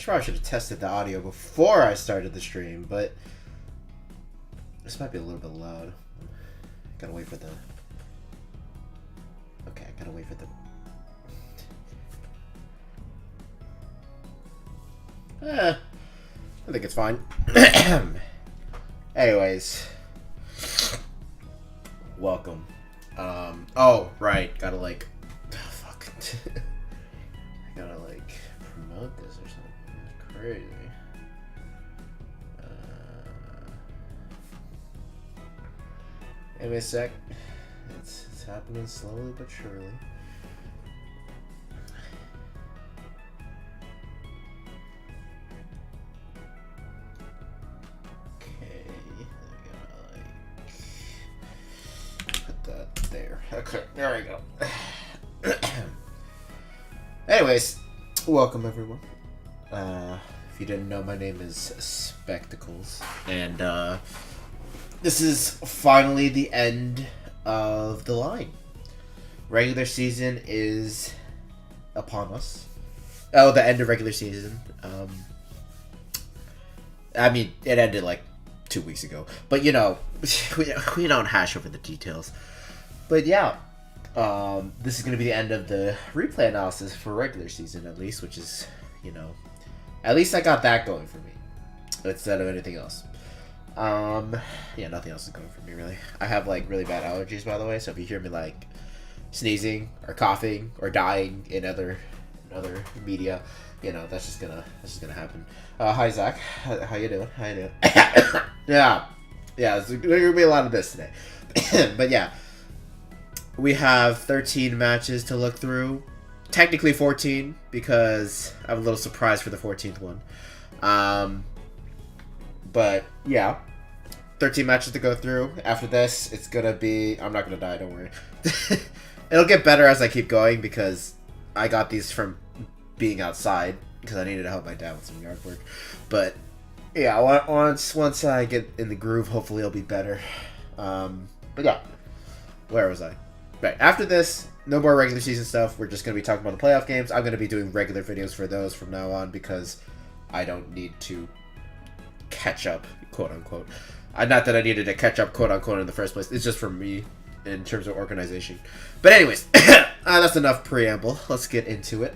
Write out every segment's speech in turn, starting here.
probably should have tested the audio before I started the stream, but this might be a little bit loud. Gotta wait for the... Okay, I gotta wait for the... I think it's fine. Anyways. Welcome. Oh, right. Gotta like... Oh, fuck. I gotta like promote this or something. It's crazy. Give me a sec. It's happening slowly but surely. There. Okay, there we go. Anyways, welcome everyone. If you didn't know, my name is Spectacles, and this is finally the end of the line. Regular season is upon us. Oh, the end of regular season. I mean, it ended like 2 weeks ago, but you know, we don't hash over the details. But yeah, this is going to be the end of the replay analysis for regular season, at least, which is, you know, at least I got that going for me instead of anything else. Yeah, nothing else is going for me, really. I have, like, really bad allergies, by the way, so if you hear me, like, sneezing or coughing or dying in other media, you know, that's just gonna happen. Hi, Zach. How you doing? Yeah, there's gonna be a lot of this today. But yeah. We have 13 matches to look through. Technically 14, because I'm a little surprised for the 14th one. But, yeah. 13 matches to go through. After this, it's gonna be... I'm not gonna die, don't worry. It'll get better as I keep going, because I got these from being outside, because I needed to help my dad with some yard work. But, yeah, once I get in the groove, hopefully it'll be better. But yeah. Where was I? Right, after this, no more regular season stuff. We're just going to be talking about the playoff games. I'm going to be doing regular videos for those from now on because I don't need to catch up, quote-unquote. Not that I needed to catch up, quote-unquote, in the first place. It's just for me in terms of organization. But anyways, that's enough preamble. Let's get into it.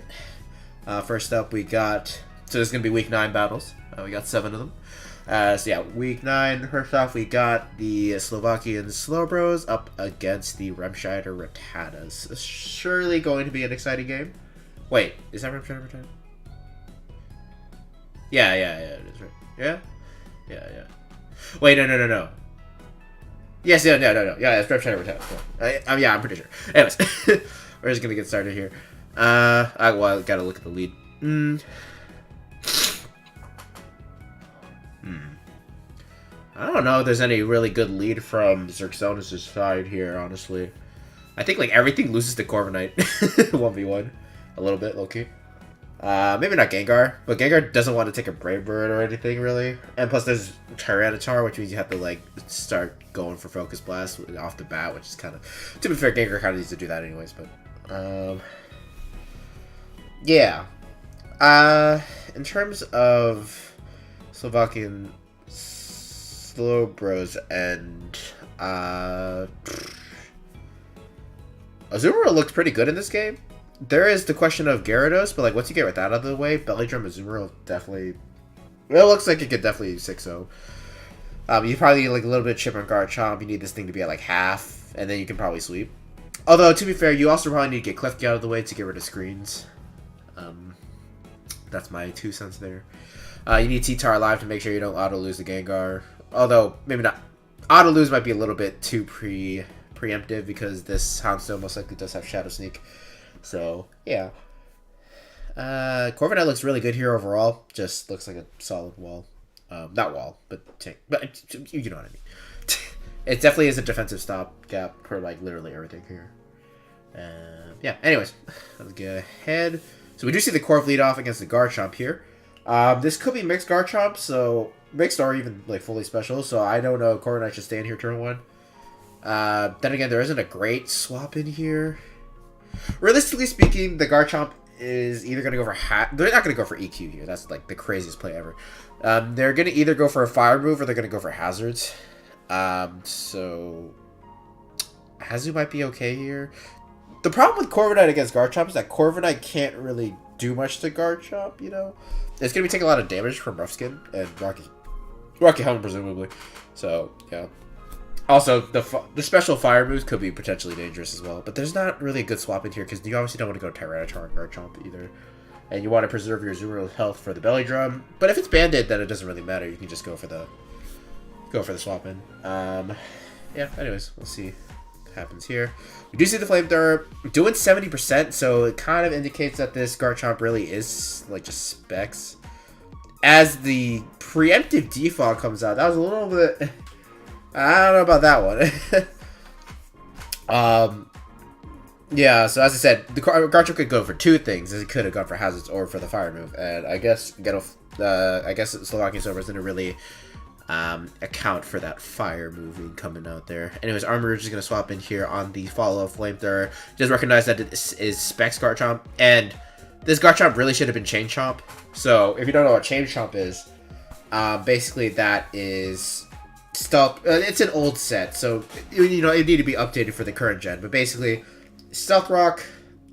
First up, we got... So there's going to be Week 9 battles. We got 7 of them. So yeah, Week 9, first off, we got the Slovakian Slowbros up against the Remscheid Rattatas. It's surely going to be an exciting game. Wait, is that Remscheid Rattata? Yeah, it is, right? Yeah. Wait, no. Yes, no. Yeah, it's Remscheid Rattata. Yeah, I'm pretty sure. Anyways, we're just gonna get started here. I gotta look at the lead. I don't know if there's any really good lead from Xerxonis' side here, honestly. I think, like, everything loses to Corviknight 1v1. A little bit, low-key. Maybe not Gengar, but Gengar doesn't want to take a Brave Bird or anything, really. And plus there's Tyranitar, which means you have to, like, start going for Focus Blast off the bat, which is kind of... To be fair, Gengar kind of needs to do that anyways, but... yeah. In terms of Slovakian Slowbros and Azumarill looked pretty good in this game. There is the question of Gyarados, but like once you get that out of the way, Belly Drum Azumarill definitely... Well, it looks like it could definitely 6-0. You probably need like a little bit of Chip and Garchomp. You need this thing to be at like half, and then you can probably sweep. Although, to be fair, you also probably need to get Klefki out of the way to get rid of screens. That's my 2 cents there. You need T-Tar alive to make sure you don't auto-lose the Gengar. Although, maybe not. Auto-lose might be a little bit too preemptive because this Houndstone most likely does have Shadow Sneak. So, yeah. Corviknight looks really good here overall. Just looks like a solid wall. Not wall, but tank. But you know what I mean. It definitely is a defensive stopgap for, like, literally everything here. Yeah, anyways. Let's get ahead. So we do see the Corv lead off against the Garchomp here. This could be mixed Garchomp, so... Mixed or even, like, fully special, so I don't know. Corviknight should stay in here turn 1. Then again, there isn't a great swap in here. Realistically speaking, the Garchomp is either going to go for they're not going to go for EQ here. That's like the craziest play ever. They're going to either go for a fire move or they're going to go for hazards. So Hazu might be okay here. The problem with Corviknight against Garchomp is that Corviknight can't really do much to Garchomp, you know? It's going to be taking a lot of damage from Rough Skin and Rocky Helmet, presumably. So, yeah. Also, the special fire moves could be potentially dangerous as well. But there's not really a good swap in here because you obviously don't want to go Tyranitar and Garchomp either. And you want to preserve your Azumarill health for the Belly Drum. But if it's banded, then it doesn't really matter. You can just go for the swap in. Yeah, anyways, we'll see what happens here. We do see the Flamethrower doing 70%, so it kind of indicates that this Garchomp really is like just specs. As the preemptive defog comes out, that was a little bit... I don't know about that one. Yeah, so as I said, the Garchomp could go for two things. It could have gone for hazards or for the fire move, and I guess Slovakian Silver didn't really account for that fire moving coming out there. Anyways, Armor is just gonna swap in here on the follow-up Flamethrower. Just recognize that it is Specs Garchomp, and this Garchomp really should have been Chain Chomp. So if you don't know what Chain Chomp is, basically that is stealth. It's an old set, so you know it need to be updated for the current gen. But basically, Stealth Rock,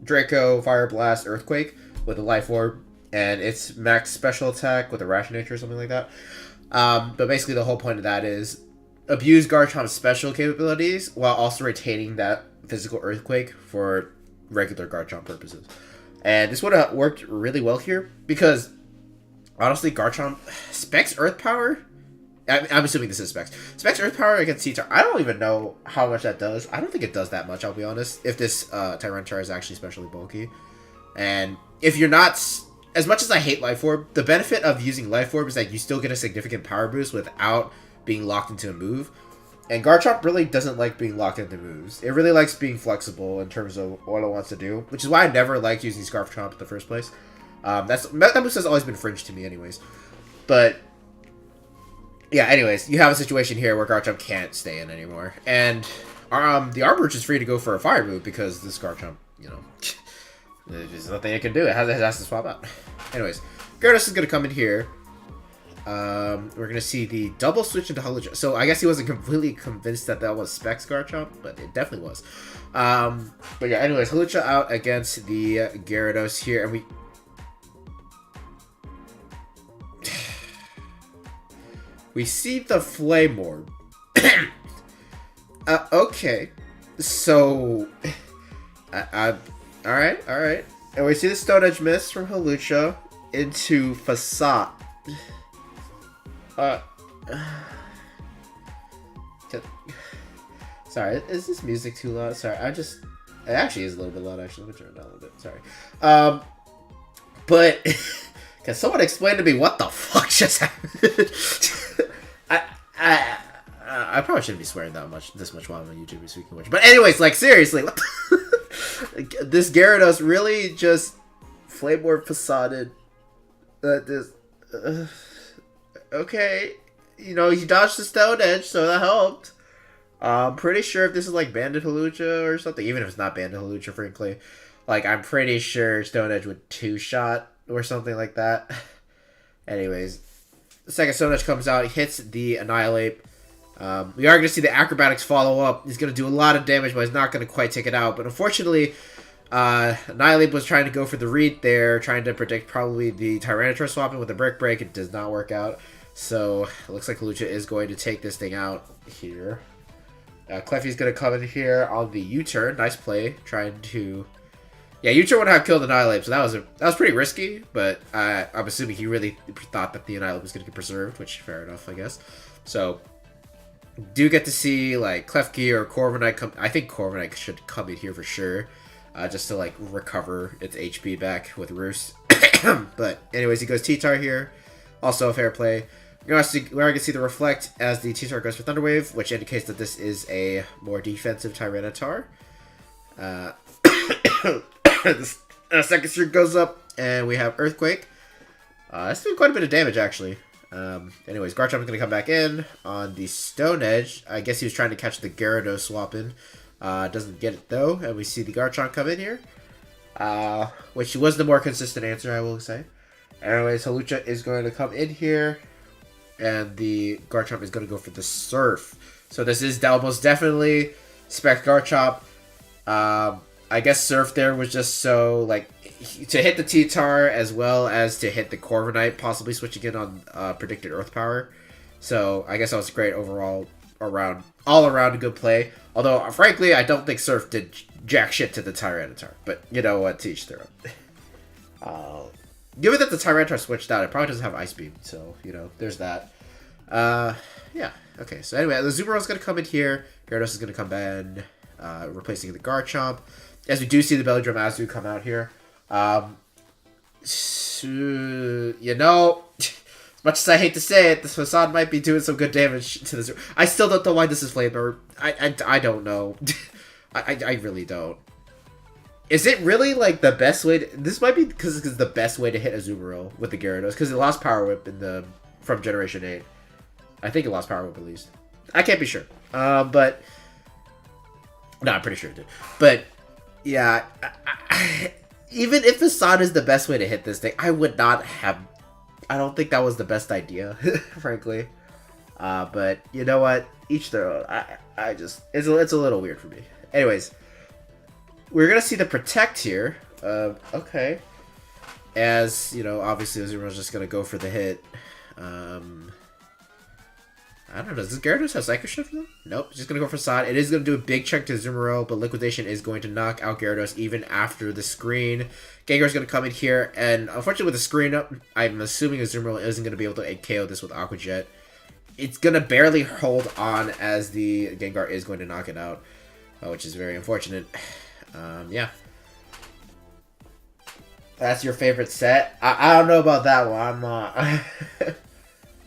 Draco, Fire Blast, Earthquake with a Life Orb, and it's max special attack with a Rash Nature or something like that. But basically the whole point of that is abuse Garchomp's special capabilities while also retaining that physical Earthquake for regular Garchomp purposes. And this would have worked really well here because honestly Garchomp Specs Earth Power, I'm assuming this is Specs. Specs Earth Power against T-Tar, I don't even know how much that does. I don't think it does that much, I'll be honest, if this Tyranitar is actually especially bulky. And if you're not... As much as I hate Life Orb, the benefit of using Life Orb is that you still get a significant power boost without being locked into a move. And Garchomp really doesn't like being locked into moves. It really likes being flexible in terms of what it wants to do, which is why I never liked using Scarf Chomp in the first place. That move has always been fringe to me anyways. But, yeah, anyways, you have a situation here where Garchomp can't stay in anymore. And the Arbor is free to go for a fire move because this Garchomp, you know... There's nothing it can do. It has to swap out. Anyways, Gyarados is going to come in here. We're going to see the double switch into Hawlucha. So I guess he wasn't completely convinced that that was Specs Garchomp, but it definitely was. But yeah, anyways, Hawlucha out against the Gyarados here. And we see the Flame Orb. Okay. So... Alright. And we see the Stone Edge Mist from Hawlucha into Facade. Sorry, is this music too loud? Sorry, it actually is a little bit loud, actually. Let me turn it down a little bit, sorry. But, can someone explain to me what the fuck just happened? I probably shouldn't be swearing this much while I'm on YouTube speaking much. But anyways, like, seriously, what the... This Gyarados really just Flame Orb Facaded. Okay. You know, he dodged the Stone Edge, so that helped. I'm pretty sure if this is like Banded Hawlucha or something, even if it's not Banded Hawlucha, frankly, like, I'm pretty sure Stone Edge would two-shot or something like that. Anyways, the second Stone Edge comes out, hits the Annihilate. We are going to see the Acrobatics follow up. He's going to do a lot of damage, but he's not going to quite take it out. But unfortunately, Annihilate was trying to go for the read there, trying to predict probably the Tyranitar swapping with the Brick Break. It does not work out. So, it looks like Hawlucha is going to take this thing out here. Cleffy's going to come in here on the U-turn. Nice play. Trying to... Yeah, U-turn would have killed Annihilate, so that was pretty risky. But I'm assuming he really thought that the Annihilate was going to get preserved, which fair enough, I guess. So... do get to see like Klefki or Corviknight come. I think Corviknight should come in here for sure, just to like recover its HP back with Roost. But anyways, he goes T-Tar here, also a fair play. We're going to see the Reflect as the T-Tar goes for Thunder Wave, which indicates that this is a more defensive Tyranitar. The second streak goes up, and we have Earthquake. That's doing quite a bit of damage actually. Anyways, Garchomp is going to come back in on the Stone Edge. I guess he was trying to catch the Gyarados swap in. Doesn't get it though, and we see the Garchomp come in here. which was the more consistent answer, I will say. Anyways, Halucha is going to come in here, and the Garchomp is going to go for the Surf. So this is almost definitely Spec Garchomp. I guess Surf there was just so, like, to hit the T-Tar as well as to hit the Corviknight, possibly switching in on predicted Earth Power. So I guess that was great overall, all around a good play. Although, frankly, I don't think Surf did jack shit to the Tyranitar. But, you know what, to each their own. Given that the Tyranitar switched out, it probably doesn't have Ice Beam. So, you know, there's that. Yeah. Okay, so anyway, the Zubaro is going to come in here. Gyarados is going to come in, replacing the Garchomp. As we do see the Belly Drum Azu come out here. You know, as much as I hate to say it, this Facade might be doing some good damage to this. I still don't know why this is Flamethrower. I don't know. I really don't. Is it really, like, the best way to... This might be because it's the best way to hit a Zubaro with the Gyarados. Because it lost Power Whip from Generation 8. I think it lost Power Whip, at least. I can't be sure. But... No, I'm pretty sure it did. But, yeah. Even if Facade is the best way to hit this thing, I would not have... I don't think that was the best idea, frankly. But, you know what? Each their own. I just... It's a little weird for me. Anyways... We're going to see the Protect here. Okay. As, you know, obviously Azuma's just going to go for the hit. I don't know. Does this Gyarados have Psycho Shift though? Nope. It's just going to go for Sod. It is going to do a big chunk to Azumarill, but Liquidation is going to knock out Gyarados even after the screen. Gengar's going to come in here, and unfortunately with the screen up, I'm assuming Azumarill isn't going to be able to KO this with Aqua Jet. It's going to barely hold on as the Gengar is going to knock it out, which is very unfortunate. Yeah. That's your favorite set? I don't know about that one. I'm not.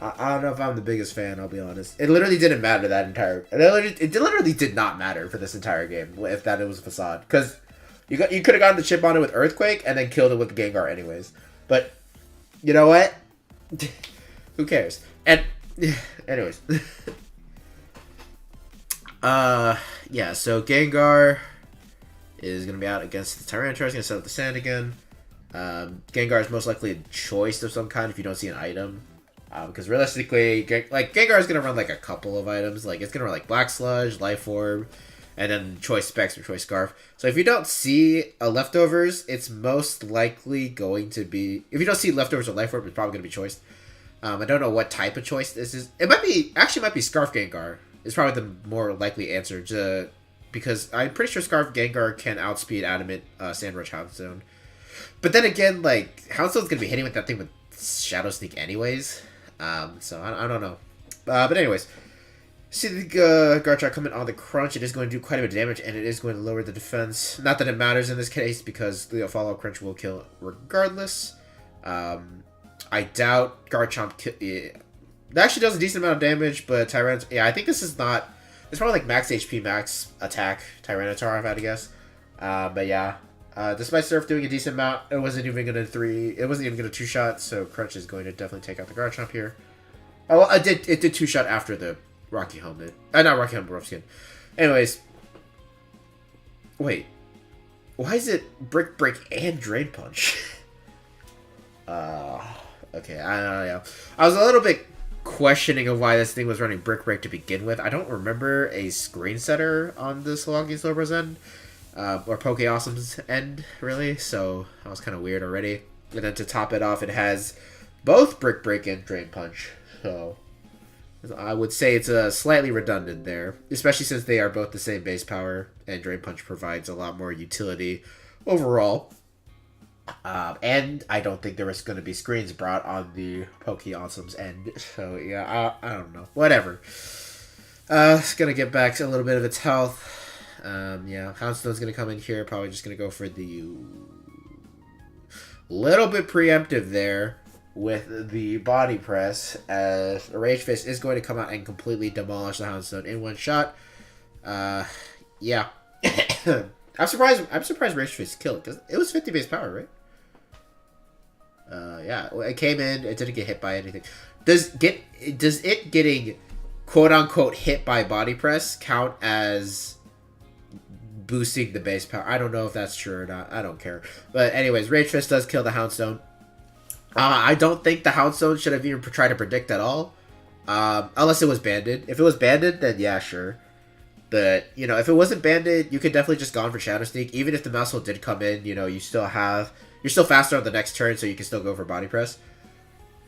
I don't know if I'm the biggest fan, I'll be honest. It literally didn't matter that entire... It literally did not matter for this entire game, if that it was a Facade. Because you could have gotten the chip on it with Earthquake, and then killed it with the Gengar anyways. But, you know what? Who cares? And, anyways. Yeah, so Gengar... is going to be out against the Tyranitar. He's going to set up the sand again. Gengar is most likely a choice of some kind if you don't see an item. Because realistically, Gengar is going to run like a couple of items. Like, it's going to run like Black Sludge, Life Orb, and then Choice Specs or Choice Scarf. So if you don't see Leftovers, it's most likely going to be... If you don't see Leftovers or Life Orb, it's probably going to be Choice. I don't know what type of choice this is. It might be... Actually, it might be Scarf Gengar. It's probably the more likely answer to... Because I'm pretty sure Scarf Gengar can outspeed Adamant Sandrush Houndstone. But then again, like, Houndstone's going to be hitting with that thing with Shadow Sneak anyways. So, I don't know. But anyways, see the Garchomp coming on the crunch. It is going to do quite a bit of damage, and it is going to lower the defense. Not that it matters in this case, because the follow-up crunch will kill regardless. I doubt Garchomp... It actually does a decent amount of damage, but Tyrant... Yeah, I think this is not... It's probably like max HP, max attack Tyranitar, if I had to guess. But yeah, despite Surf doing a decent amount, it wasn't even going to two-shot, so Crunch is going to definitely take out the Garchomp here. Oh, well, it did two-shot after the Rocky Helmet. Not Rocky Helmet, Rough Skin. Anyways. Wait. Why is it Brick Break and Drain Punch? Okay, I don't know. I was a little bit questioning of why this thing was running Brick Break to begin with. I don't remember a screen setter on the Salagi Slobra's end, or Poke Awesome's end, really, so that was kind of weird already. And then to top it off, it has both Brick Break and Drain Punch, so I would say it's slightly redundant there, especially since they are both the same base power, and Drain Punch provides a lot more utility overall. And I don't think there was going to be screens brought on the Poke Awesome's end. So, yeah, I don't know. Whatever. It's going to get back to a little bit of its health. Yeah, Houndstone's going to come in here. Probably just going to go for the... Little bit preemptive there with the Body Press. As Rage Fist is going to come out and completely demolish the Houndstone in one shot. Yeah. I'm surprised Rage Fist killed it, because it was 50 base power, right? Yeah, it came in, it didn't get hit by anything. Does it getting quote unquote hit by Body Press count as boosting the base power. I don't know if that's true or not. I don't care. But anyways, Rage Fist does kill the Houndstone. I don't think the Houndstone should have even tried to predict at all. Unless it was banded. If it was banded, then yeah, sure. But, you know, if it wasn't banded, you could definitely just gone for Shadow Sneak. Even if the Mouse Hole did come in, you know, you're still faster on the next turn, so you can still go for Body Press.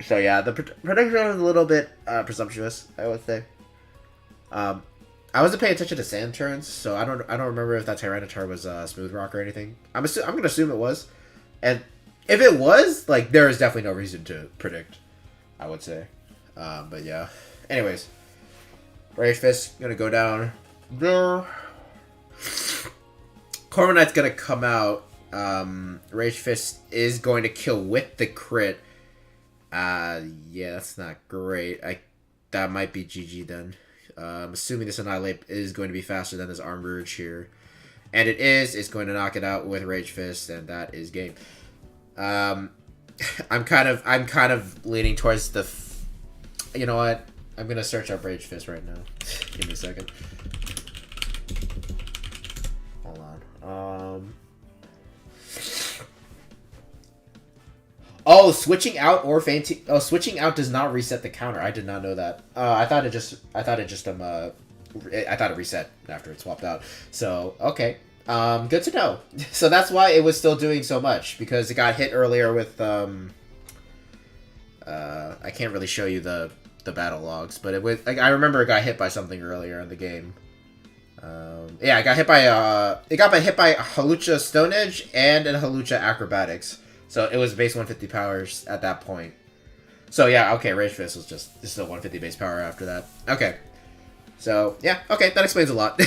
So yeah, the prediction was a little bit presumptuous, I would say. I wasn't paying attention to sand turns, so I don't remember if that Tyranitar was Smooth Rock or anything. I'm gonna assume it was, and if it was, like, there is definitely no reason to predict, I would say. But yeah. Anyways, Rage Fist gonna go down there. Corviknight's gonna come out. Rage Fist is going to kill with the crit. Yeah, that's not great. That might be GG then. I'm assuming this Annihilate is going to be faster than this Arm Rouge here. And it is. It's going to knock it out with Rage Fist, and that is game. I'm kind of leaning towards the... You know what? I'm going to search up Rage Fist right now. Give me a second. Hold on. Oh, switching out or fainting. Oh, switching out does not reset the counter. I did not know that. I thought it reset after it swapped out. So, okay. Good to know. So that's why it was still doing so much, because it got hit earlier with I can't really show you the battle logs, but it was, like, I remember it got hit by something earlier in the game. Yeah, it got hit by Hawlucha Stone Edge and a Hawlucha Acrobatics. So it was base 150 powers at that point. So yeah, okay, Rage Fist was just still 150 base power after that. Okay. So yeah, okay, that explains a lot.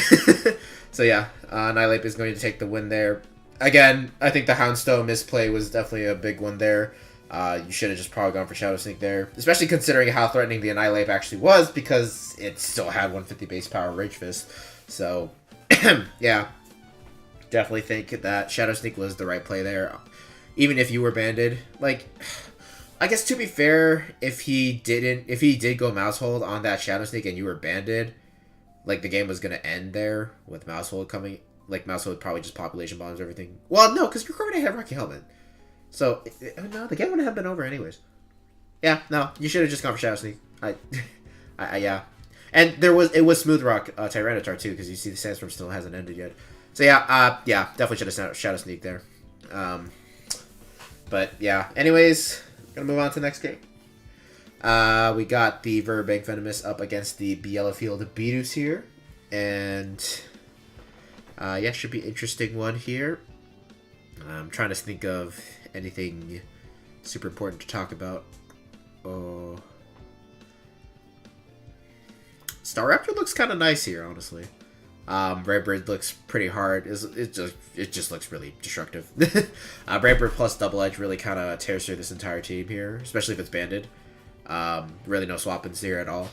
So yeah, Annihilate is going to take the win there. Again, I think the Houndstone misplay was definitely a big one there. You should have just probably gone for Shadow Sneak there. Especially considering how threatening the Annihilate actually was, because it still had 150 base power Rage Fist. So yeah, definitely think that Shadow Sneak was the right play there. Even if you were banded, like, I guess to be fair, if he did go Mouse Hold on that Shadow Sneak and you were banded, like, the game was gonna end there with Mouse Hold coming. Like, Mouse Hold probably just population bombs everything. Well, no, because you're already had Rocky Helmet, so no, the game wouldn't have been over anyways. Yeah, no, you should have just gone for Shadow Sneak. Yeah, and it was Smooth Rock Tyranitar too, because you see the Sandstorm still hasn't ended yet. So yeah, definitely should have Shadow Sneak there. But yeah, anyways, gonna move on to the next game. We got the Verbank Venomous up against the Bielafield Beedus here. And yeah, should be an interesting one here. I'm trying to think of anything super important to talk about. Oh, Staraptor looks kind of nice here, honestly. Redbird looks pretty hard. It just looks really destructive. Redbird plus Double Edge really kind of tears through this entire team here, especially if it's banded. Really no swap-ins here at all.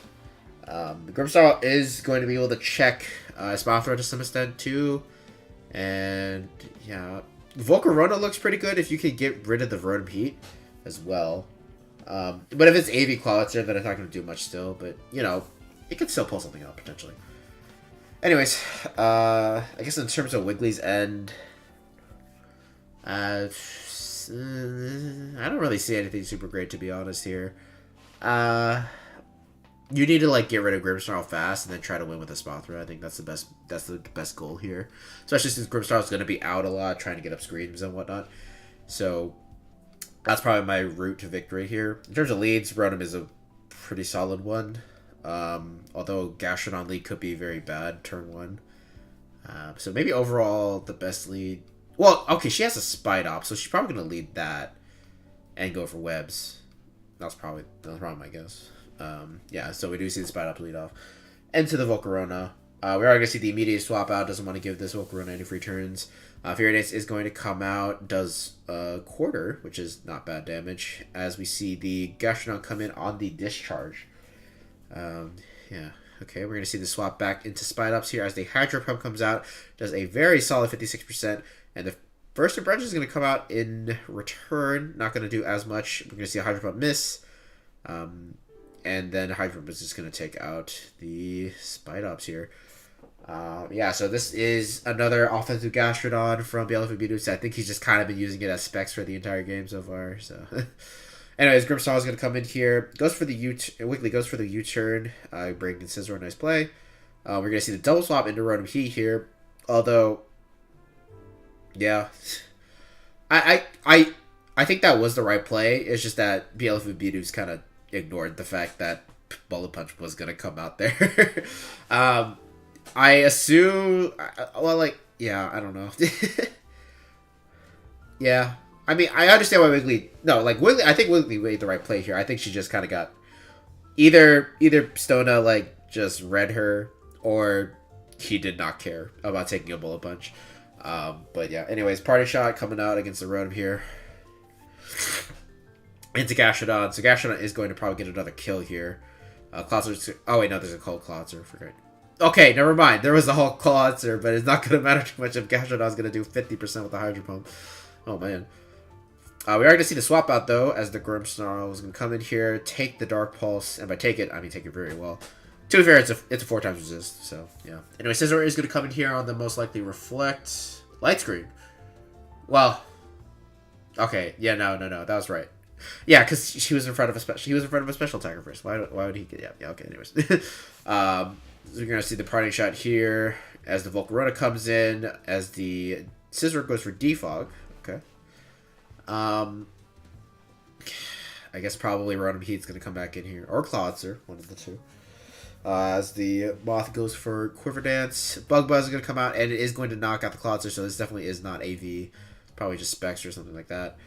The Grimmsnarl is going to be able to check Spathra to some extent too. And yeah, Volcarona looks pretty good if you could get rid of the Rotom Heat as well. But if it's AV Clawitzer, then it's not going to do much still. But, you know, it could still pull something out potentially. Anyways, I guess in terms of Wiggly's end, I don't really see anything super great, to be honest here. You need to, like, get rid of Grimmsnarl fast and then try to win with a Spathra. I think that's the best goal here. Especially since Grimmsnarl is going to be out a lot, trying to get up screams and whatnot. So that's probably my route to victory here. In terms of leads, Rotom is a pretty solid one. Although Gastrodon lead could be very bad turn 1. So maybe overall the best lead. Well, okay, she has a Spite-Op, so she's probably going to lead that and go for webs. That's probably my guess. Yeah, so we do see the Spite-Op lead off. Into the Volcarona. We are going to see the immediate swap out. Doesn't want to give this Volcarona any free turns. Furidates is going to come out. Does a quarter, which is not bad damage. As we see the Gastrodon come in on the discharge. Yeah, okay, we're going to see the swap back into Spite-Ops here as the Hydro Pump comes out, does a very solid 56%, and the first Branch is going to come out in return, not going to do as much. We're going to see a Hydro Pump miss, and then Hydro Pump is just going to take out the Spite-Ops here. Yeah, so this is another offensive Gastrodon from Bielefeld. I think he's just kind of been using it as specs for the entire game so far. So, anyways, Grimmsnarl is going to come in here. Goes for the Wiggly goes for the U-turn. Bringing Scizor, nice play. We're going to see the double swap into Rotom Heat here. Although, yeah, I think that was the right play. It's just that Bielefeld kind of ignored the fact that Bullet Punch was going to come out there. I assume, well, like, yeah, I don't know. Yeah, I mean, I understand why Wiggly. No, like Wiggly, I think Wiggly made the right play here. I think she just kind of got either Stona like just read her, or he did not care about taking a bullet punch. But yeah, anyways, party shot coming out against the Rotom here into Gastrodon. So Gastrodon is going to probably get another kill here. Cloudster. Oh wait, no, there's a cold Cloudster. Forget. Okay, never mind. There was the whole Cloudster, but it's not going to matter too much if Gastrodon's going to do 50% with the Hydro Pump. Oh man. We are going to see the swap out, though, as the Grimmsnarl is going to come in here, take the Dark Pulse, and by take it, I mean take it very well. To be fair, it's a 4x resist, so, yeah. Anyway, Scizor is going to come in here on the most likely Reflect Light Screen. Well, okay, yeah, no, that was right. Yeah, because she was in front of a special attacker first. Why would he get, yeah, okay, anyways. So we're going to see the parting shot here, as the Volcarona comes in, as the Scizor goes for Defog, okay. I guess probably Rotom Heat's going to come back in here. Or Cloudster, one of the two. As the Moth goes for Quiver Dance. Bug Buzz is going to come out, and it is going to knock out the Cloudster, so this definitely is not AV. Probably just Specs or something like that.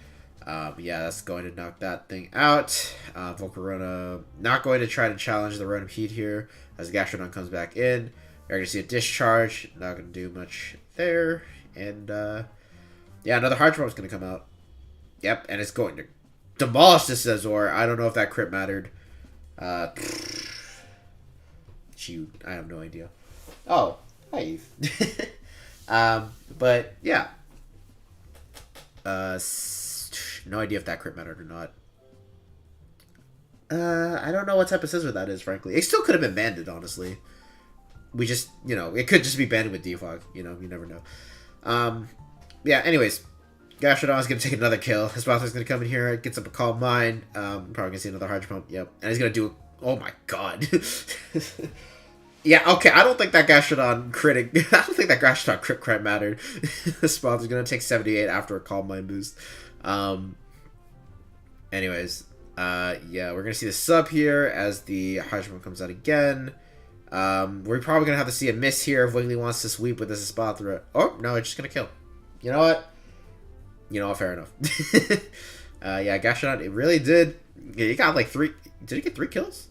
Yeah, that's going to knock that thing out. Volcarona not going to try to challenge the Rotom Heat here, as Gastrodon comes back in. We're going to see a Discharge. Not going to do much there. And, yeah, another Hydro Pump is going to come out. Yep, and it's going to demolish this Scizor. I don't know if that crit mattered. Shoot, I have no idea. Oh, hi, Eve. But, yeah. No idea if that crit mattered or not. I don't know what type of Scizor that is, frankly. It still could have been banded, honestly. We just, it could just be banded with Defog. You never know. Yeah, anyways. Gastrodon is going to take another kill. His mouth is going to come in here. Gets up a Calm Mind. Probably going to see another Hydro Pump. Yep. And he's going to do... Oh my god. Yeah, okay. I don't think that Gastrodon crit mattered. His mouth is going to take 78 after a Calm Mind boost. Anyways. Yeah, we're going to see the sub here as the Hydro Pump comes out again. We're probably going to have to see a miss here if Wiggly wants to sweep with this Espathra. Oh, no, it's just going to kill. You know what? Fair enough. Yeah, Gastrodon, it really did. Yeah, he got like 3. Did he get 3 kills?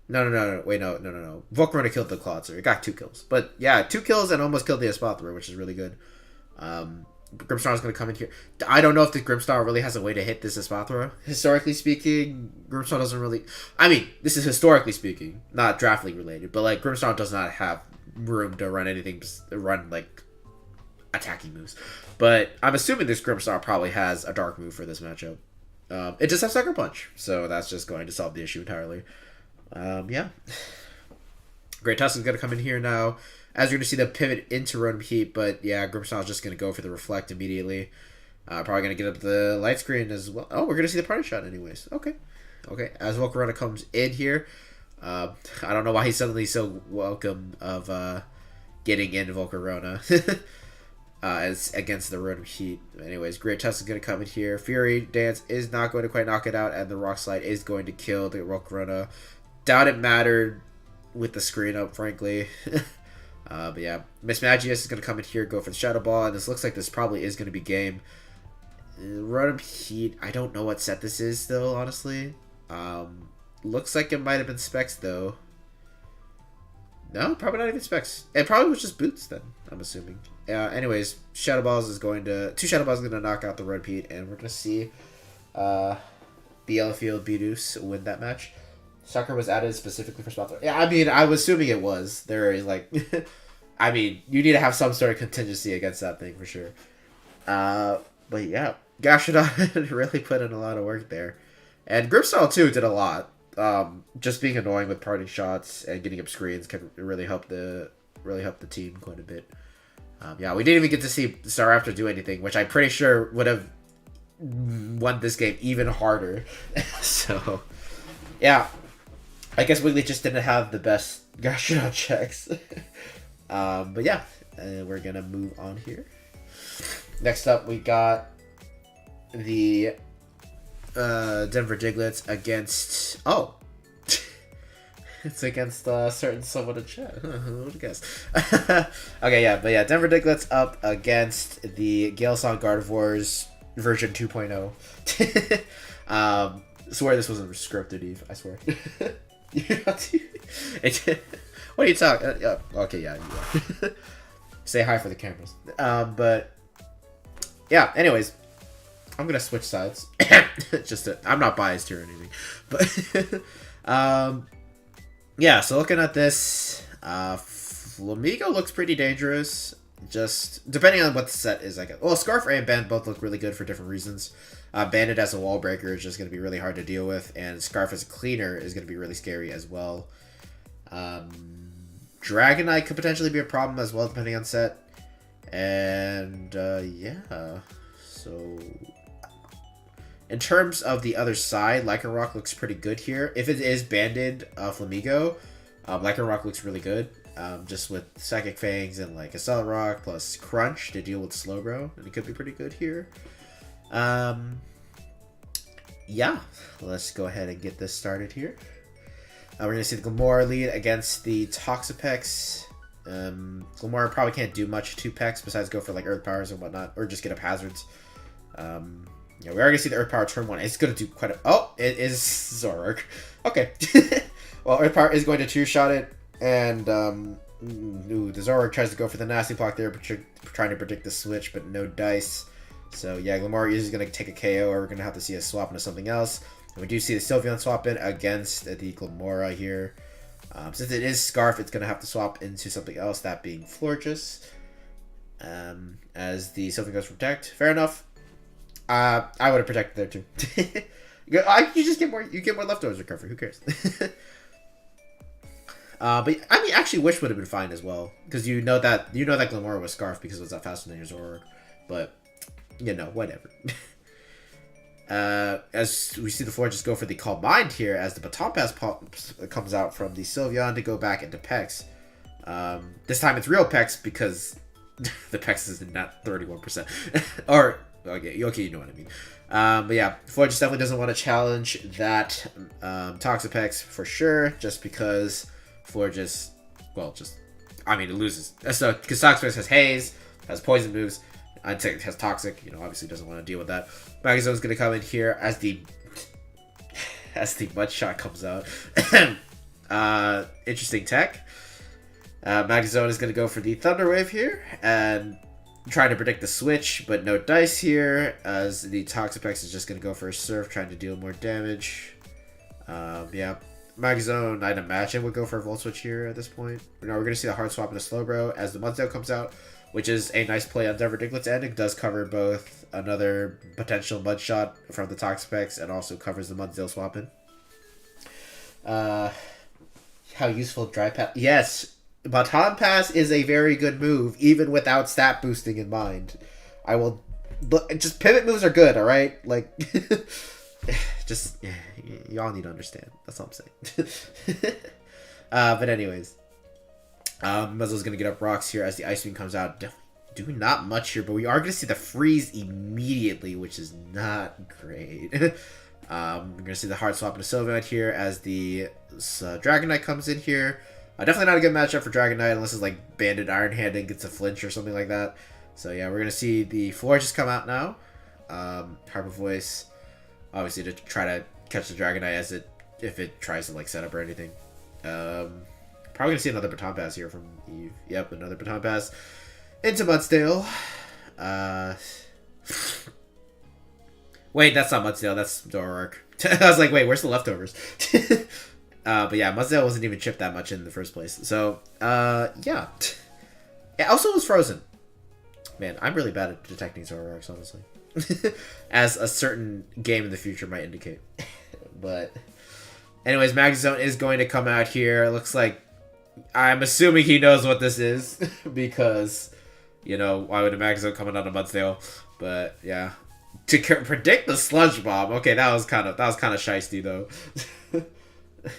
No. Wait, no. Volcarona killed the Cloudster. It got 2 kills. But yeah, 2 kills and almost killed the Espathra, which is really good. Grimmsnarl is going to come in here. I don't know if the Grimmsnarl really has a way to hit this Espathra. Historically speaking, Grimmsnarl doesn't really... I mean, this is historically speaking, not draft league related, but like Grimmsnarl does not have room to run anything, like attacking moves. But I'm assuming this Grimmsnarl probably has a dark move for this matchup. It just has Sucker Punch, so that's just going to solve the issue entirely. Yeah. Great Tusk is going to come in here now, as you're going to see the pivot into Rotom Heat, but yeah, Grimmsnarl is just going to go for the Reflect immediately. Probably going to get up the light screen as well. Oh, we're going to see the party shot anyways. Okay. As Volcarona comes in here, I don't know why he's suddenly so welcome of getting in Volcarona. As against the Rotom Heat. Anyways, Great Tusk is going to come in here. Fury Dance is not going to quite knock it out, and the Rock Slide is going to kill the Volcarona. Doubt it mattered with the screen up, frankly. But yeah, Miss Magius is going to come in here, go for the Shadow Ball, and this looks like this probably is going to be game. Rotom Heat, I don't know what set this is still, honestly. Looks like it might have been Specs, though. No, probably not even Specs. It probably was just Boots, then, I'm assuming. Anyways, Shadow Balls is going to... 2 Shadow Balls is going to knock out the Rotom Heat, and we're going to see Bielefeld Bidus win that match. Sucker was added specifically for Spotify. Yeah, I mean, I was assuming it was. There is, like... I mean, you need to have some sort of contingency against that thing, for sure. But yeah, Gastrodon really put in a lot of work there. And Grimmsnarl, too, did a lot. Just being annoying with parting shots and getting up screens can really help the really helped the team quite a bit. Yeah, we didn't even get to see Staraptor do anything, which I'm pretty sure would have won this game even harder. So, yeah. I guess Wiggly just didn't have the best Gastrodon checks. But yeah, we're going to move on here. Next up, we got the Denver Diglets against... Oh! It's against certain someone in chat. Who would have guessed? Okay, yeah, but yeah, Denver Diglets up against the Galesong Gardevoirs version 2.0. Swear this wasn't scripted, Eve. I swear. What are you talking? Okay, yeah. Say hi for the cameras. But yeah. Anyways, I'm gonna switch sides. I'm not biased here or anything, but yeah. So looking at this, Flamigo looks pretty dangerous. Just depending on what the set is, like, well, Scarf and Band both look really good for different reasons. Bandit as a wall breaker is just going to be really hard to deal with, and Scarf as a cleaner is going to be really scary as well. Dragonite could potentially be a problem as well, depending on set. And yeah, so in terms of the other side, Lycanroc looks pretty good here. If it is banded Flamigo, Lycanroc looks really good. Just with Psychic Fangs and like a Solid Rock plus Crunch to deal with Slowbro, and it could be pretty good here. Yeah, let's go ahead and get this started here. We're going to see the Glimmora lead against the Toxapex. Glimmora probably can't do much to Pex besides go for like Earth Powers and whatnot, or just get up Hazards. Yeah, we are going to see the Earth Power turn 1. It's going to do quite a... Oh, it is Zoroark. Okay. Well, Earth Power is going to two-shot it, and the Zoroark tries to go for the Nasty Block there, trying to predict the switch, but no dice. So yeah, Glimmora is going to take a KO, or we're going to have to see a swap into something else. And we do see the Sylveon swap in against the Glimmora here. Since it is Scarf, it's going to have to swap into something else, that being Florges. As the Sylveon goes for Protect. Fair enough. I would have protected there too. You just get more. You get more leftovers recovery. Who cares? But I mean, actually, Wish would have been fine as well, because you know that Glimmora was Scarf because it was that faster than your Zoroark. But you know, whatever. As we see the floor just go for the Calm Mind here, as the Baton Pass comes out from the Sylveon to go back into Pex. This time it's real Pex because the Pex is not 31%. Or okay, you know what I mean. But yeah, Floor just definitely doesn't want to challenge that Toxapex for sure, just because Floor just, I mean, it loses. So because Toxapex has Haze, has Poison moves. It has Toxic, obviously doesn't want to deal with that. Magazone's going to come in here as the Mud Shot comes out. Interesting tech. Magazone is going to go for the Thunder Wave here and try to predict the switch, but no dice here, as the Toxapex is just going to go for a Surf, trying to deal more damage. Yeah, Magazone, I'd imagine, would go for a Volt Switch here at this point. Now we're going to see the Hard Swap into Slowbro as the Mudsdale comes out, which is a nice play on Denver Diglett's end. It does cover both another potential Mud Shot from the Toxapex and also covers the Mudsdale swap in. How useful Dry Pass. Yes, Baton Pass is a very good move, even without stat boosting in mind. Just pivot moves are good, alright? Like, just, y'all need to understand. That's all I'm saying. But anyways. Muzzle's going to get up rocks here as the Ice Beam comes out. Doing not much here, but we are going to see the Freeze immediately, which is not great. We're going to see the Hard Swap into Sylveon here as the Dragonite comes in here. Definitely not a good matchup for Dragonite unless it's like Banded Iron Hand and gets a flinch or something like that. So yeah, we're going to see the Florges come out now. Harper Voice, obviously to try to catch the Dragonite if it tries to like set up or anything. Probably going to see another Baton Pass here from Eve. Yep, another Baton Pass into Mudsdale. Wait, that's not Mudsdale. That's Zoroark. I was like, wait, where's the leftovers? But yeah, Mudsdale wasn't even chipped that much in the first place. So, yeah. It also was frozen. Man, I'm really bad at detecting Zoroarks, honestly. As a certain game in the future might indicate. But anyways, Magazone is going to come out here. It looks like I'm assuming he knows what this is because, you know, why would a magazine coming out of Mudsdale? But yeah, to predict the sludge bomb. Okay, that was kind of shiesty though.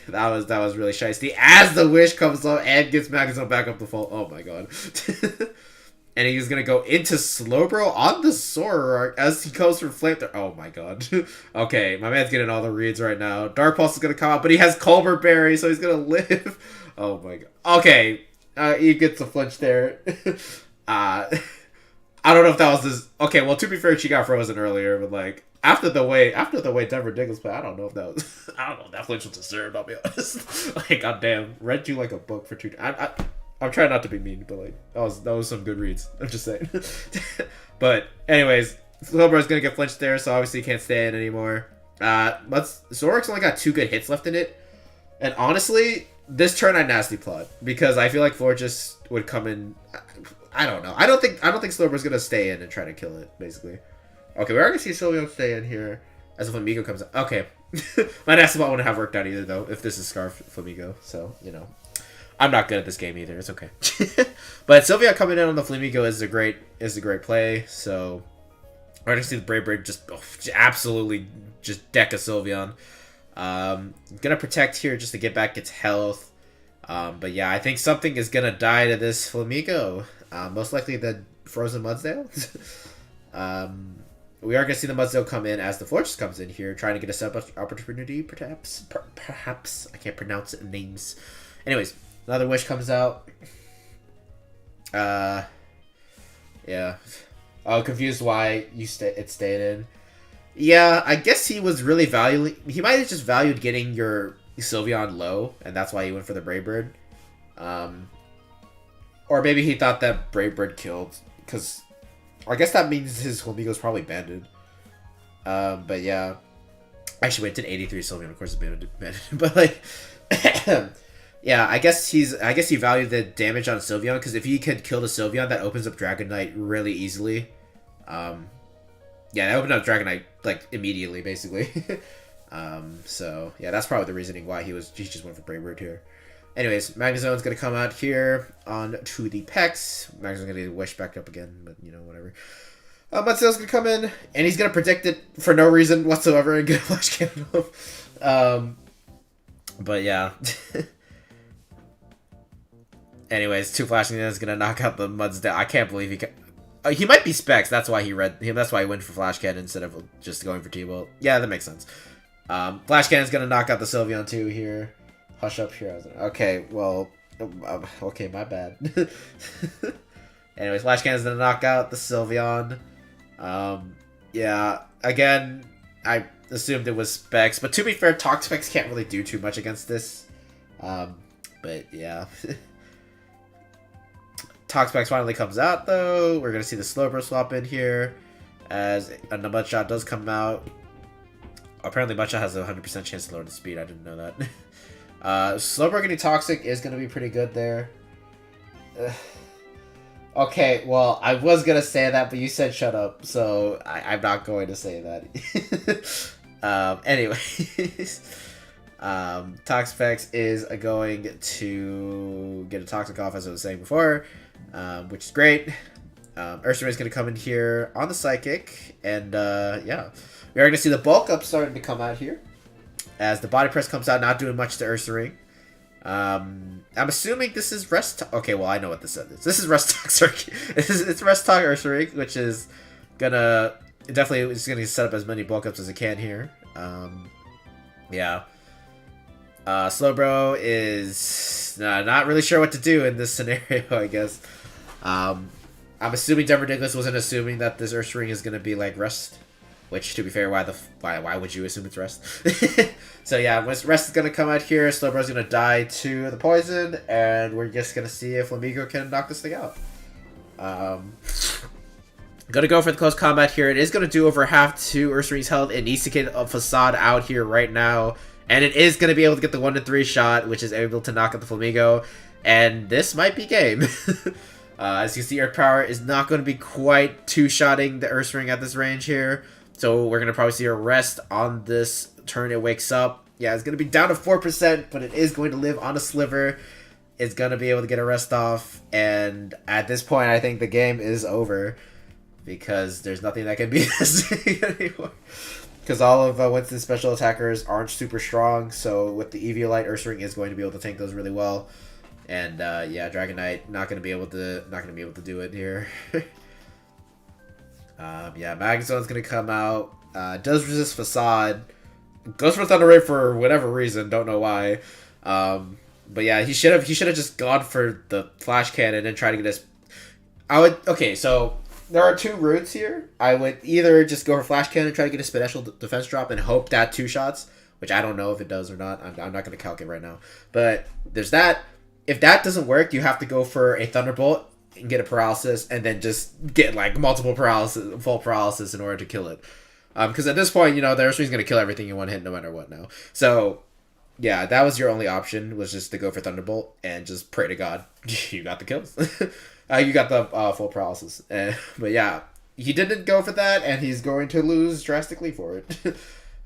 that was really shiesty. As the wish comes up and gets Magazine back up the full. Oh my god. And he's gonna go into Slowbro on the Zoroark as he goes for Flamethrower. Oh my god. Okay, my man's getting all the reads right now. Dark Pulse is gonna come out, but he has Colbert Berry, so he's gonna live. Oh my god. Okay, he gets a flinch there. I don't know if that was this. Okay, well, to be fair, she got frozen earlier, but like after the way Denver Diggles played, I don't know if that was. I don't know if that flinch was deserved. I'll be honest. Like, goddamn, read you like a book for 2. I'm trying not to be mean, but like that was some good reads. I'm just saying. But anyways, Slowbro's gonna get flinched there, so obviously he can't stay in anymore. Zoroark's only got 2 good hits left in it, and honestly, this turn I nasty plot because I feel like Florges would come in. I don't know. I don't think Slowbro's gonna stay in and try to kill it. Basically, okay, we're gonna see Sylveon stay in here as a Flamigo comes out. Okay, my nasty plot wouldn't have worked out either though if this is Scarf Flamigo. So you know. I'm not good at this game either. It's okay. But Sylvia coming in on the Flamigo is a great play. So we're gonna see the Brave Bird just absolutely just deck a Sylveon. Gonna protect here just to get back its health. But yeah, I think something is gonna die to this Flamigo. Most likely the Frozen Mudsdale. We are gonna see the Mudsdale come in as the Fortress comes in here, trying to get a sub opportunity. Perhaps I can't pronounce names. Anyways. Another wish comes out. Yeah. I'm confused why it stayed in. Yeah, I guess he was really valuing. He might have just valued getting your Sylveon low, and that's why he went for the Brave Bird. Or maybe he thought that Brave Bird killed, because I guess that means his Flamigo's probably banded. But yeah. Actually, wait, did 83 Sylveon, of course, is banded. But like. Yeah, I guess he valued the damage on Sylveon, because if he could kill the Sylveon, that opens up Dragonite really easily. Yeah, that opened up Dragonite, like, immediately, basically. So, yeah, that's probably the reasoning why he just went for Brave Bird here. Anyways, Magnezone's gonna come out here on to the Pex. Magnezone's gonna get Wish back up again, but, you know, whatever. Mudsdale's gonna come in, and he's gonna predict it for no reason whatsoever and get a Flash Cannon off. But, yeah. Anyways, 2 flashing is gonna knock out the Mudsdale. I can't believe he can. He might be Specs. That's why he read him. That's why he went for Flash Cannon instead of just going for T-Bolt. Yeah, that makes sense. Flash Cannon's gonna knock out the Sylveon too here. Hush up here. Okay, well, okay, my bad. Anyways, Flash Cannon's gonna knock out the Sylveon. Yeah, again, I assumed it was Specs, but to be fair, Toxapex can't really do too much against this. But yeah. Toxapex finally comes out, though. We're going to see the Slowbro swap in here, as a Mudshot does come out. Apparently, Mudshot has a 100% chance to lower the speed. I didn't know that. Slowbro getting Toxic is going to be pretty good there. Okay, well, I was going to say that, but you said shut up, so I'm not going to say that. Anyways... Toxapex is going to get a Toxic off, as I was saying before, which is great. Ursaring is going to come in here on the Psychic, and yeah, we are going to see the Bulk Up starting to come out here, as the Body Press comes out, not doing much to Ursaring. I'm assuming this is Rest. Okay, well, I know what this is. This is Rest Talk. It's Rest Talk Ursaring, which is gonna definitely set up as many Bulk Ups as it can here. Yeah. Slowbro is not really sure what to do in this scenario, I guess. I'm assuming Denver Nicholas wasn't assuming that this Ursaring is going to be like Rest. Which, to be fair, why would you assume it's Rest? So yeah, Rest is going to come out here, Slowbro's going to die to the poison, and we're just going to see if Flamigo can knock this thing out. Gonna go for the close combat here. It is going to do over half to Ursaring's health. It needs to get a Facade out here right now. And it is going to be able to get the 1-3 shot, which is able to knock out the Flamigo. And this might be game. As you see, Earth Power is not going to be quite two-shotting the Ursaring at this range here. So we're going to probably see a rest on this turn it wakes up. Yeah, it's going to be down to 4%, but it is going to live on a sliver. is gonna be able to get a rest off, and at this point, I think the game is over because there's nothing that can beat this anymore. Because all of Winston's special attackers aren't super strong, so with the Eviolite, Ursaring is going to be able to tank those really well. And yeah, Dragon Knight not gonna be able to do it here. Yeah, Magzone's gonna come out. Does resist Facade. Goes for Thunder Ray for whatever reason, don't know why. But yeah, he should have just gone for the Flash Cannon and tried to get his. Okay, so there are two routes here. I would either just go for Flash Cannon and try to get a special defense drop and hope that 2 shots, which I don't know if it does or not. I'm not going to calc it right now. But there's that. If that doesn't work, you have to go for a Thunderbolt and get a paralysis, and then just get like multiple paralysis, full paralysis in order to kill it. Because at this point, you know, the Ursaring's going to kill everything in one hit no matter what now. So, yeah, that was your only option, was just to go for Thunderbolt and just pray to God you got the kills. You got the full paralysis. But yeah, he didn't go for that, and he's going to lose drastically for it.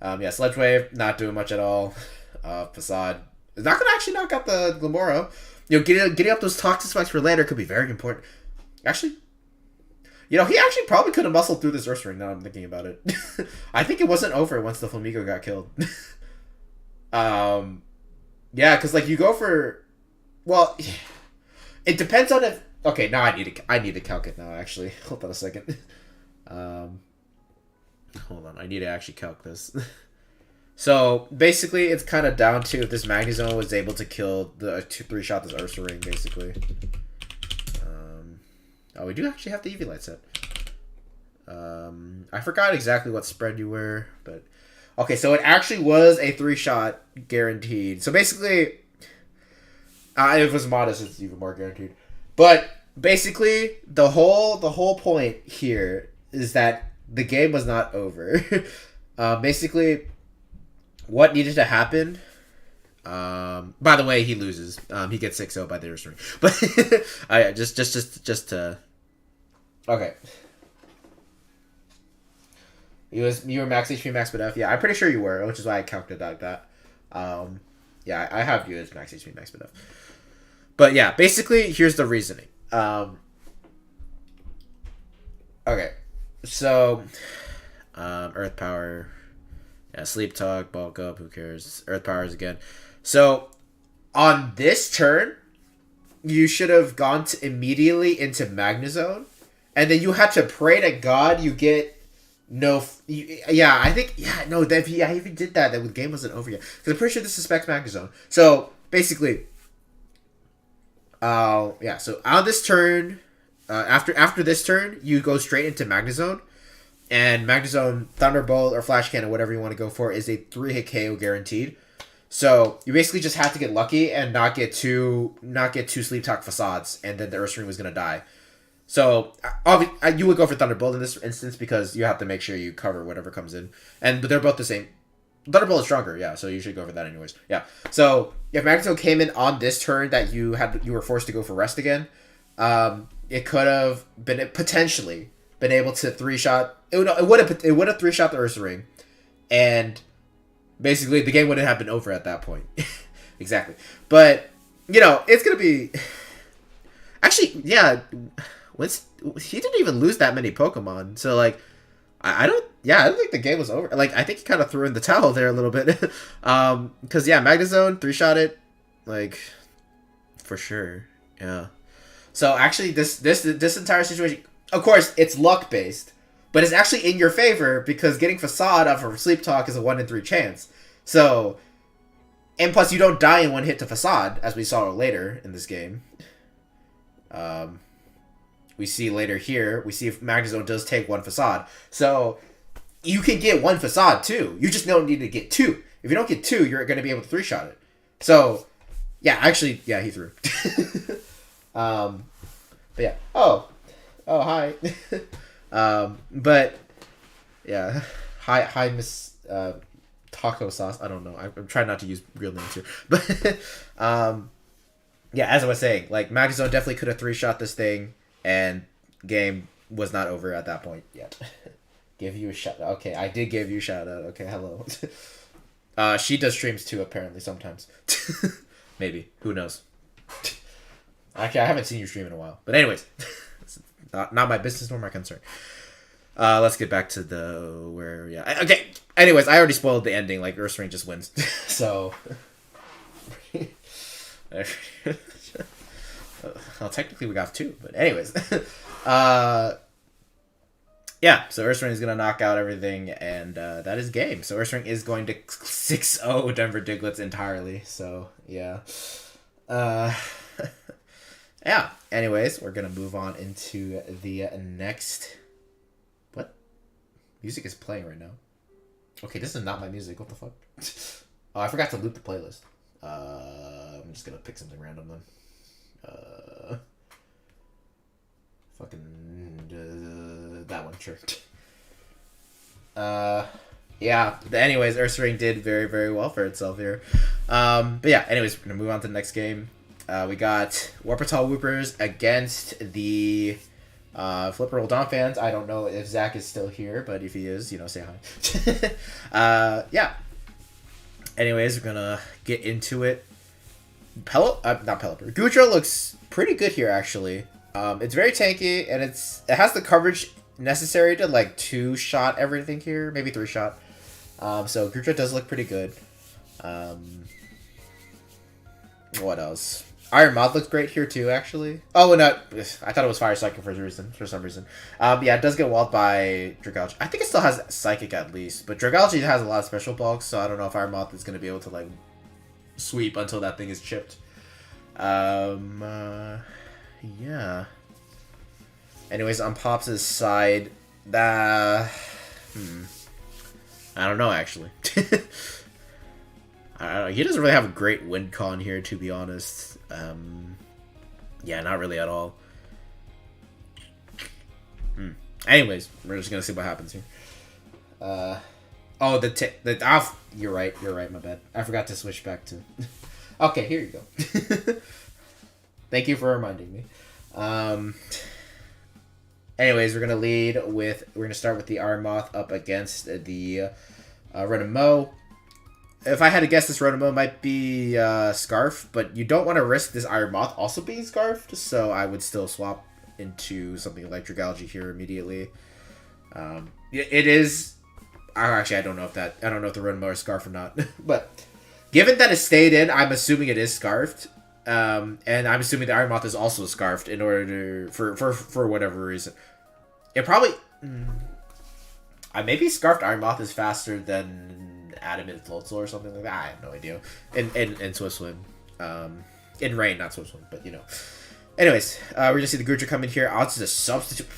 Yeah, Sledge Wave, not doing much at all. Facade is not going to actually knock out the Glamora. You know, getting up those toxic spikes for later could be very important. Actually, you know, he actually probably could have muscled through this Ursaring, now I'm thinking about it. I think it wasn't over once the Flamigo got killed. Yeah, because, like, you go for... Well, it depends on if... Okay, now I need to calc it now, actually. Hold on a second. Hold on, I need to actually calc this. So, basically, it's kind of down to if this Magnezone was able to kill the 3-shot this Ursaring, basically. Oh, we do actually have the Eviolite set. I forgot exactly what spread you were, but... Okay, so it actually was a 3-shot guaranteed. So, basically... if it was modest, it's even more guaranteed. But, basically, the whole point here is that the game was not over. Basically... What needed to happen? By the way, he loses. He gets 6-0 by the Ursaring. But I just to. Okay. You were max HP, max BDF. Yeah, I'm pretty sure you were, which is why I calculated like that. Yeah, I have you as max HP, max BDF. But yeah, basically, here's the reasoning. Okay, so Earth Power. Yeah, Sleep Talk, Bulk Up, who cares? Earth Powers again. So, on this turn, you should have gone immediately into Magnezone, and then you had to pray to God you get no... yeah, I think... Yeah, no, I even did that. The game wasn't over yet. Because I'm pretty sure this suspects Magnezone. So, basically... yeah, so on this turn... after this turn, you go straight into Magnezone. And Magnezone, Thunderbolt, or Flash Cannon, whatever you want to go for, is a 3-hit KO guaranteed. So you basically just have to get lucky and not get two Sleep Talk Facades, and then the Ursaring was gonna die. So you would go for Thunderbolt in this instance because you have to make sure you cover whatever comes in, but they're both the same. Thunderbolt is stronger, yeah. So you should go for that anyways, yeah. So if Magnezone came in on this turn that you were forced to go for rest again, it could have been potentially been able to 3-shot. It would have 3-shot the Ursaring, and basically the game wouldn't have been over at that point. Exactly. But you know, it's gonna be actually, yeah. He didn't even lose that many Pokemon, so like I don't think the game was over. Like I think he kind of threw in the towel there a little bit. Because yeah, Magnezone 3-shot it, like for sure. Yeah. So actually, this entire situation, of course, it's luck based. But it's actually in your favor because getting Facade off of Sleep Talk is a 1 in 3 chance. So, and plus you don't die in one hit to Facade, as we saw later in this game. We see later here, we see if Magnezone does take 1 Facade. So, you can get 1 Facade too. You just don't need to get 2. If you don't get 2, you're going to be able to 3-shot it. So, yeah, actually, yeah, he threw. But yeah. Oh, hi. But yeah, hi, Miss Taco Sauce. I don't know. I'm trying not to use real names here, but yeah, as I was saying, like Magnezone definitely could have 3-shot this thing, and game was not over at that point yet. Give you a shout out. Okay, I did give you a shout out. Okay, hello. She does streams too, apparently sometimes. Maybe, who knows? Actually, I haven't seen you stream in a while. But anyways, it's not my business nor my concern. Let's get back to okay. Anyways, I already spoiled the ending. Like, Earth Ring just wins. So... well, technically we got 2, but anyways. Yeah, so Earthring is going to knock out everything, and that is game. So Earthring is going to 6-0 Denver Diglets entirely, so yeah. Yeah, anyways, we're going to move on into the next... What? Music is playing right now. Okay, this is not my music, what the fuck? Oh, I forgot to loop the playlist. I'm just going to pick something random then. That one, sure. Yeah. Anyways, Earthring did very, very well for itself here. But yeah. Anyways, we're gonna move on to the next game. We got Warpatal Whoopers against the Flipper Roll Dawn fans. I don't know if Zach is still here, but if he is, say hi. Yeah. Anyways, we're gonna get into it. Not Pelipper. Gudra looks pretty good here, actually. It's very tanky, and it has the coverage necessary to, like, 2-shot everything here. Maybe 3-shot. So Gudra does look pretty good. What else? Iron Moth looks great here, too, actually. Oh, and I thought it was Fire Psychic for some reason. Yeah, it does get walled by Dragalge. I think it still has Psychic, at least. But Dragalge has a lot of special bulks, so I don't know if Iron Moth is going to be able to, like, sweep until that thing is chipped. Yeah. Anyways, on Pops' side, I don't know, actually. I don't know. He doesn't really have a great win con here, to be honest. Yeah, not really at all. Anyways, we're just gonna see what happens here. Oh, you're right, my bad. I forgot to switch back to... Okay, here you go. Thank you for reminding me. Anyways, we're gonna start with the Iron Moth up against the Renamo. If I had to guess, this Renamo might be Scarf, but you don't want to risk this Iron Moth also being Scarfed, so I would still swap into something like Dragalge here immediately. It is... Actually, I don't know if the Renamo is Scarf or not, but given that it stayed in, I'm assuming it is Scarfed. And I'm assuming the Iron Moth is also scarfed in order for whatever reason. It probably... maybe Scarfed Iron Moth is faster than Adamant Floatzel or something like that. I have no idea. In Swift Swim. In Rain, not Swift Swim, but you know. Anyways, we're gonna see the Gudra come in here. Odds is a substitute.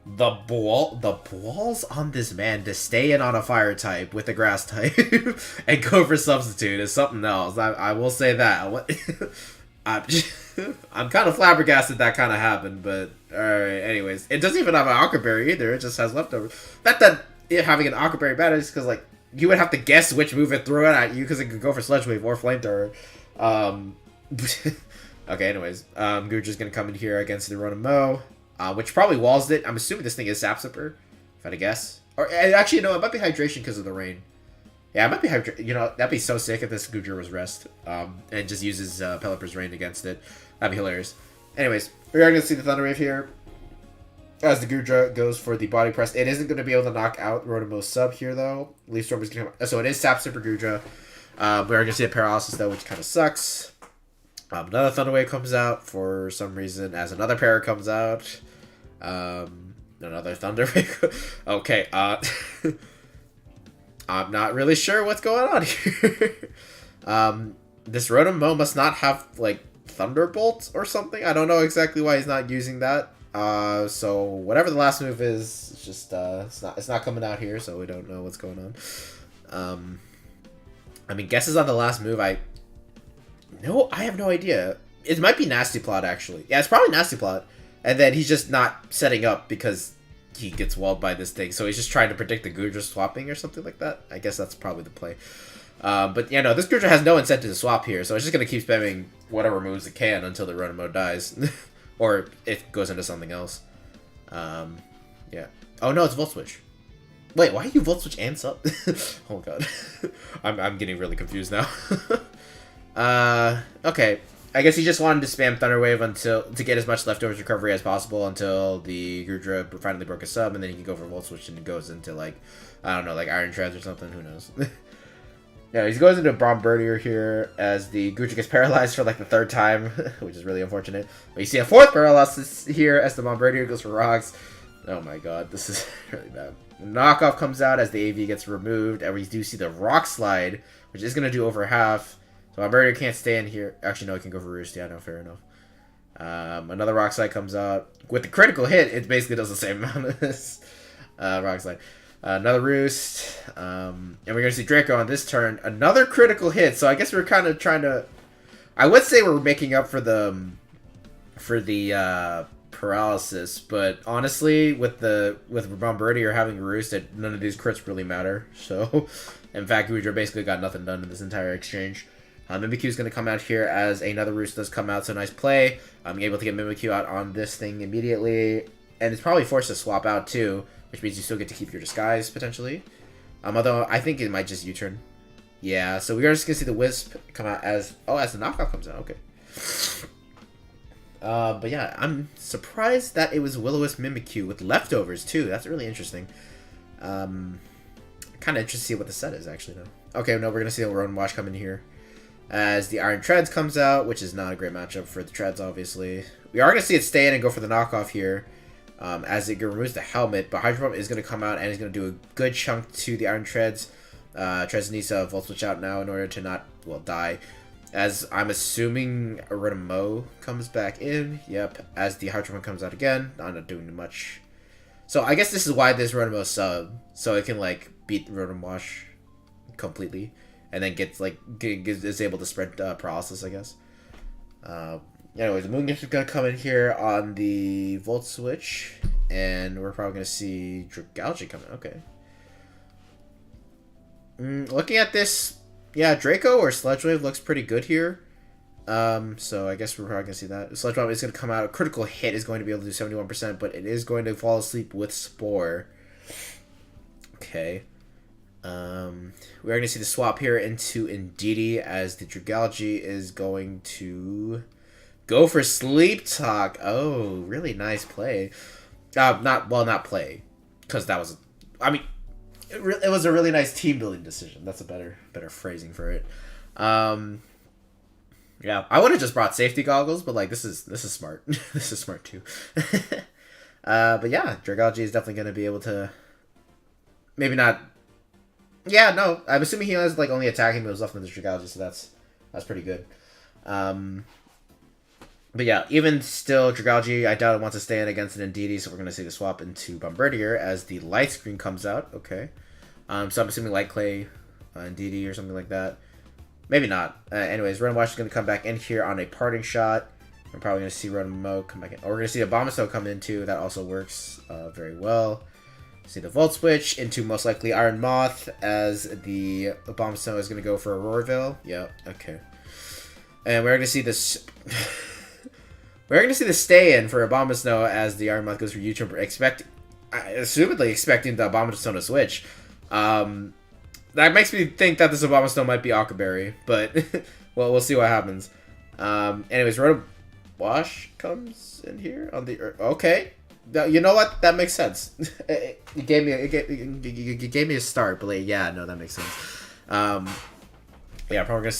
The balls on this man to stay in on a fire type with a grass type and go for substitute is something else. I will say that. I'm kind of flabbergasted that kind of happened, but alright, anyways. It doesn't even have an Aqua Berry either, it just has leftovers. Not that it having an Aqua Berry matters, because, like, you would have to guess which move it threw it at you, because it could go for Sludge Wave or Flamethrower. Okay, anyways. Gudra's gonna come in here against the Ronamo, which probably walls it. I'm assuming this thing is Sap Sipper, if I had to guess. Or, actually, no, it might be Hydration because of the rain. Yeah, it might be Hydration. You know, that'd be so sick if this Gudra was Rest, and just uses Pelipper's Rain against it. That'd be hilarious. Anyways, we are going to see the Thunder Wave here. As the Gudra goes for the Body Press. It isn't going to be able to knock out Rotomo's sub here, though. Leaf Storm is going to come... So it is Sap Sipper Gudra. We are going to see a Paralysis, though, which kind of sucks. Another Thunder Wave comes out for some reason, as another Para comes out. Another Thunder Wave. Okay, I'm not really sure what's going on here. This Rotomo must not have, like, Thunderbolts or something. I don't know exactly why he's not using that. So whatever the last move is, it's just it's not coming out here, so we don't know what's going on. I mean, guesses on the last move. I have no idea. It might be Nasty Plot, actually. Yeah, it's probably Nasty Plot, and then he's just not setting up because he gets walled by this thing, so he's just trying to predict the Gudra swapping or something like that. I guess that's probably the play. But yeah, no, this Gudra has no incentive to swap here, so it's just gonna keep spamming whatever moves it can until the Rotomo dies. Or it goes into something else. Yeah. Oh no, it's Volt Switch. Wait, why are you Volt Switch and sub? Oh god. I'm getting really confused now. Okay. I guess he just wanted to spam Thunder Wave until to get as much leftovers recovery as possible until the Gudra finally broke a sub, and then he can go for Volt Switch and it goes into like, I don't know, like Iron Treads or something. Who knows? Yeah, he goes into Bombardier here as the Gudra gets paralyzed for like the 3rd time, which is really unfortunate. But you see a 4th paralysis here as the Bombardier goes for Rocks. Oh my god, this is really bad. Knockoff comes out as the AV gets removed, and we do see the Rock Slide, which is going to do over half. So Bombardier can't stay in here. Actually, no, he can go for Roost. Yeah, no, fair enough. Another Rock Slide comes out. With the critical hit, it basically does the same amount of this Rock Slide. Another Roost. And we're going to see Draco on this turn. Another critical hit. So I guess we're kind of trying to... I would say we're making up for the paralysis, but honestly, with Bombardier having Roost, none of these crits really matter. So, in fact, Gudra basically got nothing done in this entire exchange. Mimikyu is going to come out here as another Roost does come out, so nice play. I'm able to get Mimikyu out on this thing immediately, and it's probably forced to swap out too, which means you still get to keep your disguise potentially. Although I think it might just U-turn. Yeah, so we're just going to see the Wisp come out as the knockoff comes out. Okay. But yeah, I'm surprised that it was Will-O-Wisp Mimikyu with leftovers too. That's really interesting. Kind of interested to see what the set is actually though. Okay, no, we're gonna see the Ronin Wash come in here as the Iron Treads comes out, which is not a great matchup for the Treads, obviously. We are gonna see it stay in and go for the knockoff here, as it removes the helmet. But Hydro Pump is gonna come out and is gonna do a good chunk to the Iron Treads. Treads needs to Volt Switch out now in order to not die. As I'm assuming Rotom comes back in. Yep, as the Hydro Pump comes out again. I'm not doing much. So I guess this is why this Rotom sub, so it can like beat Rotom Wash completely, and then is able to spread paralysis, I guess. Anyways, the Moongift is gonna come in here on the Volt Switch, and we're probably gonna see Dragalge come in. Okay. Looking at this, yeah, Draco or Sludge Wave looks pretty good here. So I guess we're probably gonna see that. Sludge Bomb is gonna come out. A critical hit is going to be able to do 71%, but it is going to fall asleep with Spore. Okay. We're gonna see the swap here into Indeedee as the Dragalge is going to go for Sleep Talk. Oh, really nice play. Not play, because that was, it was a really nice team building decision. That's a better phrasing for it. Yeah, I would have just brought safety goggles, but like this is smart. This is smart too. But yeah, Dragalge is definitely gonna be able to. Maybe not. Yeah, no. I'm assuming he has like only attacking moves left with the Dragalge, so that's pretty good. But yeah, even still, Dragalge, I doubt it wants to stay in against an Indeedee, so we're gonna see the swap into Bombardier as the light screen comes out. Okay. So I'm assuming Light Clay, Indeedee or something like that. Maybe not. Anyways, Rotom Wash is going to come back in here on a parting shot. I'm probably going to see Rotom come back in. Or we're going to see a Abomasnow come in too. That also works very well. See the Volt Switch into most likely Iron Moth as the Abomasnow is going to go for Auroraville. Yep, okay. And we're going to see this... we're going to see the stay-in for Abomasnow as the Iron Moth goes for U-turn. Assumedly expecting the Abomasnow to switch. That makes me think that this Abomasnow might be Aquaberry, but well, we'll see what happens. Anyways, Rotom Wash comes in here on the okay. You know what? That makes sense. You gave me a start, but like, yeah, no, that makes sense. Yeah, probably we're gonna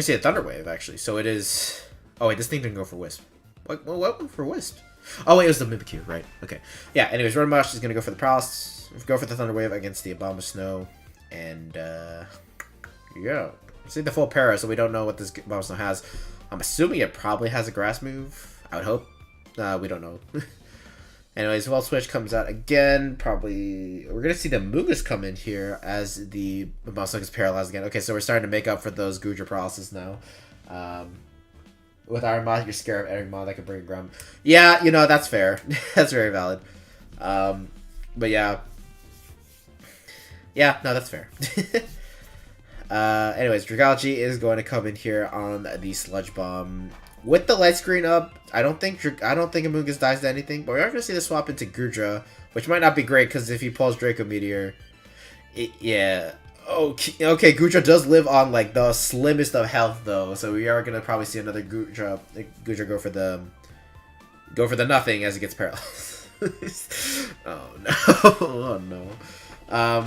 see a Thunder Wave actually. So it is. Oh wait, this thing didn't go for Wisp. What went for Wisp? Oh wait, it was the Mimikyu, right? Okay. Yeah. Anyways, Rotom Wash is gonna go for the Paralysis. Go for the Thunder Wave against the Abomasnow. And, yeah. See the full para, so we don't know what this Abomasnow has. I'm assuming it probably has a grass move. I would hope. We don't know. Anyways, Volt Switch comes out again. Probably... We're going to see the Mugus come in here as the Abomasnow gets paralyzed again. Okay, so we're starting to make up for those Gudra paralysis now. With Iron Moth, you're scared of every mod that can bring a Grum. Yeah, you know, that's fair. That's very valid. But yeah... Yeah, no, that's fair. Anyways, Dragalge is going to come in here on the Sludge Bomb with the light screen up. I don't think Amoonguss dies to anything, but we are going to see the swap into Gudra, which might not be great because if he pulls Draco Meteor, yeah. Okay, Gutra does live on like the slimmest of health though, so we are gonna probably see another Gutra go for the nothing as he gets paralyzed. Oh no! Oh no!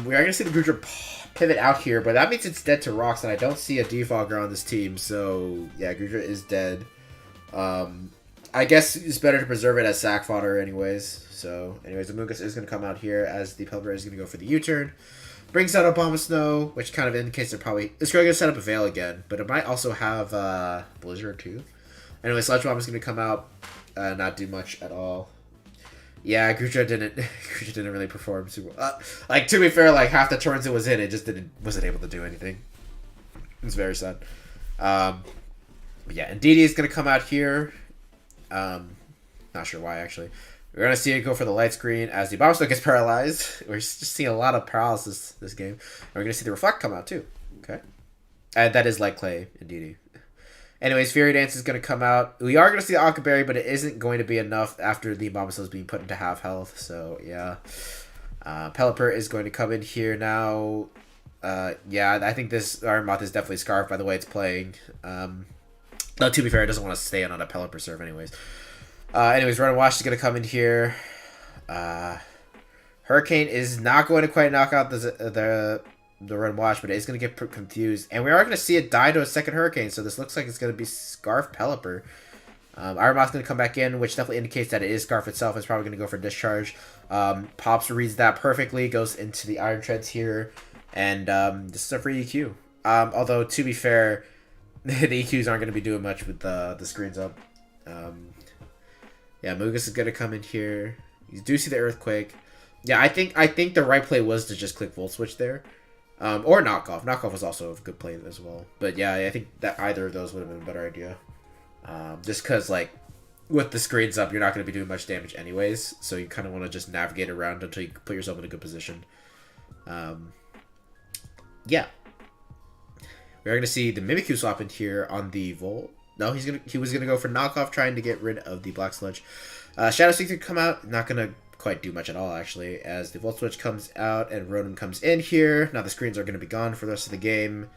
We are gonna see the Gutra pivot out here, but that means it's dead to rocks, and I don't see a defogger on this team. So yeah, Gutra is dead. I guess it's better to preserve it as sack fodder, anyways. So, anyways, Amoonguss is gonna come out here as the Pelipper is gonna go for the U-turn. Brings out Abomasnow, which kind of indicates they're probably... It's going to set up a Veil again, but it might also have Blizzard too. Anyway, Sludge Bomb is going to come out, not do much at all. Yeah, Gutra didn't really perform super well. Like, to be fair, like, half the turns it was in, it just wasn't able to do anything. It's very sad. But yeah, and Didi is going to come out here. Not sure why, actually. We're going to see it go for the light screen as the Abomasnow gets paralyzed. We're just seeing a lot of paralysis this game. And we're going to see the Reflect come out, too. Okay. And that is Light Clay, indeed. Anyways, Fury Dance is going to come out. We are going to see the Akaberry, but it isn't going to be enough after the Abomasnow is being put into half health. So, yeah. Pelipper is going to come in here now. Yeah, I think this Iron Moth is definitely Scarf by the way it's playing. Though, to be fair, it doesn't want to stay on a Pelipper serve anyways. Anyways, Run and Wash is going to come in here. Hurricane is not going to quite knock out the Run and Wash, but it is going to get confused. And we are going to see it die to a second Hurricane, so this looks like it's going to be Scarf Pelipper. Iron Moth's going to come back in, which definitely indicates that it is Scarf itself. It's probably going to go for Discharge. Pops reads that perfectly, goes into the Iron Treads here, and this is a free EQ. Although, to be fair, the EQs aren't going to be doing much with the screens up. Yeah, Mugus is gonna come in here. You do see the Earthquake. Yeah, I think the right play was to just click Volt Switch there. Or Knockoff. Knockoff was also a good play as well. But yeah, I think that either of those would have been a better idea. Just because, like, with the screens up, you're not going to be doing much damage anyways. So you kind of want to just navigate around until you put yourself in a good position. Yeah. We're going to see the Mimikyu swap in here on the Volt. No, he was gonna go for Knockoff, trying to get rid of the Black Sludge. Shadow Seeker come out, not gonna quite do much at all actually, as the Volt Switch comes out and Rotom comes in here. Now the screens are gonna be gone for the rest of the game,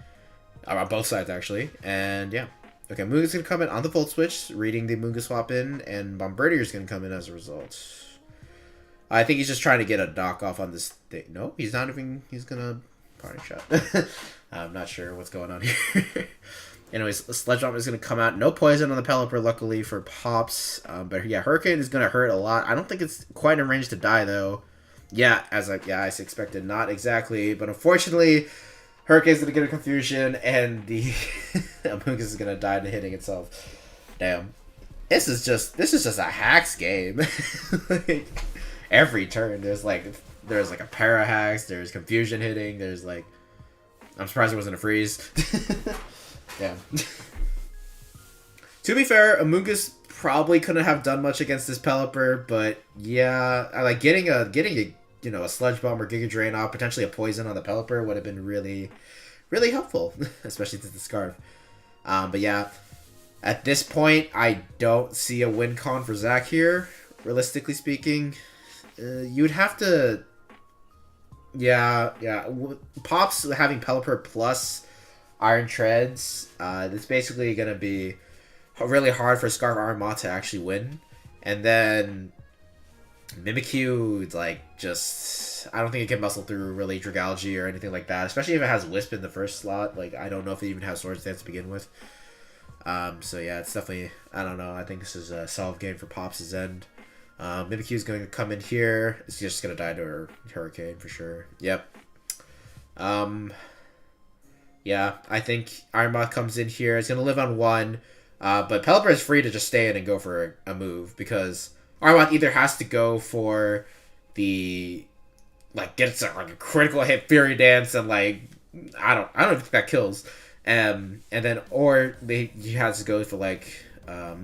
on both sides actually, and yeah. Okay, Moongus gonna come in on the Volt Switch, reading the Moongus swap in, and Bombardier is gonna come in as a result. I think he's just trying to get a knockoff on this thing. No, he's not even. He's gonna party shot. I'm not sure what's going on here. Anyways, Sledge Bomb is going to come out. No poison on the Pelipper, luckily, for Pops. But yeah, Hurricane is going to hurt a lot. I don't think it's quite in range to die, though. Yeah, as I expected. Not exactly. But unfortunately, Hurricane's going to get a confusion, and the Amoonguss is going to die to hitting itself. Damn. This is just a hacks game. Like, every turn, there's like a para hacks, there's confusion hitting, there's like... I'm surprised it wasn't a freeze. Yeah. To be fair, Amoonguss probably couldn't have done much against this Pelipper, but yeah, I like getting a a Sludge Bomb or Giga Drain off, potentially a poison on the Pelipper would have been really, really helpful, especially to the Scarf. But yeah, at this point, I don't see a win con for Zach here. Realistically speaking, you'd have to. Yeah. Pops having Pelipper plus Iron Treads, it's basically going to be really hard for Scarf Iron Moth to actually win. And then Mimikyu, like, just... I don't think it can muscle through really Dragalge or anything like that, especially if it has Wisp in the first slot. Like, I don't know if it even has Swords Dance to begin with. So yeah, it's definitely... I don't know. I think this is a solid game for Pops' end. Mimikyu is going to come in here. It's just going to die to her Hurricane for sure. Yep. Yeah, I think Iron Moth comes in here. It's going to live on 1. But Pelipper is free to just stay in and go for a move. Because Iron Moth either has to go for the... Like, gets a critical hit Fury Dance and, like... I don't think that kills. And then... Or he has to go for, like...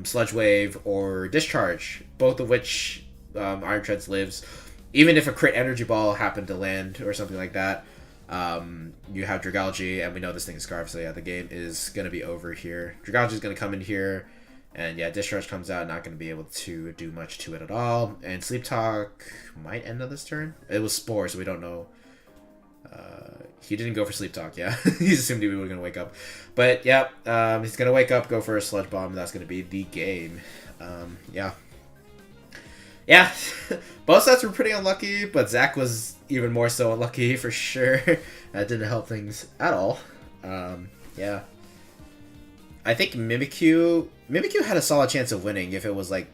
Sludge Wave or Discharge. Both of which Iron Treads lives. Even if a crit Energy Ball happened to land or something like that. You have Dragalge, and we know this thing is Scarf, so yeah, the game is going to be over here. Dragalge is going to come in here, and yeah, Discharge comes out, not going to be able to do much to it at all. And Sleep Talk might end on this turn. It was Spore, so we don't know He didn't go for sleep talk, yeah. He's assumed he was going to wake up. But, yeah, he's going to wake up, go for a sludge bomb, and that's going to be the game. Yeah. Yeah, both sets were pretty unlucky, but Zach was even more so unlucky for sure. That didn't help things at all. Yeah. I think Mimikyu had a solid chance of winning if it was like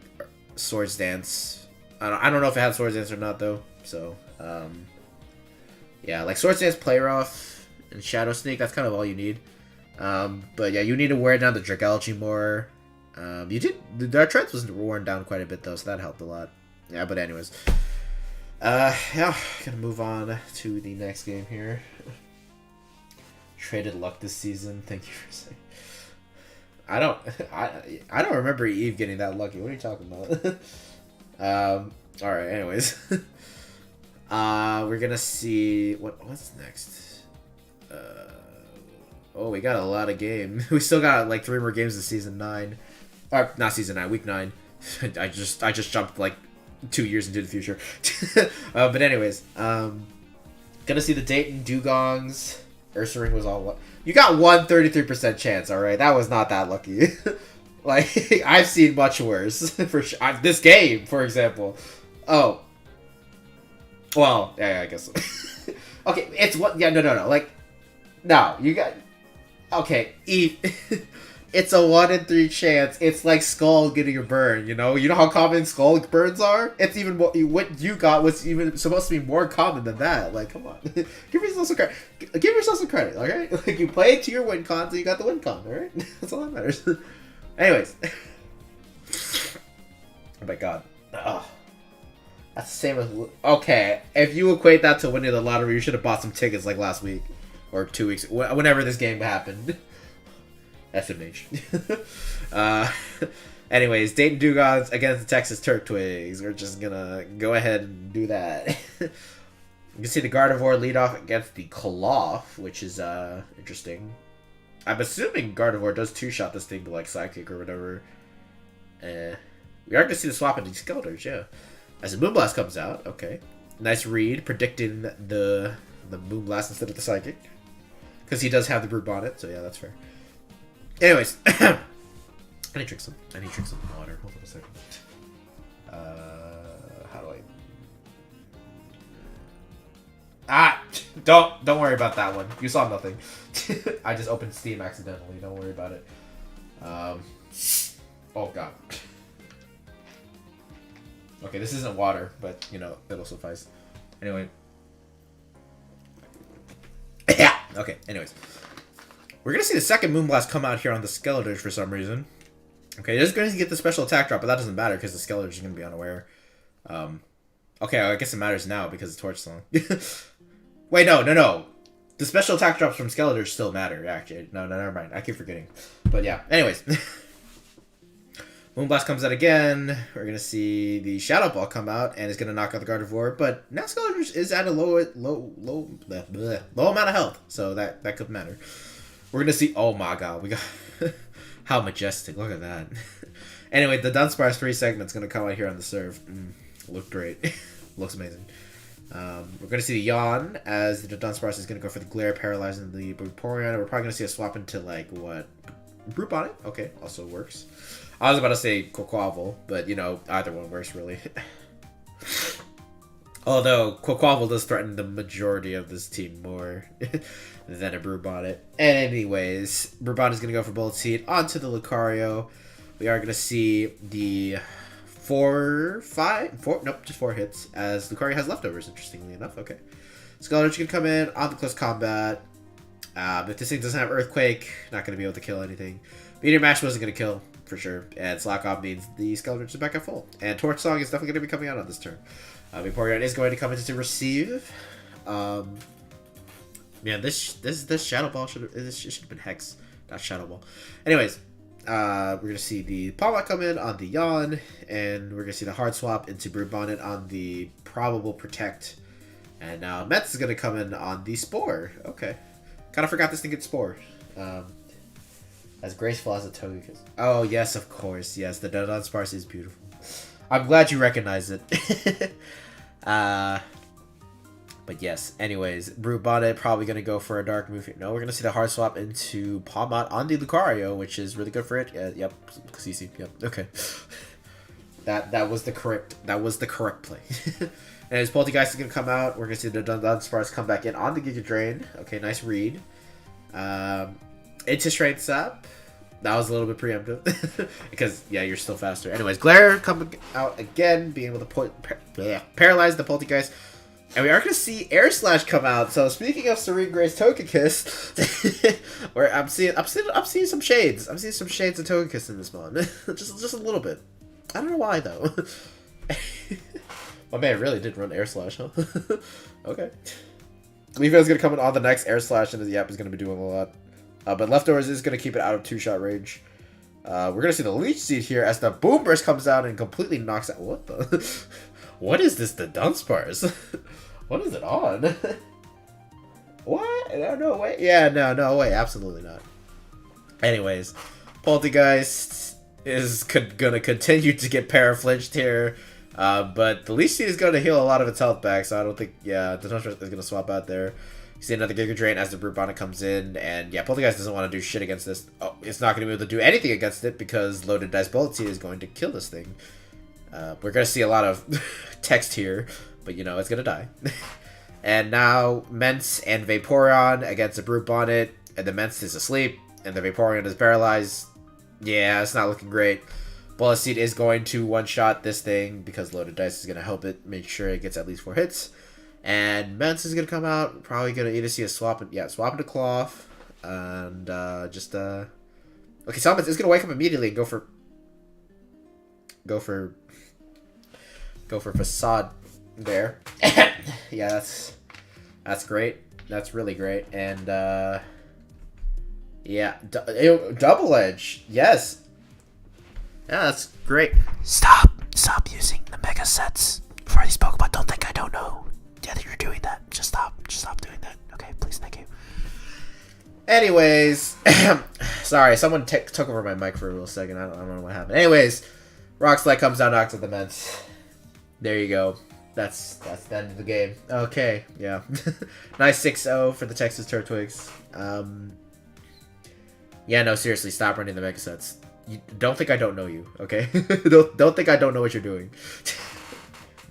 Swords Dance. I don't know if it had Swords Dance or not though. So, yeah, like Swords Dance, Play Rough, and Shadow Sneak, that's kind of all you need. But yeah, you need to wear down the Dragalge more. You did, the Treads was worn down quite a bit though, so that helped a lot. Yeah, but anyways. Yeah, gonna move on to the next game here. Traded luck this season, thank you for saying. I don't remember Eve getting that lucky. What are you talking about? Alright, anyways. We're gonna see what's next. Oh, we got a lot of games. We still got like 3 more games of season 9. Or not season 9, week 9. I just jumped like 2 years into the future. But anyways, gonna see the Dayton Dugongs. Ursaring was all what you got 133% chance. All right, that was not that lucky. Like I've seen much worse for sure. This game, for example. Oh, well, yeah, I guess. Okay, it's what? Yeah, no. Like, no, you got. Okay, it's a 1 in 3 chance. It's like Skull getting a burn. You know how common Skull burns are. It's even more. What you got was even supposed to be more common than that. Like, come on, give yourself some credit. Give yourself some credit, all right? Like you played to your win con, so you got the win con, all right? That's all that matters. Anyways, oh my god, that's the same as okay. If you equate that to winning the lottery, you should have bought some tickets like last week or 2 weeks, whenever this game happened. SMH. Anyways, Dayton Dugongs against the Texas Turk Twigs. We're just gonna go ahead and do that. You can see the Gardevoir lead off against the Claw, which is interesting. I'm assuming Gardevoir does 2-shot this thing to like Psychic or whatever. We are gonna see the swap into Skelders, yeah. As the Moonblast comes out, okay. Nice read, predicting the Moonblast instead of the Psychic. Because he does have the Brute Bonnet, so yeah, that's fair. Anyways, I need to drink some water. Hold on a second. How do I? Don't worry about that one. You saw nothing. I just opened Steam accidentally. Don't worry about it. Oh god. Okay, this isn't water, but it'll suffice. Anyway. Yeah. Okay. Anyways. We're going to see the second Moonblast come out here on the Skeletors for some reason. Okay, it is going to get the special attack drop, but that doesn't matter because the Skeletors are going to be unaware. Okay, I guess it matters now because of Torch Song. Wait, no. The special attack drops from Skeletors still matter, actually. No, never mind. I keep forgetting. But yeah, anyways. Moonblast comes out again. We're going to see the Shadow Ball come out and it's going to knock out the Gardevoir. But now Skeletors is at a low amount of health, so that could matter. We're going to see... Oh my god. We got... How majestic. Look at that. Anyway, the Dunsparce 3 segment's going to come out here on the serve. Look great. Looks amazing. We're going to see the Yawn as the Dunsparce is going to go for the Glare, paralyzing the Vaporeon. We're probably going to see a swap into, like, what? Brute Bonnet? Okay, also works. I was about to say Quaquaval, but, either one works, really. Although, Quaquaval does threaten the majority of this team more than a Brute Bonnet. Anyways, Brute Bonnet is going to go for Bullet Seed onto the Lucario. We are going to see the 4 hits, as Lucario has leftovers, interestingly enough. Okay. Skeletors can come in on the close combat. If this thing doesn't have Earthquake, not going to be able to kill anything. Meteor Mash wasn't going to kill, for sure. And Slack Off means the Skeletors are back at full. And Torch Song is definitely going to be coming out on this turn. Vaporeon is going to come in to receive. Man, this Shadow Ball should have been Hex, not Shadow Ball. Anyways, we're going to see the Palmot come in on the Yawn, and we're going to see the Hard Swap into Brute Bonnet on the Probable Protect. And now Mets is going to come in on the Spore. Okay. Kind of forgot this thing gets Spore. As graceful as a Togekiss. Oh, yes, of course. Yes, the Dunsparce is beautiful. I'm glad you recognize it. But yes, anyways, Brute Bonnet probably going to go for a dark move here. No, we're going to see the hard swap into Palmot on the Lucario, which is really good for it. Yep, CC, yep, okay. That was the correct play. And his Poltergeist is going to come out. We're going to see the Dunsparce come back in on the Giga Drain. Okay, nice read. Into Strength's up. That was a little bit preemptive. Because, yeah, you're still faster. Anyways, Glare coming out again, being able to paralyze the Poltergeist. And we are going to see Air Slash come out. So speaking of Serene Grace Togekiss, where I'm seeing some shades. I'm seeing some shades of Togekiss in this mon. just a little bit. I don't know why though. My man really did run Air Slash, huh? Okay. Leafeo's going to come in on the next Air Slash, and the Yap is going to be doing a lot. But Leftovers is going to keep it out of 2-shot range. We're going to see the Leech Seed here as the Boom Burst comes out and completely knocks out. What the? What is this? The Dunsparce? What is it on? What? No way. Yeah, no way. Absolutely not. Anyways, Poltergeist is gonna continue to get paraflinched here. But the Leech Seed is going to heal a lot of its health back, so I don't think, yeah, the Dunsparce is going to swap out there. You see another Giga Drain as the Brute Bonnet comes in, and yeah, Poltergeist doesn't want to do shit against this. Oh, it's not going to be able to do anything against it because Loaded Dice Bullet Seed is going to kill this thing. We're going to see a lot of text here, but you know, it's going to die. And now, Mence and Vaporeon against the Brute Bonnet, and the Mence is asleep, and the Vaporeon is paralyzed. Yeah, it's not looking great. Bullet Seed is going to one-shot this thing because Loaded Dice is going to help it make sure it gets at least 4 hits. And Mence is going to come out, probably going to either see a swap into Cloth, and Okay, Salamence is going to wake up immediately and go for Facade there. Yeah, that's great. That's really great. And yeah, Double Edge. Yes. Yeah, that's great. Stop using the Mega Sets for these Pokemon. Don't think I don't know. Yeah, that you're doing that. Just stop doing that. Okay, please, thank you. Anyways, sorry, someone took over my mic for a little second. I don't know what happened. Anyways, Rock Slide comes down, knocks out the Mence. There you go. That's the end of the game. Okay, yeah. Nice 6-0 for the Texas Turtwigs. Yeah, no, seriously, stop running the Mega Sets. You don't think I don't know you, okay? don't think I don't know what you're doing.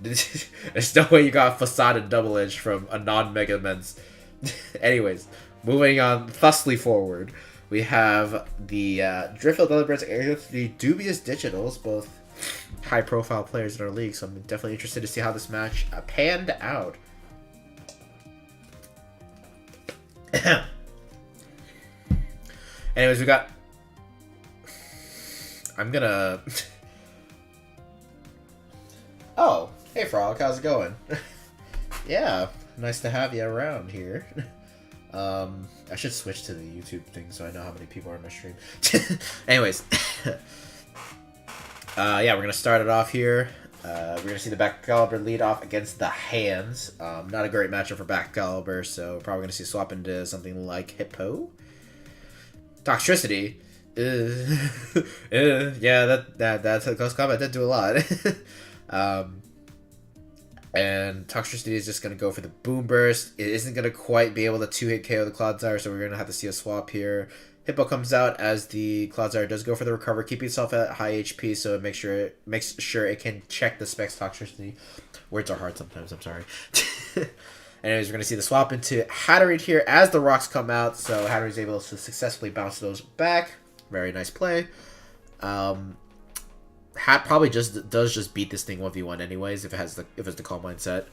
There's no way you got Facade and Double Edge from a non-Mega Mence. Anyways, moving on thusly forward, we have the Driftfield Deliberates against the Dubious Digitals, both high-profile players in our league, so I'm definitely interested to see how this match panned out. Anyways, we got... I'm gonna... Oh, hey Frog, how's it going? Yeah, nice to have you around here. I should switch to the YouTube thing so I know how many people are on my stream. Anyways. Yeah, we're gonna start it off here. We're gonna see the Excalibur lead off against the Hands. Not a great matchup for Excalibur, so we're probably gonna see swap into something like Hippo. Toxtricity. Yeah, that's a close combat. That did do a lot. And Toxtricity is just going to go for the Boom Burst. It isn't going to quite be able to 2-hit KO the Clodsire, so we're going to have to see a swap here. Hippo comes out as the Clodsire does go for the Recover, keeping itself at high HP, so it makes sure it can check the Specs Toxtricity. Words are hard sometimes, I'm sorry. Anyways, we're going to see the swap into Hatterene here as the rocks come out, so Hatterene's able to successfully bounce those back. Very nice play. Hat probably does beat this thing 1v1 anyways if it's the Calm Mindset.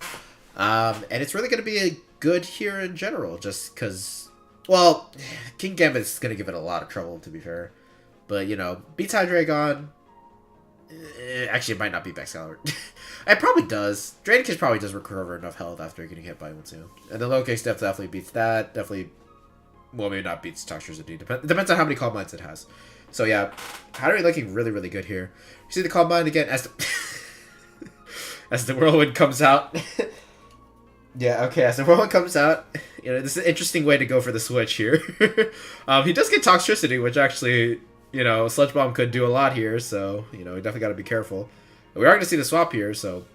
And it's really going to be a good here in general, just because, well, King Gambit's going to give it a lot of trouble, to be fair. But, you know, beats Hydreigon. Actually, it might not beat Excalibur. It probably does. Dragonkiss probably does recover enough health after getting hit by one too. And the Low Kick Step definitely beats that. Definitely, well, maybe not beats Toxtricity. Depends on how many Calm Minds it has. So yeah, Hatterene looking really, really good here. You see the Calm Mind again as the as the Whirlwind comes out. Yeah, okay, as the Whirlwind comes out, you know, this is an interesting way to go for the switch here. He does get Toxtricity, which actually, you know, Sludge Bomb could do a lot here, so, you know, we definitely got to be careful. But we are going to see the swap here, so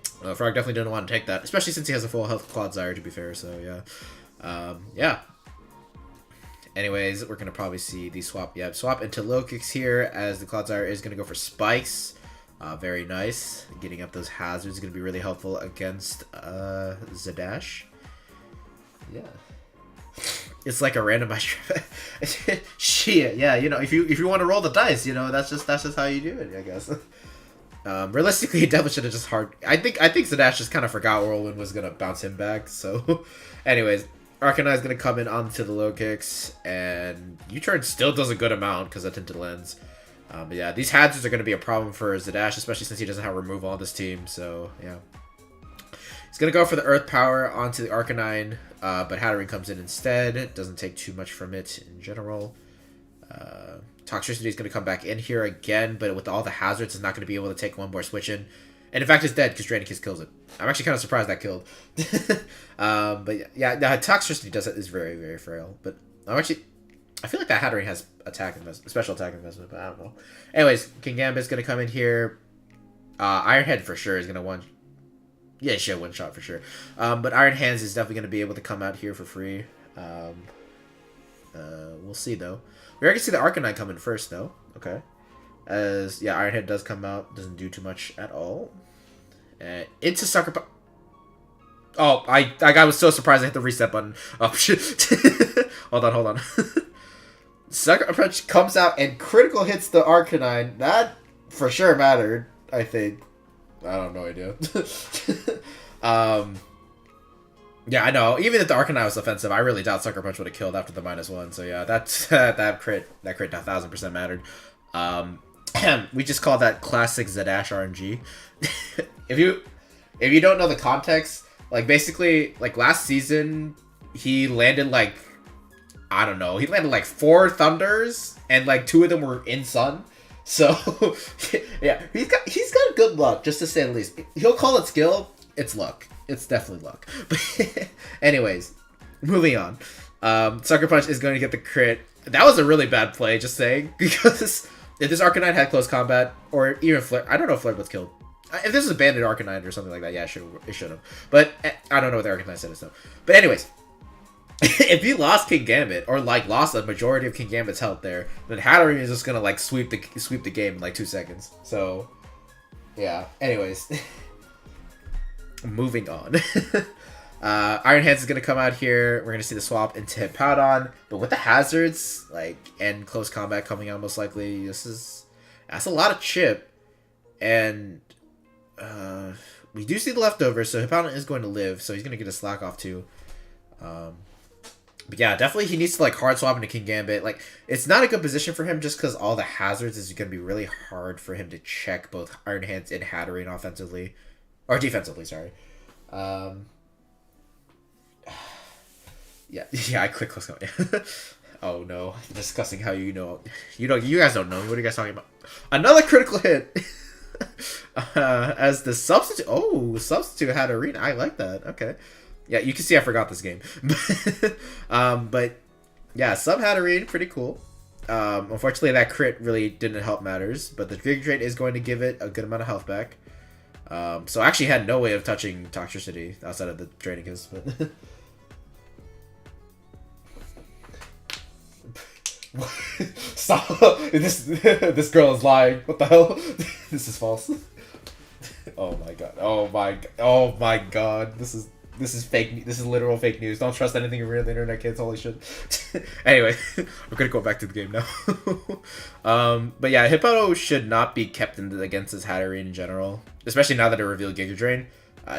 Frog definitely didn't want to take that, especially since he has a full health Clodsire, to be fair, so yeah. Yeah. Anyways, we're going to probably see the swap. Yeah, swap into low kicks here, as the Clodsire is going to go for spikes. Very nice. Getting up those hazards is going to be really helpful against Zadash. Yeah. It's like a randomized shit. Yeah, you know, if you want to roll the dice, you know, that's just how you do it, I guess. Realistically, Devil should have just hard. I think Zadash just kind of forgot Whirlwind was gonna bounce him back. So, anyways, Arcanine is gonna come in onto the low kicks, and U-turn still does a good amount because of Tinted Lens. But yeah, these hazards are gonna be a problem for Zadash, especially since he doesn't have removal on this team. So yeah, he's gonna go for the Earth Power onto the Arcanine, but Hatterene comes in instead. It doesn't take too much from it in general. Toxtricity is going to come back in here again, but with all the hazards, it's not going to be able to take one more switch in. And in fact, it's dead because Draining Kiss kills it. I'm actually kind of surprised that killed. But yeah, Toxtricity is very, very frail. But I feel like that Hatterene has attack investment, special attack investment, but I don't know. Anyways, Kingambit's going to come in here. Ironhead for sure is going to yeah, she had one shot for sure. But Iron Hands is definitely going to be able to come out here for free. We'll see though. We already see the Arcanine coming first though. Okay. As yeah, Ironhead does come out, doesn't do too much at all. Into Sucker Punch. Oh, I was so surprised I hit the reset button. Oh shit. hold on. Sucker Punch comes out and critical hits the Arcanine. That for sure mattered, I think. I don't know idea. Yeah, I know. Even if the Arcanine was offensive, I really doubt Sucker Punch would have killed after the -1. So yeah, that's that crit 1000% mattered. We just call that classic Zadash RNG. if you don't know the context, like basically like last season he landed like I don't know, he landed like 4 thunders and like 2 of them were in sun. So yeah, he's got good luck, just to say the least. He'll call it skill, it's luck. It's definitely luck. But anyways, moving on. Sucker Punch is going to get the crit. That was a really bad play, just saying. Because if this Arcanine had close combat, or even Flare, I don't know if Flare was killed. If this was a banded Arcanine or something like that, yeah, it should have. But I don't know what the Arcanine said though. But anyways, if you lost King Gambit, or like lost a majority of King Gambit's health there, then Hatterene is just gonna like sweep the game in like 2 seconds. So yeah. Anyways. Moving on. Iron Hands is going to come out here. We're going to see the swap into Hippowdon. But with the hazards, like, and close combat coming out most likely, that's a lot of chip. And we do see the leftovers, so Hippowdon is going to live, so he's going to get a slack off too. But yeah, definitely he needs to like hard swap into King Gambit. Like, it's not a good position for him just because all the hazards is going to be really hard for him to check both Iron Hands and Hatterene offensively. Or defensively, sorry. Yeah, I click close combat. Oh no, discussing how you guys don't know. What are you guys talking about? Another critical hit. As the substitute. Oh, substitute had arena. I like that. Okay. Yeah, you can see I forgot this game. But yeah, sub Hatterene, pretty cool. Unfortunately, that crit really didn't help matters, but the Giga is going to give it a good amount of health back. So I actually had no way of touching Toxtricity outside of the Draining Kiss, but stop! This girl is lying. What the hell? This is false. Oh my god! Oh my god! This is fake. This is literal fake news. Don't trust anything you read on the internet, kids. Holy shit. Anyway, we're gonna go back to the game now. But yeah, Hippo should not be kept against his Hatterene in general, especially now that it revealed Giga Drain.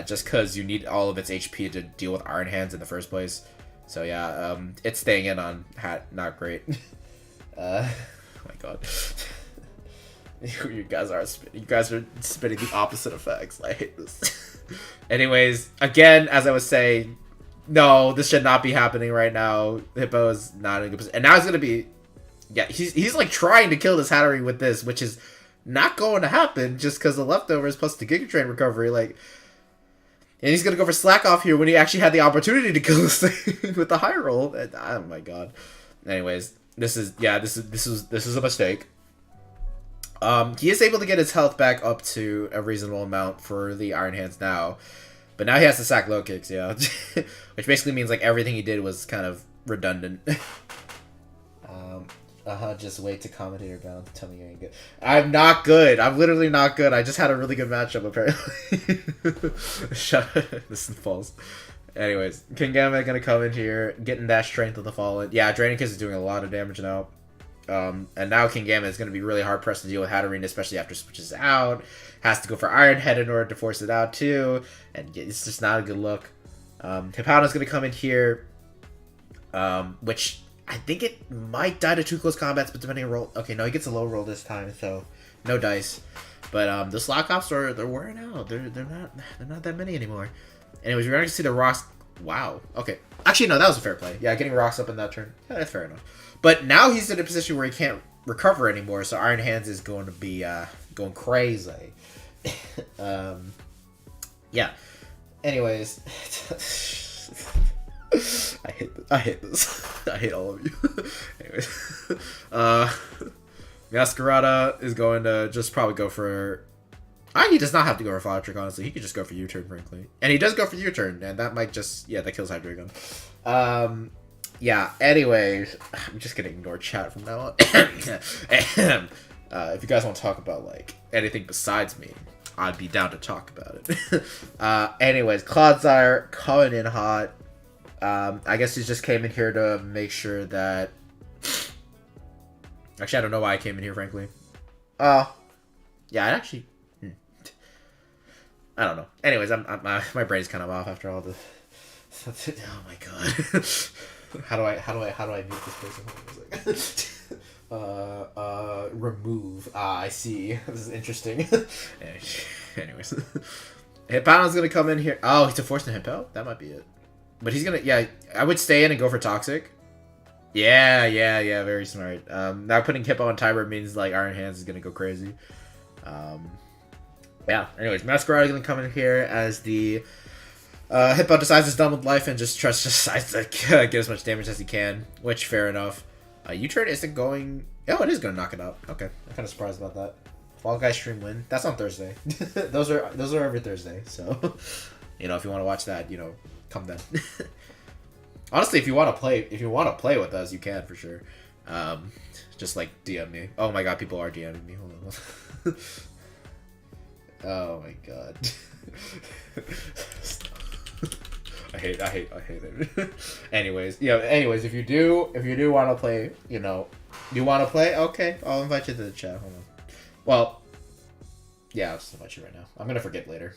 Just because you need all of its HP to deal with Iron Hands in the first place. So yeah, it's staying in on Hat. Not great. Oh my god. You guys are spitting the opposite effects. I hate this. Anyways, again, as I was saying, no, this should not be happening right now. Hippo is not in a good position. And now he's gonna be, yeah, he's like trying to kill this Hatterene with this, which is not going to happen just because the leftovers plus the Giga Drain recovery, like, and he's gonna go for slack off here when he actually had the opportunity to kill this thing with the high roll. And, oh my god. Anyways, this is a mistake. He is able to get his health back up to a reasonable amount for the Iron Hands now. But now he has to sack low kicks, yeah. Which basically means like everything he did was kind of redundant. Just wait to commentator bound. Tell me you ain't good. I'm not good. I'm literally not good. I just had a really good matchup, apparently. Shut up. This is false. Anyways, King Gambit gonna come in here, getting that Strength of the Fallen. Yeah, Draining Kiss is doing a lot of damage now. And now King Gambit is gonna be really hard pressed to deal with Hatterene, especially after switches out. Has to go for Iron Head in order to force it out too, and it's just not a good look. Hippowdon's gonna come in here, which I think it might die to 2 close combats, but depending on roll. Okay, no, he gets a low roll this time, so no dice. But the slot cops they're wearing out. They're not that many anymore. Anyways, we're going to see the rocks. Wow. Okay. Actually, no, that was a fair play. Yeah, getting rocks up in that turn. Yeah, that's fair enough. But now he's in a position where he can't recover anymore, so Iron Hands is going to be going crazy. Yeah. Anyways. I hate this. I hate all of you. Anyways. Masquerada is going to just probably go for... he does not have to go for Fire Trick, honestly. He could just go for U-turn, frankly. And he does go for U-turn, and that might just... Yeah, that kills Hydreigon. Yeah, anyways. I'm just gonna ignore chat from now on. If you guys want to talk about, like, anything besides me, I'd be down to talk about it. Anyways, Clodsire coming in hot. I guess he just came in here to make sure that... Actually, I don't know why I came in here, frankly. Yeah, I actually... I don't know. Anyways, my brain's kind of off after all the... Oh my god. How do I mute this person? Remove. I see. This is interesting. Anyways. Hippowdon's gonna come in here. Oh, he's a force to Hippo? That might be it. But he's gonna... Yeah, I would stay in and go for Toxic. Yeah, very smart. Now putting Hippo on Tiber means, like, Iron Hands is gonna go crazy. Yeah, anyways, Masquerade is gonna come in here as the Hippo decides he's done with life and just decides to get as much damage as he can, which, fair enough. U-turn isn't going... Oh, it is gonna knock it out. Okay, I'm kind of surprised about that. Fall Guys stream win. That's on Thursday. those are every Thursday, so... You know, if you want to watch that, you know, come then. Honestly, if you want to play with us, you can, for sure. Just, like, DM me. Oh my god, people are DMing me. Hold on. Oh my god. I hate it. Anyways, if you do want to play, you want to play, okay, I'll invite you to the chat. Hold on. Well, yeah, I'll just invite you right now. I'm gonna forget later.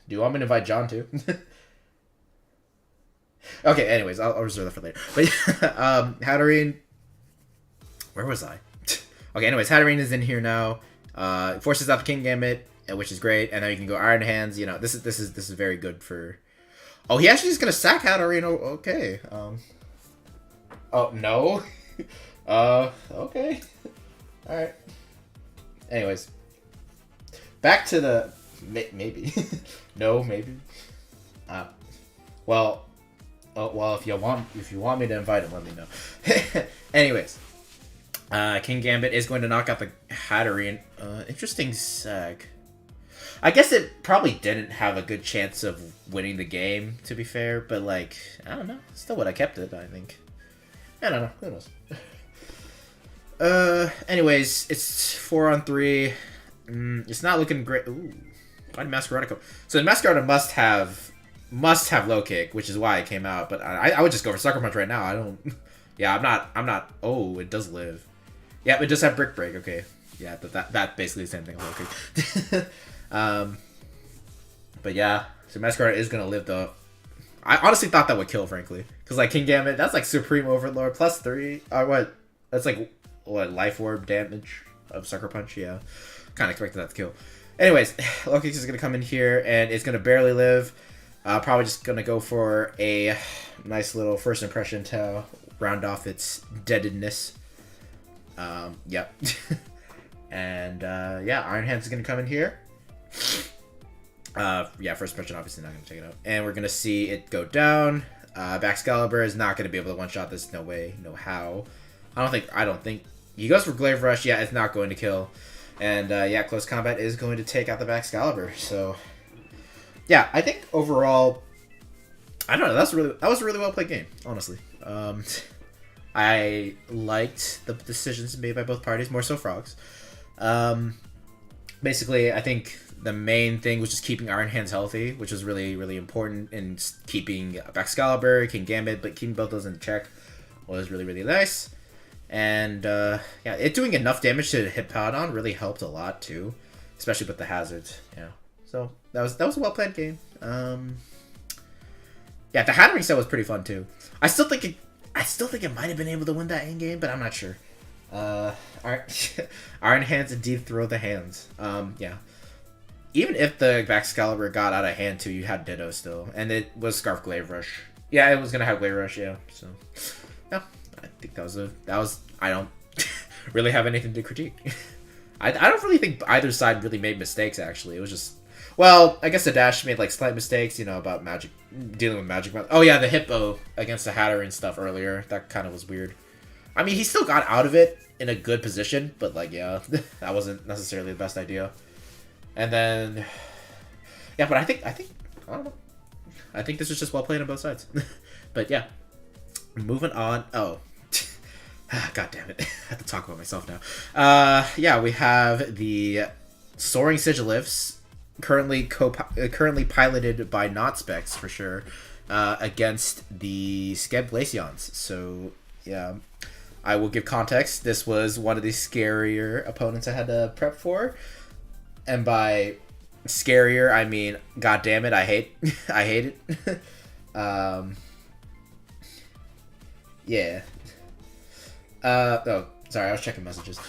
Do you want me to invite John too? Okay, anyways, I'll reserve that for later. But Hatterene, where was I? Okay, anyways, Hatterene is in here now. Forces out the King Gambit, which is great, and now you can go Iron Hands. You know, this is very good for. Oh, he actually is gonna sack Hatterene. Okay. Oh no. Okay. All right. Anyways, back to the maybe. No, maybe. Well, if you want me to invite him, let me know. Anyways. King Gambit is going to knock out the Hatterene. Interesting sack. I guess it probably didn't have a good chance of winning the game, to be fair, but, like, I don't know. Still would have kept it, I think. I don't know. Who knows? Anyways, it's 4-on-3. It's not looking great. Ooh. Why did Masquerade come? So Masquerade must have low kick, which is why it came out, but I would just go for Sucker Punch right now. I don't... Yeah, I'm not... Oh, it does live. Yeah, it does have Brick Break. Okay, yeah, that basically the same thing. Okay. But yeah, so Masquerade is gonna live though. I honestly thought that would kill, frankly, because like King Gambit, that's like Supreme Overlord +3. What? That's like what, Life Orb damage of Sucker Punch. Yeah, kind of expected that to kill. Anyways, Low Kicks is gonna come in here and it's gonna barely live. Probably just gonna go for a nice little first impression to round off its deadedness. Yep. And yeah, Iron Hands is gonna come in here. Yeah, first impression obviously not gonna take it out. And we're gonna see it go down. Baxcalibur is not going to be able to one-shot this. No way, no how. I don't think. He goes for Glaive Rush. Yeah, it's not going to kill. And yeah, Close Combat is going to take out the Baxcalibur. So yeah, I think overall, I don't know. That was a really well played game, honestly. I liked the decisions made by both parties, more so Frogs. Basically, I think the main thing was just keeping Iron Hands healthy, which was really, really important in keeping Baxcalibur, King Gambit, but keeping both those in check was really, really nice. And yeah, it doing enough damage to hit Hippowdon really helped a lot too, especially with the hazards. Yeah, so that was a well played game. Yeah, the hattering set was pretty fun too. I still think it might have been able to win that end game, but I'm not sure. Iron Hands indeed throw the hands. Yeah. Even if the Baxcalibur got out of hand too, you had Ditto still, and it was Scarf Glaive Rush. Yeah, it was gonna have Glaive Rush. Yeah, so yeah, I think that was. I don't really have anything to critique. I don't really think either side really made mistakes. Actually, it was just, well, I guess the Dash made like slight mistakes, you know, about magic, dealing with magic. Oh yeah, the Hippo against the Hatter and stuff earlier. That kind of was weird. I mean, he still got out of it in a good position, but like, yeah, that wasn't necessarily the best idea. And then, yeah, but I think I don't know. I think this was just well played on both sides. But yeah, moving on. Oh, god damn it! I have to talk about myself now. Yeah, we have the Soaring Sigilifts, currently piloted by Not Specs for sure, against the Skeb Glaceons. So yeah, I will give context. This was one of the scarier opponents I had to prep for. And by scarier, I mean, god damn it, I hate it. Yeah. Oh, sorry, I was checking messages.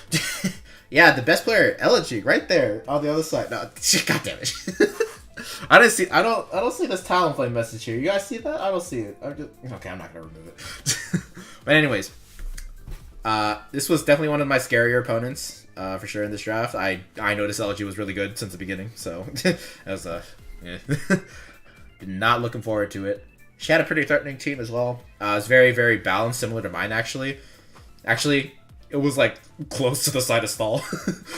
Yeah, the best player, Elegy, right there on the other side. No, god damn it. I don't see this Talonflame message here. You guys see that? I don't see it. Okay, I'm not gonna remove it. But anyways, this was definitely one of my scarier opponents. For sure in this draft. I noticed LG was really good since the beginning, so I was yeah. Not looking forward to it. She had a pretty threatening team as well. It was very, very balanced, similar to mine actually. Actually, it was like close to the side of stall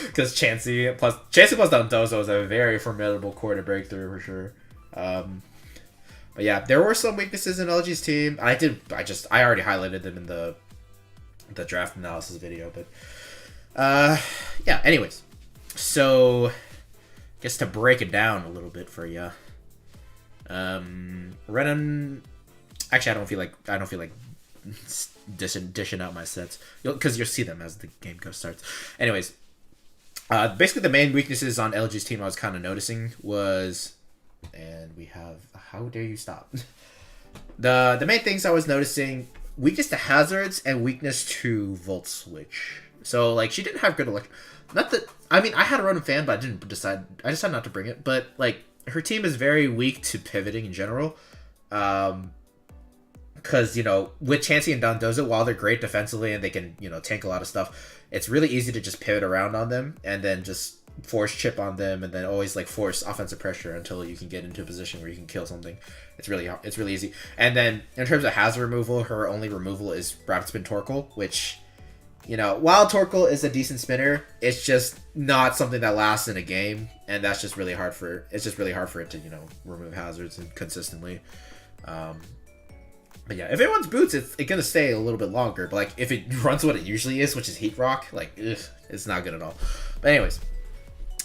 because Chansey plus Dondozo is a very formidable core to break through for sure. But yeah, there were some weaknesses in LG's team. I already highlighted them in the draft analysis video, but. Yeah, anyways. So, just to break it down a little bit for you. Renan... Actually, I don't feel like dishing out my sets. Because you'll see them as the game starts. Anyways. Basically, the main weaknesses on LG's team I was kind of noticing was... And we have... How dare you stop? The main things I was noticing... Weakness to hazards and weakness to Volt Switch. So, like, she didn't have good electric... Not that... I mean, I had a Ronan fan, but I decided not to bring it. But, like, her team is very weak to pivoting in general. Because, you know, with Chansey and Dondozo, while they're great defensively and they can, you know, tank a lot of stuff, it's really easy to just pivot around on them and then just force chip on them and then always, like, force offensive pressure until you can get into a position where you can kill something. It's really easy. And then, in terms of hazard removal, her only removal is Rapid Spin Torkoal, which... You know, while Torkoal is a decent spinner, it's just not something that lasts in a game, and that's just really hard for it to, you know, remove hazards and consistently. But yeah, if it runs boots, it's gonna stay a little bit longer. But like, if it runs what it usually is, which is Heat Rock, like, it's not good at all. But anyways,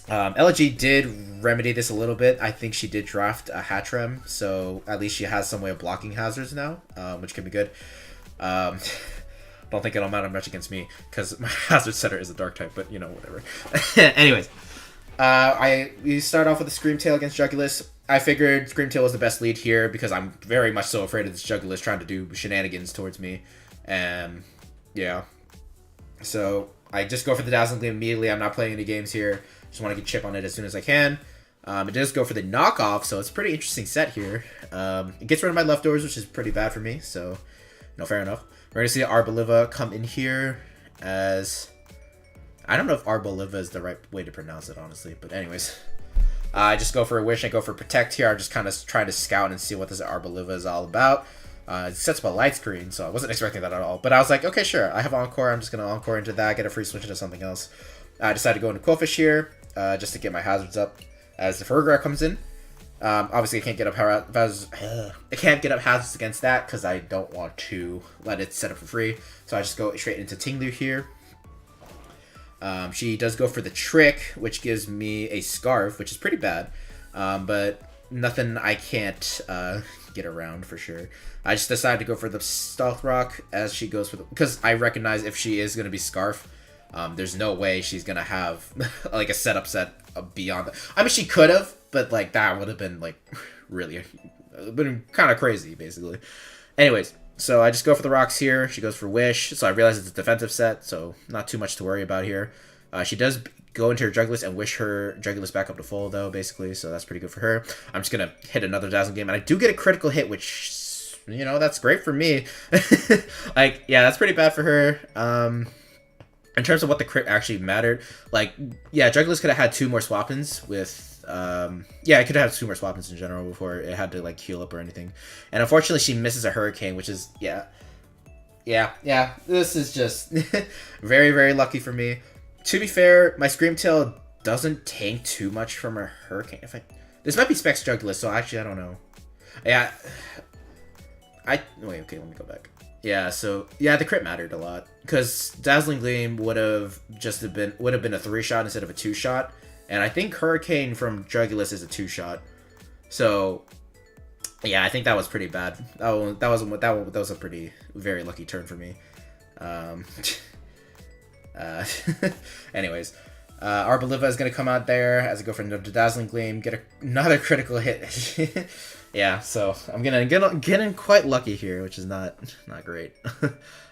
LG did remedy this a little bit. I think she did draft a Hatrem, so at least she has some way of blocking hazards now, which can be good. Don't think it'll matter much against me because my hazard setter is a dark type, but you know, whatever. Anyways, we start off with a Screamtail against Jugulis. I figured Screamtail was the best lead here because I'm very much so afraid of this Jugulis trying to do shenanigans towards me. And yeah, so I just go for the Dazzling Gleam immediately. I'm not playing any games here. Just want to get chip on it as soon as I can. It does go for the knockoff, so it's a pretty interesting set here. It gets rid of my leftovers, which is pretty bad for me, so no, fair enough. We're going to see Arboliva come in here as... I don't know if Arboliva is the right way to pronounce it, honestly. But anyways, I just go for a Wish. I go for Protect here. I'm just kind of trying to scout and see what this Arboliva is all about. It sets up a light screen, so I wasn't expecting that at all. But I was like, okay, sure, I have Encore. I'm just going to Encore into that, get a free switch into something else. I decided to go into Quillfish here, just to get my hazards up as the Ferrogra comes in. Obviously, I can't get up hazards against that because I don't want to let it set up for free. So I just go straight into Tinglu here. She does go for the trick, which gives me a Scarf, which is pretty bad. But nothing I can't get around for sure. I just decided to go for the Stealth Rock as she goes for the... Because I recognize if she is going to be Scarf, there's no way she's going to have like a setup set beyond that. I mean, she could have, but like that would have been like really been kind of crazy, basically. Anyways, so I just go for the rocks here. She goes for Wish, so I realize it's a defensive set, so not too much to worry about here. She does go into her Jugulus and wish her Jugulus back up to full, though, basically, so that's pretty good for her. I'm just going to hit another Dazzling Gleam, and I do get a critical hit, which, you know, that's great for me. Like, yeah, that's pretty bad for her. In terms of what the crit actually mattered, like, yeah, Jugulus could have had 2 more swap-ins with... yeah, I could have 2 more swap-ins in general before it had to, like, heal up or anything. And unfortunately, she misses a Hurricane, which is, yeah, this is just very, very lucky for me. To be fair, my Screamtail doesn't tank too much from a Hurricane. This might be Specs Jugulus, so actually, I don't know. Yeah, wait, okay, let me go back. Yeah, so yeah, the crit mattered a lot because Dazzling Gleam would have been a 3-shot instead of a 2-shot, and I think Hurricane from Jugulus is a 2-shot. So yeah, I think that was pretty that was a pretty very lucky turn for me. Anyways, Arboliva is gonna come out there as I go for another Dazzling Gleam, get another critical hit. Yeah, so I'm getting quite lucky here, which is not great.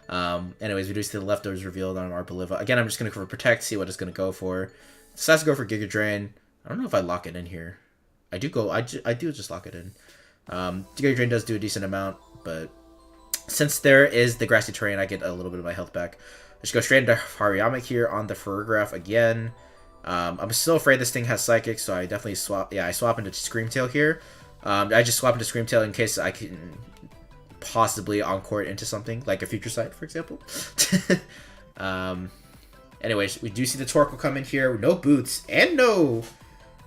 Anyways, we do see the leftovers revealed on Arboliva. Again, I'm just gonna go for Protect, see what it's gonna go for. Decides to go for Giga Drain. I don't know if I lock it in here. I do just lock it in. Giga Drain does do a decent amount, but since there is the grassy terrain, I get a little bit of my health back. Let's go straight into Hariyama here on the Ferrograph again. I'm still afraid this thing has Psychic, so I definitely swap. Yeah, I swap into Screamtail here. I just swap into Screamtail in case I can possibly Encore it into something, like a Future Sight, for example. Anyways, we do see the Torkoal come in here. No boots. And no...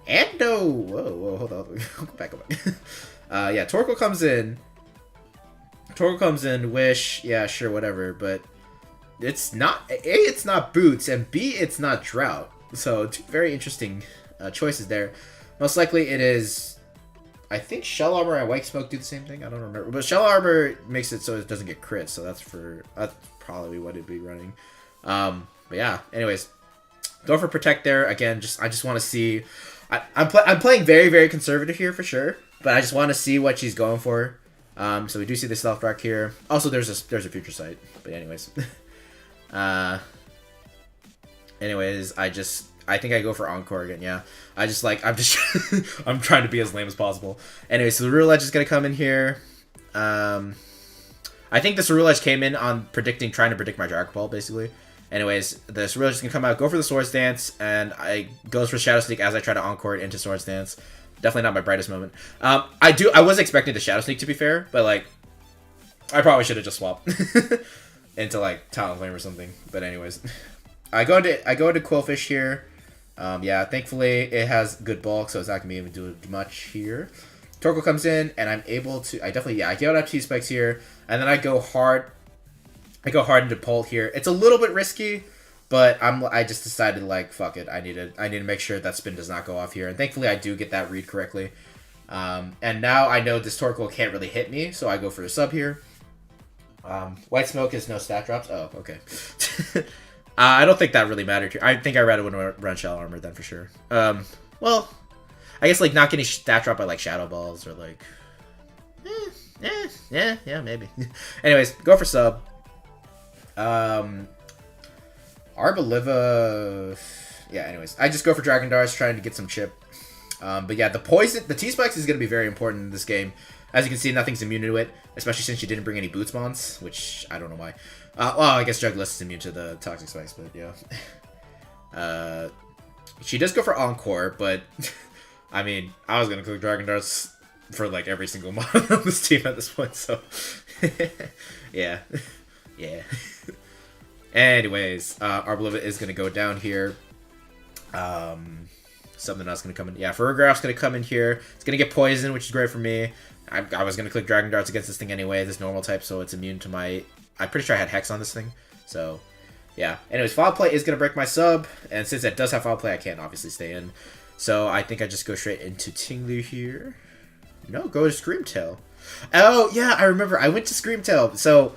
Whoa, hold on. Go back. Yeah, Torkoal comes in. Wish. Yeah, sure, whatever. But it's not... A, it's not boots. And B, it's not Drought. So, 2 very interesting choices there. Most likely it is... I think Shell Armor and White Smoke do the same thing. I don't remember. But Shell Armor makes it so it doesn't get crit. So that's probably what it'd be running. But yeah, anyways. Go for Protect there. Again, I just want to see... I'm playing very, very conservative here for sure. But I just want to see what she's going for. So we do see the Stealth Rock here. Also, there's a Future Sight. But anyways. I think I go for Encore again, yeah. I'm trying to be as lame as possible. Anyway, so the Ceruledge is going to come in here. I think the Ceruledge came in on trying to predict my Dragon Ball, basically. Anyways, the Ceruledge is going to come out, go for the Swords Dance, and I goes for Shadow Sneak as I try to Encore it into Swords Dance. Definitely not my brightest moment. I was expecting the Shadow Sneak, to be fair, but, like, I probably should have just swapped into, like, Talonflame or something. But anyways, I go into Quillfish here. Yeah, thankfully it has good bulk, so it's not gonna be able to do much here. Torkoal comes in, and I'm able to. I get out T-Spikes here, and then I go hard. Into Pult here. It's a little bit risky, but I just decided, like, fuck it. I need to make sure that spin does not go off here, and thankfully I do get that read correctly. And now I know this Torkoal can't really hit me, so I go for a sub here. White Smoke is no stat drops. Oh, okay. I don't think that really mattered here. I think I rather would run Shell Armor then for sure. Well, I guess like not getting stat drop by like Shadow Balls or like, yeah, maybe. Anyways, go for sub. Arboliva. Yeah. Anyways, I just go for Dragon Darts, trying to get some chip. But yeah, the T-Spikes is gonna be very important in this game. As you can see, nothing's immune to it, especially since you didn't bring any Boots Mons, which I don't know why. Well, I guess Jugulus is immune to the Toxic Spikes, but yeah. She does go for Encore, but I mean, I was gonna click Dragon Darts for like every single mod on this team at this point. So yeah, yeah. Anyways, our Beloved is gonna go down here. Something else gonna come in. Yeah, Ferrograph's gonna come in here. It's gonna get poisoned, which is great for me. I was gonna click Dragon Darts against this thing anyway. This normal type, so it's immune to my. I'm pretty sure I had Hex on this thing, so yeah. Anyways, Foul Play is gonna break my sub, and since it does have Foul Play, I can't obviously stay in. So I think I just go straight into Tinglu here. No, go to Screamtail. Oh yeah, I remember. I went to Screamtail. So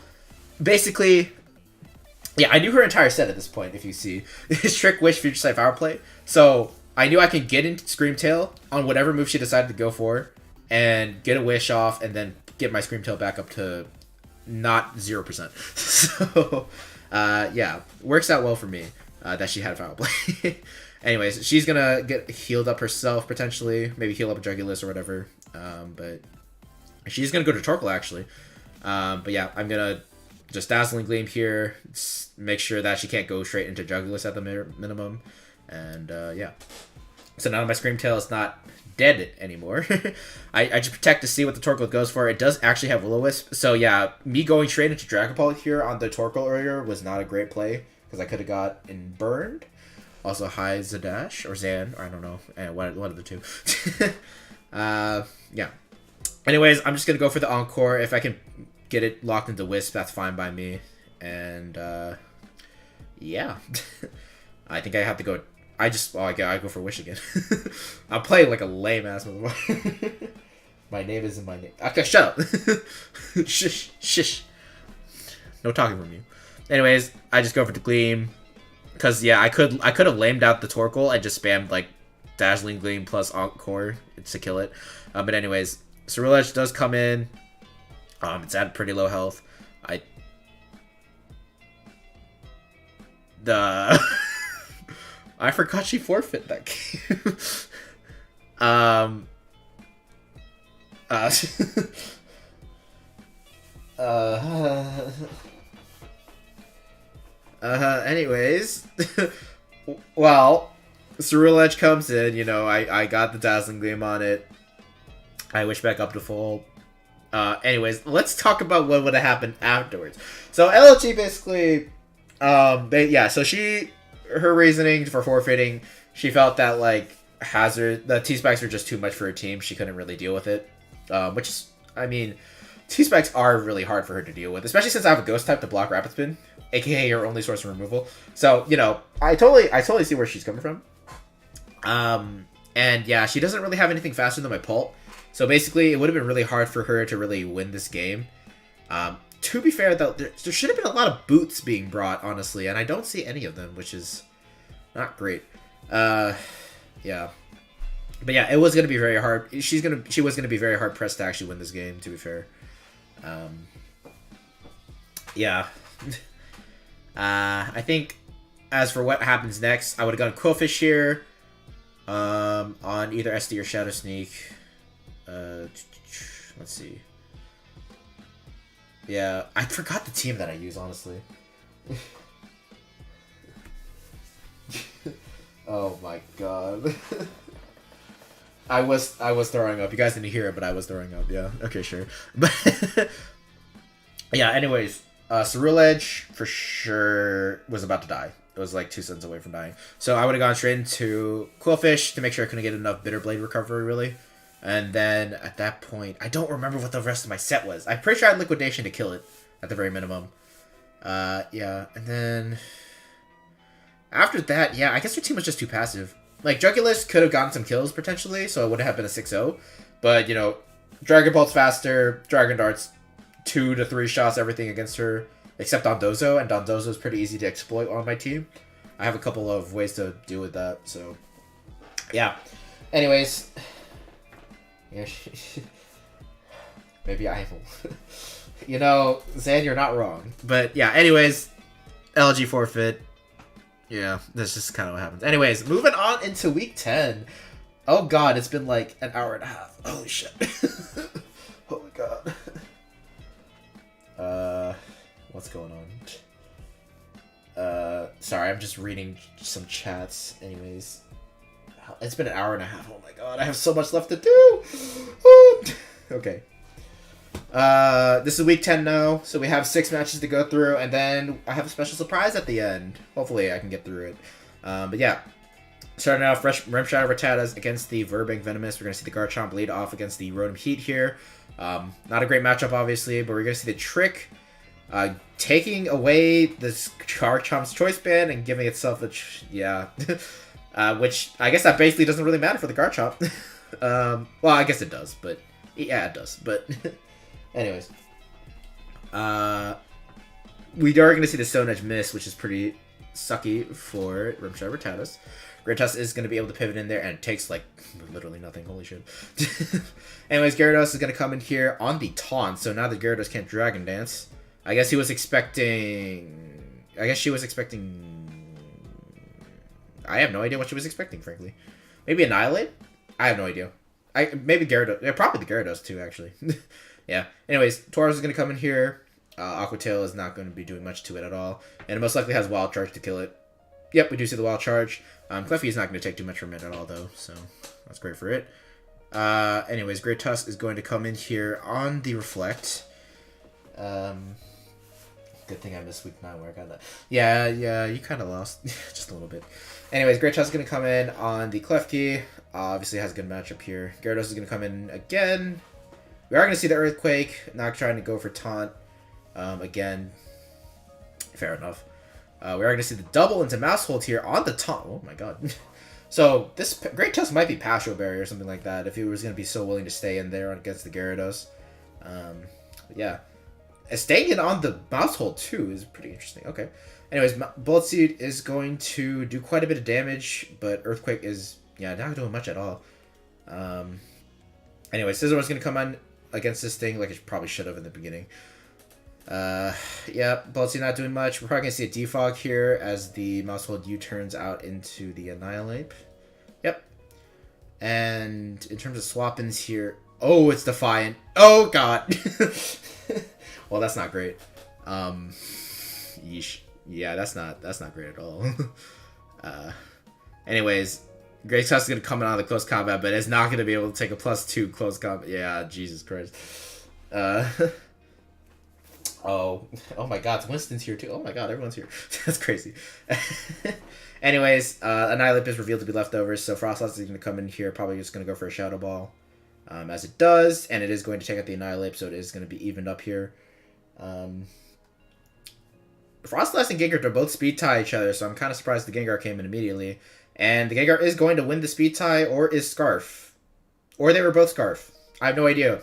basically, yeah, I knew her entire set at this point. If you see, Trick, Wish, Future Sight, Power Play. So I knew I could get into Screamtail on whatever move she decided to go for, and get a Wish off, and then get my Screamtail back up to not 0%. So yeah, works out well for me that she had Power Play. Anyways, she's gonna get healed up herself potentially, maybe heal up a Jugulus or whatever. But she's gonna go to Torkoal actually. But yeah, I'm gonna just Dazzling Gleam here, make sure that she can't go straight into Jugulus at the minimum, and yeah. So now my Screamtail is not dead anymore. I just protect to see what the Torkoal goes for. It does actually have Will-O-Wisp, so yeah, me going straight into Dragon Ball here on the Torkoal earlier was not a great play because I could have got burned. Also, hi Zadash or Zan, or I don't know, one of the two. Yeah. Anyways, I'm just gonna go for the Encore. If I can get it locked into Wisp, that's fine by me. And yeah, I think I have to go. I go for Wish again. I'm playing like a lame ass motherfucker. My name isn't my name. Okay, shut up. Shush. No talking from you. Anyways, I just go for the Gleam. Because, yeah, I could have lamed out the Torkoal and just spammed, like, Dazzling Gleam plus Encore to kill it. But anyways, Cerulean Edge does come in. It's at pretty low health. I forgot she forfeit that game. Anyways, well, Cerulean Edge comes in, you know, I got the Dazzling Gleam on it. I wish back up to full. Anyways, let's talk about what would have happened afterwards. So LG basically, so her reasoning for forfeiting, she felt that, like, the T-Spikes were just too much for her team. She couldn't really deal with it, which is, I mean, T-Spikes are really hard for her to deal with, especially since I have a Ghost type to block Rapid Spin, aka her only source of removal. So, you know, I totally see where she's coming from. And yeah, she doesn't really have anything faster than my Pult. So basically, it would have been really hard for her to really win this game. To be fair, though, there should have been a lot of boots being brought, honestly, and I don't see any of them, which is not great. Yeah. But yeah, it was going to be very hard. She was going to be very hard pressed to actually win this game, to be fair. Yeah. I think as for what happens next, I would have gone Quillfish here on either SD or Shadow Sneak. Let's see. Yeah, I forgot the team that I use, honestly. Oh my god. I was throwing up. You guys didn't hear it, but I was throwing up. Yeah. Okay, sure. But yeah. Anyways, Cerulean Edge for sure was about to die. It was like 2 seconds away from dying. So I would have gone straight into Quillfish to make sure I couldn't get enough Bitter Blade recovery, really. And then at that point, I don't remember what the rest of my set was. I'm pretty sure I had Liquidation to kill it at the very minimum. Yeah. And then after that, yeah, I guess your team was just too passive. Like, Jugulus could have gotten some kills, potentially, so it would have been a 6-0. But, you know, Dragon Pulse faster, Dragon Darts 2 to 3 shots, everything against her, except Dondozo, and Dondozo is pretty easy to exploit on my team. I have a couple of ways to deal with that, so yeah. Anyways, yeah, maybe I will. You know, Zan, you're not wrong. But yeah, anyways, LG forfeit. Yeah, that's just kind of what happens. Anyways, moving on into week 10. Oh god, it's been like an hour and a half. Holy shit. Oh my god. What's going on? Sorry, I'm just reading some chats. Anyways, it's been an hour and a half. Oh my god, I have so much left to do. Okay. This is week 10 now, so we have 6 matches to go through, and then I have a special surprise at the end. Hopefully I can get through it. But yeah. Starting off, Rimshot Rattatas against the Verbank Venomous. We're going to see the Garchomp lead off against the Rotom Heat here. Not a great matchup, obviously, but we're going to see the Trick taking away this Garchomp's Choice Band and giving itself a... which I guess that basically doesn't really matter for the Garchomp. Well, I guess it does, but... Yeah, it does, but... Anyways. We are going to see the Stone Edge miss, which is pretty sucky for Rimshot Rattatas. Gyarados is going to be able to pivot in there, and it takes, like, literally nothing. Holy shit. Anyways, Gyarados is going to come in here on the taunt, so now that Gyarados can't Dragon Dance. I guess he was expecting... I guess she was expecting... I have no idea what she was expecting, frankly. Maybe Annihilate? I have no idea. Maybe Gyarados. Yeah, probably the Gyarados, too, actually. Yeah. Anyways, Tauros is going to come in here. Aqua Tail is not going to be doing much to it at all, and it most likely has Wild Charge to kill it. Yep, we do see the Wild Charge. Clefty is not going to take too much from it at all, though, so that's great for it. Anyways, Great Tusk is going to come in here on the Reflect. Good thing I missed week 9 where I got that. Yeah, you kind of lost just a little bit. Anyways, Great Tusk is going to come in on the Klefki. Obviously has a good matchup here. Gyarados is going to come in again. We are going to see the Earthquake. Not trying to go for Taunt. Again, fair enough. We are going to see the double into Mouse Hold here on the taunt. Oh my god. So, this Great Tusk might be Passion Berry or something like that if he was going to be so willing to stay in there against the Gyarados. Yeah. And staying in on the Mouse Hold too is pretty interesting. Okay. Anyways, Bullet Seed is going to do quite a bit of damage, but Earthquake is, not doing much at all. Anyway, Scizor is going to come on against this thing like it probably should have in the beginning. Yeah, Bullet Seed not doing much. We're probably going to see a Defog here as the Mouse Hold U turns out into the Annihilate. Yep. And in terms of swap-ins here... Oh, it's Defiant. Oh, God. Well, that's not great. Yeesh. Yeah, that's not great at all. Anyways, Great Tusk is going to come in on the close combat, but it's not going to be able to take a +2 close combat. Yeah, Jesus Christ. Oh my god, Winston's here too. Oh my god, everyone's here. That's crazy. Anyways, Annihilate is revealed to be leftovers, so Frostlass is going to come in here, probably just going to go for a Shadow Ball. As it does, and it is going to take out the Annihilate, so it is going to be evened up here. Frostlass and Gengar are both speed tie each other, so I'm kind of surprised the Gengar came in immediately. And the Gengar is going to win the speed tie, or is Scarf. Or they were both Scarf. I have no idea.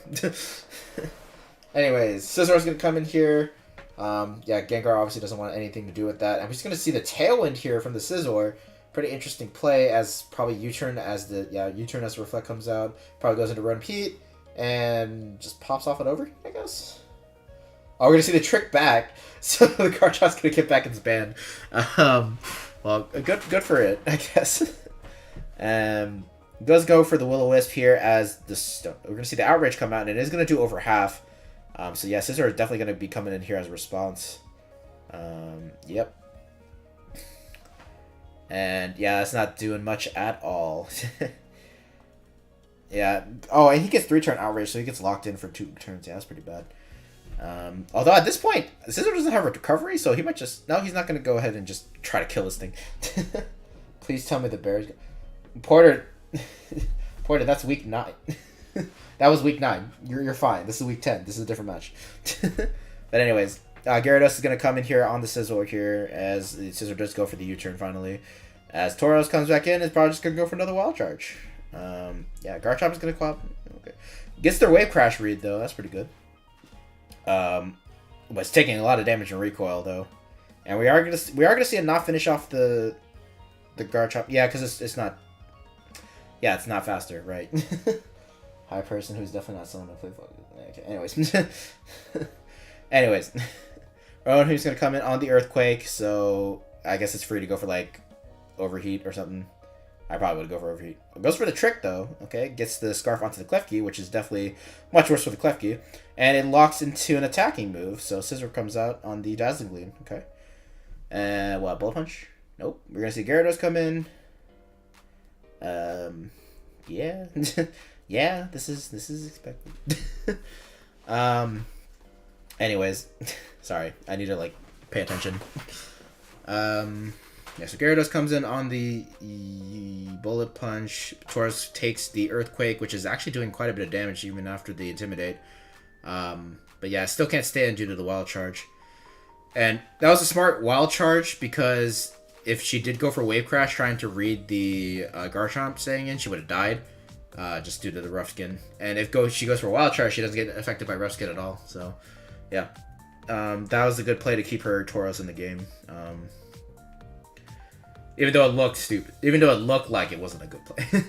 Anyways, Scizor is going to come in here. Yeah, Gengar obviously doesn't want anything to do with that. I'm just going to see the Tailwind here from the Scizor. Pretty interesting play as probably U-turn as the U-turn as the Reflect comes out. Probably goes into Run Pete and just pops off it over, I guess. Oh, we're going to see the Trick back. So the Garchomp's going to get back in its band. Well, good for it, I guess. Does go for the Will-O-Wisp here as the... We're going to see the Outrage come out, and it is going to do over half. So yeah, Scizor is definitely going to be coming in here as a response. Yep. And yeah, that's not doing much at all. Yeah. Oh, and he gets 3-turn Outrage, so he gets locked in for 2 turns. Yeah, that's pretty bad. Although at this point, Scizor doesn't have a recovery, so he might just... No, he's not going to go ahead and just try to kill this thing. Please tell me the Bears... Porter, that's week 9. That was week 9. You're fine. This is week 10. This is a different match. But anyways, Gyarados is going to come in here on the Scizor here as the Scizor does go for the U-turn finally. As Tauros comes back in, it's probably just going to go for another Wild Charge. Yeah, Garchomp is going to co-op. Okay. Gets their Wave Crash read, though. That's pretty good. But it's taking a lot of damage in recoil, though. And we are gonna see it not finish off the Garchomp. Yeah, because it's not... Yeah, it's not faster, right? Hi, person who's definitely not someone to play. Okay, anyways. Rowan, who's going to come in on the Earthquake, so I guess it's free to go for, like, Overheat or something. I probably would go for Overheat. It goes for the Trick, though, okay? Gets the Scarf onto the Klefki, which is definitely much worse for the Klefki. And it locks into an attacking move, so Scizor comes out on the Dazzling Gleam, okay? And, what, Bullet Punch? Nope. We're going to see Gyarados come in. Yeah. Yeah, this is expected. Anyways, sorry, I need to like pay attention. Yeah, so Gyarados comes in on the Bullet Punch. Tauros takes the Earthquake, which is actually doing quite a bit of damage even after the Intimidate. But yeah, still can't stand due to the Wild Charge. And that was a smart Wild Charge because if she did go for Wave Crash trying to read the Garchomp staying in, she would have died. Just due to the Rough Skin. And if she goes for Wild Charge, she doesn't get affected by Rough Skin at all. So, yeah. That was a good play to keep her Tauros in the game. Even though it looked stupid. Even though it looked like it wasn't a good play.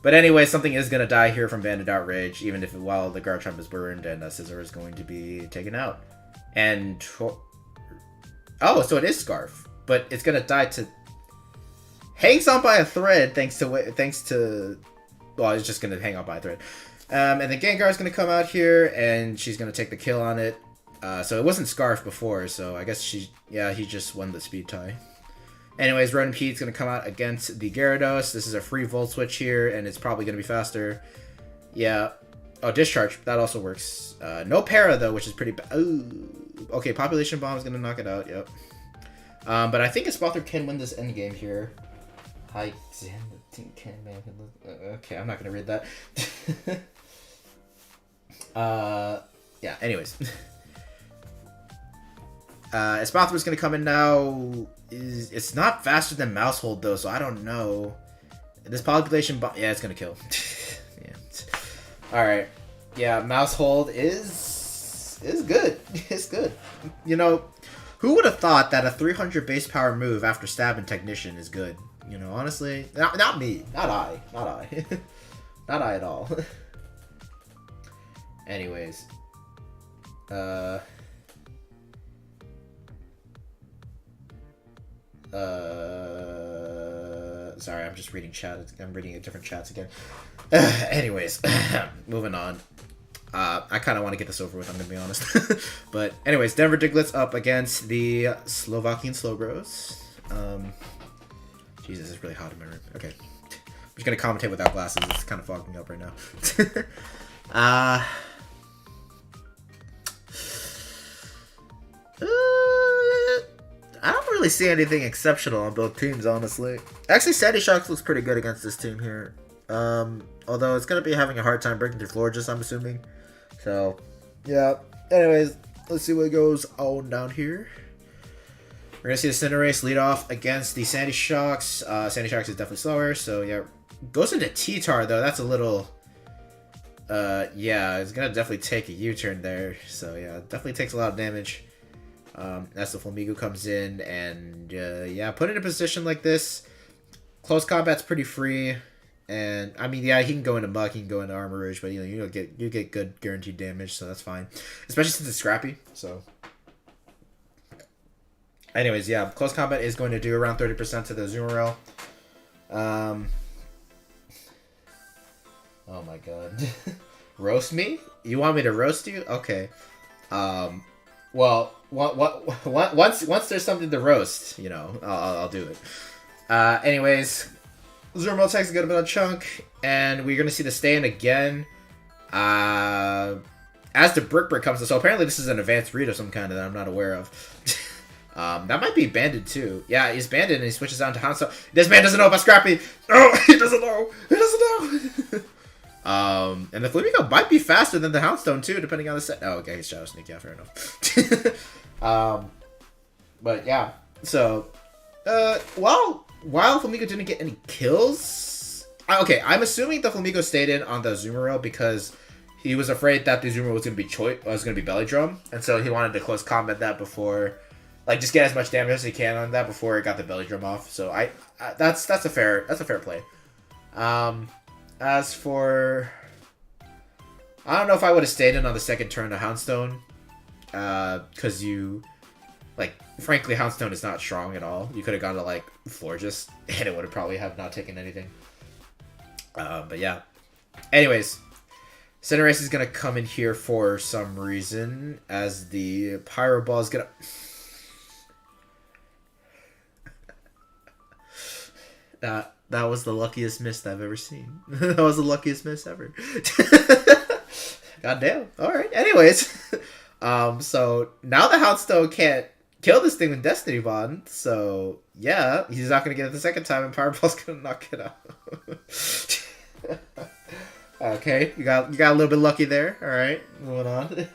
But anyway, something is going to die here from Banded Outrage, even if while the Garchomp is burned and Scizor is going to be taken out. And... oh, so it is Scarf. But it's going to die to... hangs on by a thread thanks to... well, it's just going to hang on by a thread. And then Gengar is going to come out here, and she's going to take the kill on it. So it wasn't Scarf before, so I guess he just won the speed tie. Anyways, Rotom-Pete's going to come out against the Gyarados. This is a free Volt Switch here, and it's probably going to be faster. Yeah. Oh, Discharge. That also works. No Para, though, which is pretty bad. Okay, Population Bomb is going to knock it out. Yep. But I think Espalter can win this endgame here. Hi, okay, I'm not going to read that. Yeah, anyways. Espalter's going to come in now. It's not faster than Mousehold, though, so I don't know. This Population Bomb... yeah, it's going to kill. Yeah. Alright. Yeah, Mousehold is good. It's good. You know, who would have thought that a 300 base power move after Stab and Technician is good? You know, honestly. Not me. Not I. Not I. Not I at all. Anyways. Sorry, I'm just reading chat. I'm reading different chats again. Anyways, moving on. I kind of want to get this over with, I'm going to be honest. But anyways, Denver Diglett's up against the Slovakian Slowbros. Jesus, it's really hot in my room. Okay. I'm just going to commentate without glasses. It's kind of fogging up right now. I don't really see anything exceptional on both teams, honestly. Actually, Sandy Shocks looks pretty good against this team here. Although it's going to be having a hard time breaking through Florges, I'm assuming. So, yeah. Anyways, let's see what goes on down here. We're going to see the Cinderace lead off against the Sandy Shocks. Sandy Shocks is definitely slower, so yeah. Goes into T-Tar, though. That's a little... yeah, it's going to definitely take a U-turn there. So, yeah, definitely takes a lot of damage. As the Flamigo comes in, and yeah, put in a position like this. Close combat's pretty free, and I mean, yeah, he can go into Muck, he can go into Armor Rouge, but you get good guaranteed damage, so that's fine. Especially since it's scrappy. So, anyways, yeah, close combat is going to do around 30% to the Azumarill. Oh my god, roast me? You want me to roast you? Okay. Well, once there's something to roast, you know, I'll do it. Anyways, Azumarill takes a good bit of chunk, and we're gonna see the stay in again. As the Brick comes in, so apparently this is an advanced read of some kind that I'm not aware of. That might be banded too. Yeah, he's banded and he switches on to Houndstone. This man doesn't know about Scrappy. Oh, he doesn't know. He doesn't know. And the Flamigo might be faster than the Houndstone too, depending on the set. Oh, okay, he's Shadow Sneak. Yeah, fair enough. But yeah, so while Flamigo didn't get any kills, okay, I'm assuming the Flamigo stayed in on the Azumarill because he was afraid that the Azumarill was gonna be Belly Drum, and so he wanted to close combat that before, like, just get as much damage as he can on that before it got the Belly Drum off. So that's a fair play. As for... I don't know if I would have stayed in on the second turn to Houndstone. Because frankly, Houndstone is not strong at all. You could have gone to, Florges, and it would have probably not taken anything. But yeah. Anyways, Cinderace is going to come in here for some reason, as the Pyro Ball is going to... That was the luckiest miss I've ever seen. That was the luckiest miss ever. God damn. Alright, anyways. So now the Houndstone can't kill this thing with Destiny Bond, so yeah, he's not gonna get it the second time and Powerball's gonna knock it out. Okay, you got a little bit lucky there. Alright, moving on.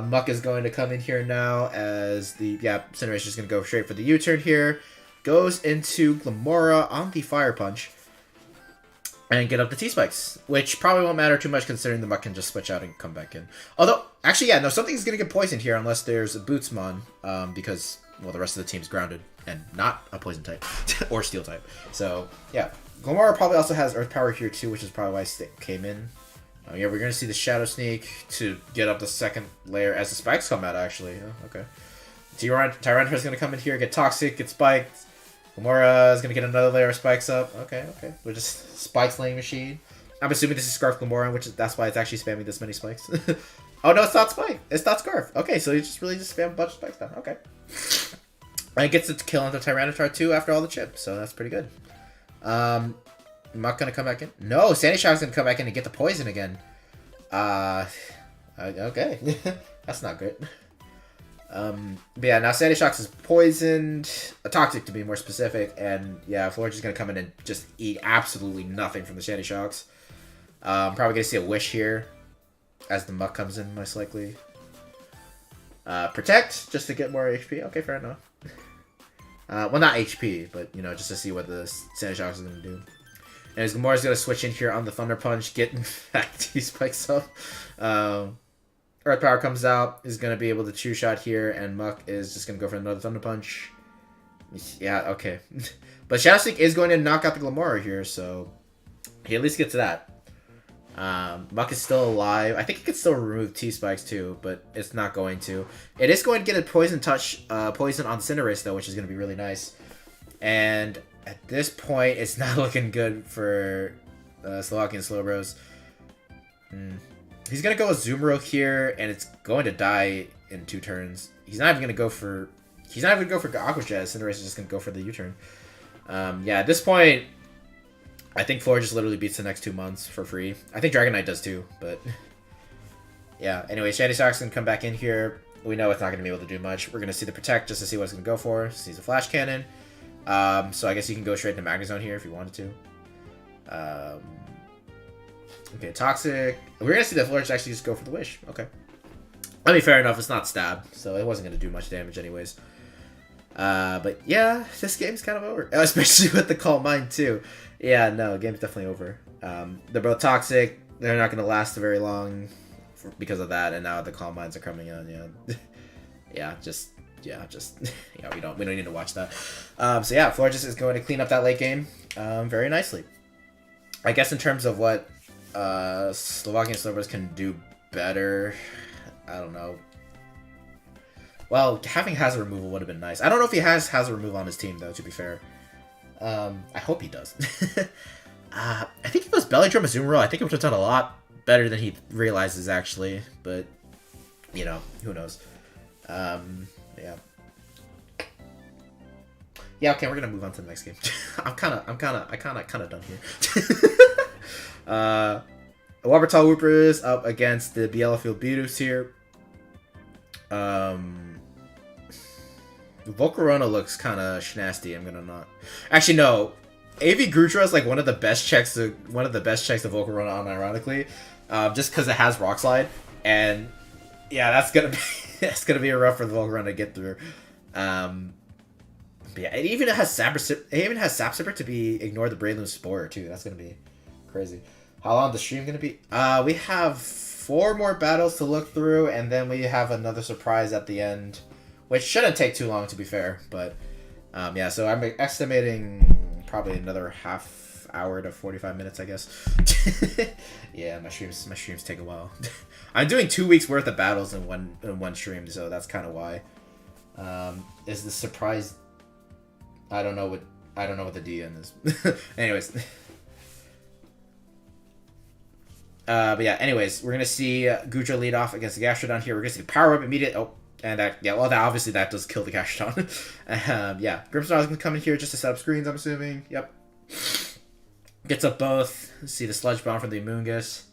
Muck is going to come in here now as the Cineration is gonna go straight for the U-turn here. Goes into Glamora on the Fire Punch. And get up the T-Spikes, which probably won't matter too much considering the Muck can just switch out and come back in. Although, actually, yeah, no, something's going to get poisoned here unless there's a Bootsmon, because, well, the rest of the team's grounded and not a poison type or steel type. So, yeah. Glamora probably also has Earth Power here too, which is probably why Stick came in. Yeah, we're going to see the Shadow Sneak to get up the second layer as the spikes come out, actually. Oh, okay. Tyranitar is going to come in here, get Toxic, get spiked. Glamora is going to get another layer of spikes up. Okay. We're just spike slaying machine. I'm assuming this is Scarf Glamora, that's why it's actually spamming this many spikes. Oh no, it's not Spike. It's not Scarf. Okay, so he just really spammed a bunch of spikes down. Okay. And it gets it to kill into Tyranitar too after all the chips, so that's pretty good. I'm not going to come back in. No, Sandy Shock's going to come back in and get the poison again. Okay. That's not good. But yeah, now Sandy Shocks is poisoned, toxic to be more specific, and yeah, Florge is gonna come in and just eat absolutely nothing from the Sandy Shocks. Probably gonna see a Wish here as the Muck comes in, most likely. Protect, just to get more HP. Okay, fair enough. Well, not HP, but you know, just to see what the Sandy Shocks is gonna do. And as Gamora's gonna switch in here on the Thunder Punch, getting back T-Spikes up. Earth Power comes out, is going to be able to two-shot here, and Muck is just going to go for another Thunder Punch. Yeah, okay. But Shadow Sneak is going to knock out the Glamora here, so he at least gets that. Muck is still alive. I think he could still remove T-Spikes too, but it's not going to. It is going to get a Poison Touch, Poison on Cinderace though, which is going to be really nice. And at this point, it's not looking good for Slovakian Slowbros. He's going to go with Zumaro here, and it's going to die in 2 turns. He's not even going to go for Aqua Jet. Cinderace is just going to go for the U-turn. Yeah, at this point, I think Floor just literally beats the next 2 months for free. I think Dragonite does too, but yeah. Anyway, Shandy Sock's going to come back in here. We know it's not going to be able to do much. We're going to see the Protect just to see what it's going to go for. Sees a Flash Cannon. So I guess you can go straight into Magnezone here if you wanted to. Okay, Toxic. We're going to see the Flourish actually just go for the Wish. Okay. I mean, fair enough. It's not Stab, so it wasn't going to do much damage anyways. But yeah, this game's kind of over. Especially with the Calm Mind, too. Yeah, no, game's definitely over. They're both Toxic. They're not going to last very long because of that, and now the Calm Minds are coming on, yeah. We don't need to watch that. So yeah, Florges is going to clean up that late game very nicely. I guess in terms of what Slovakian Slowbros can do better, I don't know. Well, having Hazard removal would have been nice. I don't know if he has Hazard removal on his team, though, to be fair. I hope he does. I think if it was Belly Drum Azumarill, I think it would have done a lot better than he realizes, actually. But, you know, who knows. Yeah. Yeah, okay, we're gonna move on to the next game. I'm kind of done here. Wabertal Whoopers up against the Bielefeld Beatus here. Volcarona looks kind of schnasty. I'm gonna not. Actually, no. AV Grutra is like one of the best checks of Volcarona on, ironically, just because it has Rock Slide, and yeah, that's gonna be a rough for the Volcarona to get through. But yeah, it even has Sap Sipper to be ignore the Breloom Spore too. That's gonna be crazy. How long is the stream gonna be? We have 4 more battles to look through, and then we have another surprise at the end, which shouldn't take too long to be fair. But yeah, so I'm estimating probably another half hour to 45 minutes, I guess. Yeah, my streams take a while. I'm doing 2 weeks worth of battles in one stream, so that's kind of why. Is the surprise? I don't know what the DN is. Anyways. But yeah, anyways, we're gonna see Gudra lead off against the Gastrodon here. We're gonna see the power up immediate. Oh, and that obviously that does kill the Gastrodon. Yeah, Grimmsnarl is gonna come in here just to set up screens, I'm assuming. Yep. Gets up both. See the Sludge Bomb from the Amoonguss.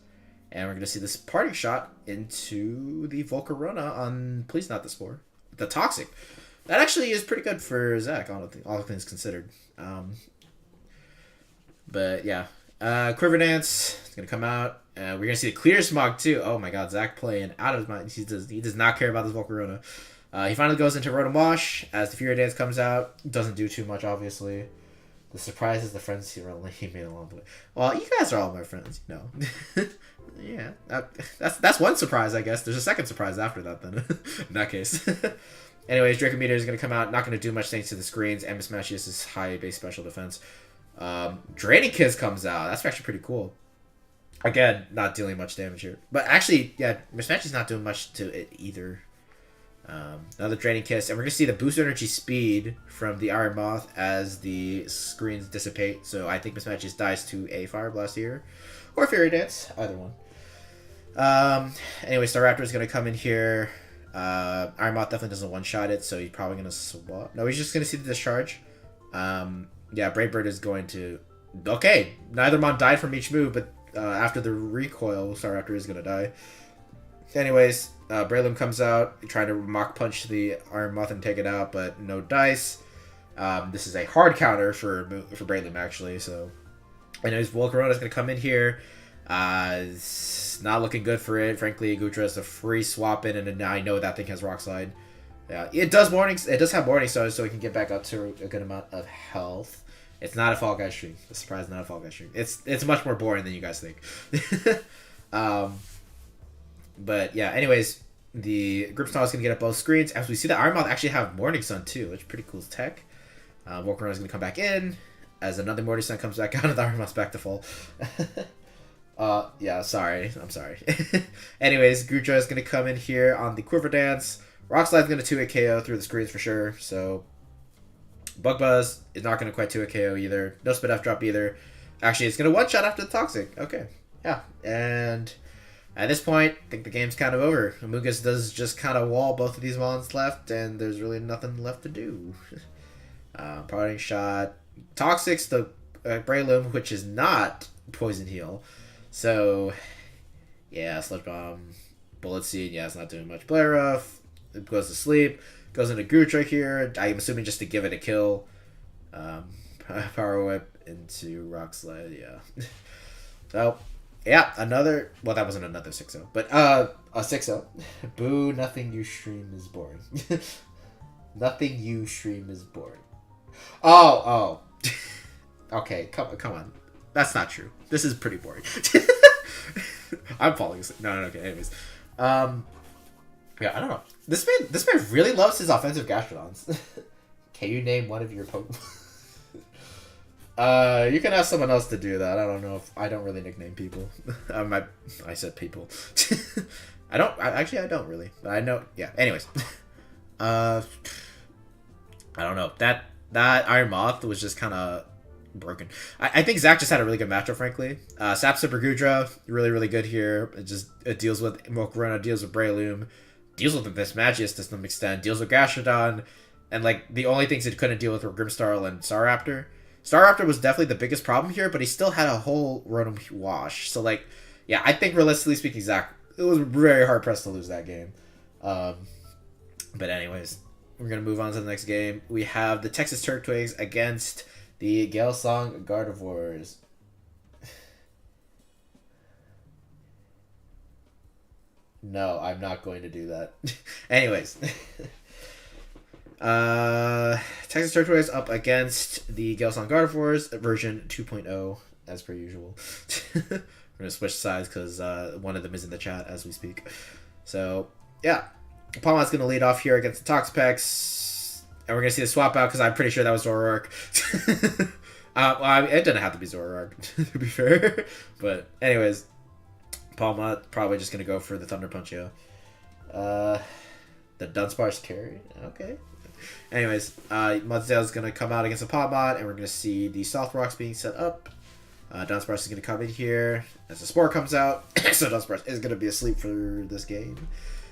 And we're going to see this Parting Shot into the Volcarona on Please Not the Spore. The Toxic. That actually is pretty good for Zach, all things considered. But yeah. Quiver Dance is going to come out. We're going to see the Clear Smog too. Oh my god, Zach playing out of his mind. He does not care about this Volcarona. He finally goes into Rotom Wash as the Fury Dance comes out. Doesn't do too much, obviously. The surprise is the friends he made along the way. Well, you guys are all my friends, you know. Yeah, that's one surprise, I guess. There's a second surprise after that, then. In that case. Anyways, Dracometer is going to come out. Not going to do much thanks to the screens. And Mismatches' high base special defense. Draining Kiss comes out. That's actually pretty cool. Again, not dealing much damage here. But actually, yeah, Mismatches not doing much to it either. Another Draining Kiss. And we're going to see the boost energy speed from the Iron Moth as the screens dissipate. So I think Mismatches dies to a Fire Blast here. Or Fairy Dance. Either one. Anyway, Staraptor is going to come in here. Iron Moth definitely doesn't one-shot it, so he's probably going to swap. No, he's just going to see the discharge. Yeah, Brave Bird is going to... Okay, neither Mon died from each move, but after the recoil, Staraptor is going to die. Anyways, Breloom comes out, trying to Mach Punch the Iron Moth and take it out, but no dice. This is a hard counter for Breloom, actually, so... Anyways, Volcarona is going to come in here. It's not looking good for it. Frankly, Gutra is a free swap in, and I know that thing has Rock Slide. Yeah, it does have Morning Stars, so it can get back up to a good amount of health. It's not a Fall Guy stream. The surprise, not a Fall Guy stream. It's much more boring than you guys think. But yeah, anyways, the Grimmsnarl is going to get up both screens. As we see, the Iron Moth actually have Morning Sun too, which is pretty cool tech. Volcarona is going to come back in. As another Morning Sun comes back out of the Iron Moth's back to full. Yeah, sorry. I'm sorry. Anyways, Gutra is going to come in here on the Quiver Dance. Rock Slide's going to 2-hit KO through the screens for sure. So, Bug Buzz is not going to quite 2-hit KO either. No Spit F drop either. Actually, it's going to one-shot after the Toxic. Okay. Yeah. And at this point, I think the game's kind of over. Amoonguss does just kind of wall both of these Mons left, and there's really nothing left to do. Parting Shot. Toxic's the Breloom, which is not Poison Heal. So, yeah, Sludge Bomb, Bullet Seed, yeah, it's not doing much. Blare Ruff, it goes to sleep, goes into Gutra here, I'm assuming just to give it a kill. Power Whip into Rock Slide, yeah. So, yeah, another, well, that wasn't another 6-0, but a 6-0. Boo, nothing you stream is boring. Nothing you stream is boring. Oh. Okay, come on. That's not true. This is pretty boring. I'm falling asleep. No, okay, anyways. Yeah, I don't know. This man really loves his offensive Gastrodons. Can you name one of your Pokemon? You can ask someone else to do that. I don't know if... I don't really nickname people. I said people. I don't really. But I know... Yeah, anyways. I don't know. That Iron Moth was just kind of broken. I think Zach just had a really good matchup, frankly. Sap Super Gudra, really, really good here. It deals with Volcarona, deals with Breloom, deals with the Mismagius to some extent, deals with Gastrodon, and like the only things it couldn't deal with were Grimmsnarl and Staraptor. Staraptor was definitely the biggest problem here, but he still had a whole Rotom Wash. So like, yeah, I think realistically speaking, Zach, it was very hard pressed to lose that game. But anyways, we're gonna move on to the next game. We have the Texas Turtwigs against the Galesong Gardevoirs. No, I'm not going to do that. Anyways. Texas Turtwigs up against the Galesong Gardevoirs, version 2.0, as per usual. We're going to switch sides because one of them is in the chat as we speak. So, yeah. Palmon's going to lead off here against the Toxapex. And we're going to see the swap out because I'm pretty sure that was Zoroark. It didn't have to be Zoroark, to be fair. But anyways, Palma probably just going to go for the Thunder Punch, yeah. The Dunsparce carry. Okay. Anyways, Mudsdale's going to come out against the Palmot, and we're going to see the Soft Rocks being set up. Dunsparce is going to come in here as the Spore comes out. So Dunsparce is going to be asleep for this game.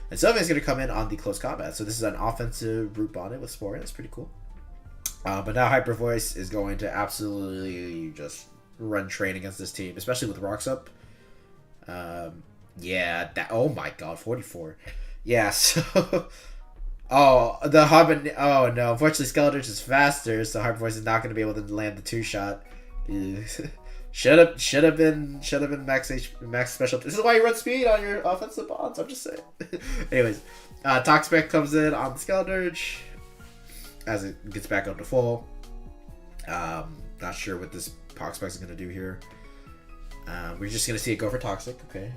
And Sylveon's going to come in on the close combat. So this is an offensive Root Bonnet with Spore. That's pretty cool. But now Hyper Voice is going to absolutely just run train against this team, especially with rocks up. Yeah, that. Oh my god, 44. Yeah, so. Oh, the Hobbit. Oh no, unfortunately, Skeletor's is faster, so Hyper Voice is not going to be able to land the 2-shot. should have been max special. This is why you run speed on your offensive bonds. I'm just saying. Anyways, Toxpack comes in on the Skeletor as it gets back up to full. Not sure what this Toxpack is going to do here. We're just going to see it go for Toxic. Okay.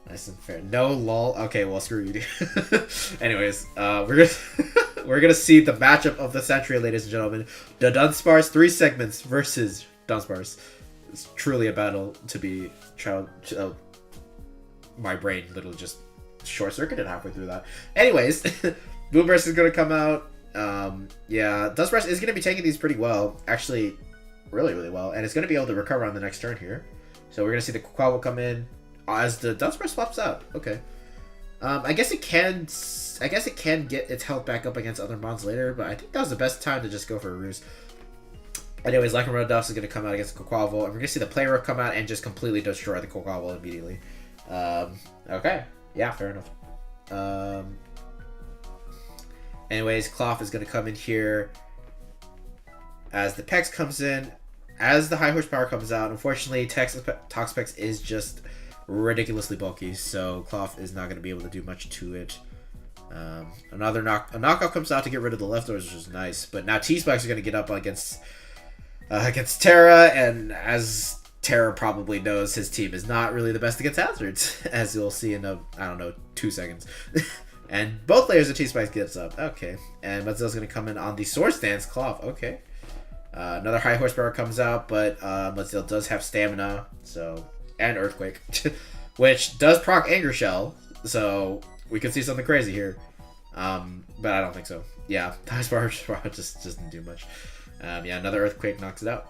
Nice and fair. No lol. Okay, well, screw you, dude. Anyways, we're gonna see the matchup of the century, ladies and gentlemen. The Dunsparce 3 segments versus Dunsparce. It's truly a battle to be my brain literally just short circuited halfway through that. Anyways, Boomburst is gonna come out. Yeah, Dunsparce is gonna be taking these pretty well, actually, really, really well, and it's gonna be able to recover on the next turn here. So we're gonna see the Quavel come in. As the Dunsparce swaps out. Okay. I guess it can get its health back up against other mons later, but I think that was the best time to just go for a ruse. Anyways, Lycanroc Duffs is going to come out against the Quavel, and we're going to see the Play Rough come out and just completely destroy the Quavel immediately. Okay. Yeah, fair enough. Anyways, Cloth is going to come in here as the Pex comes in. As the High Horsepower comes out, unfortunately, Toxapex is just ridiculously bulky, so Cloth is not going to be able to do much to it. A knockout comes out to get rid of the leftovers, which is nice. But now T-Spikes are going to get up against Terra, and as Terra probably knows, his team is not really the best against hazards, as you'll see in I don't know, 2 seconds. And both layers of T-Spikes gets up. Okay. And Mudslow's going to come in on the Sword Stance Cloth. Okay. Another High Horsepower comes out, but Mudslell does have Stamina, so... and Earthquake, which does proc Anger Shell, so we could see something crazy here. But I don't think so. Yeah, Dunsparce just didn't do much. Yeah, another Earthquake knocks it out.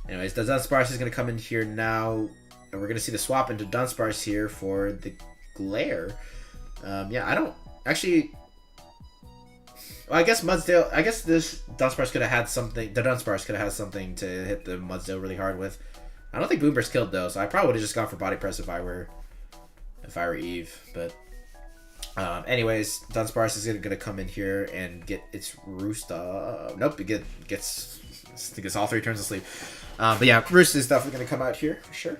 Anyways, the Dunsparce is going to come in here now, and we're going to see the swap into Dunsparce here for the Glare. Yeah, I don't... Actually... Well, I guess this Dunsparce could have had something. The Dunsparce could have had something to hit the Mudsdale really hard with. I don't think Boomburst killed though, so I probably would have just gone for Body Press if I were Eve. But anyways, Dunsparce is gonna come in here and get its Roost. Nope, it gets all 3 turns of sleep. But yeah, Roost is definitely gonna come out here for sure.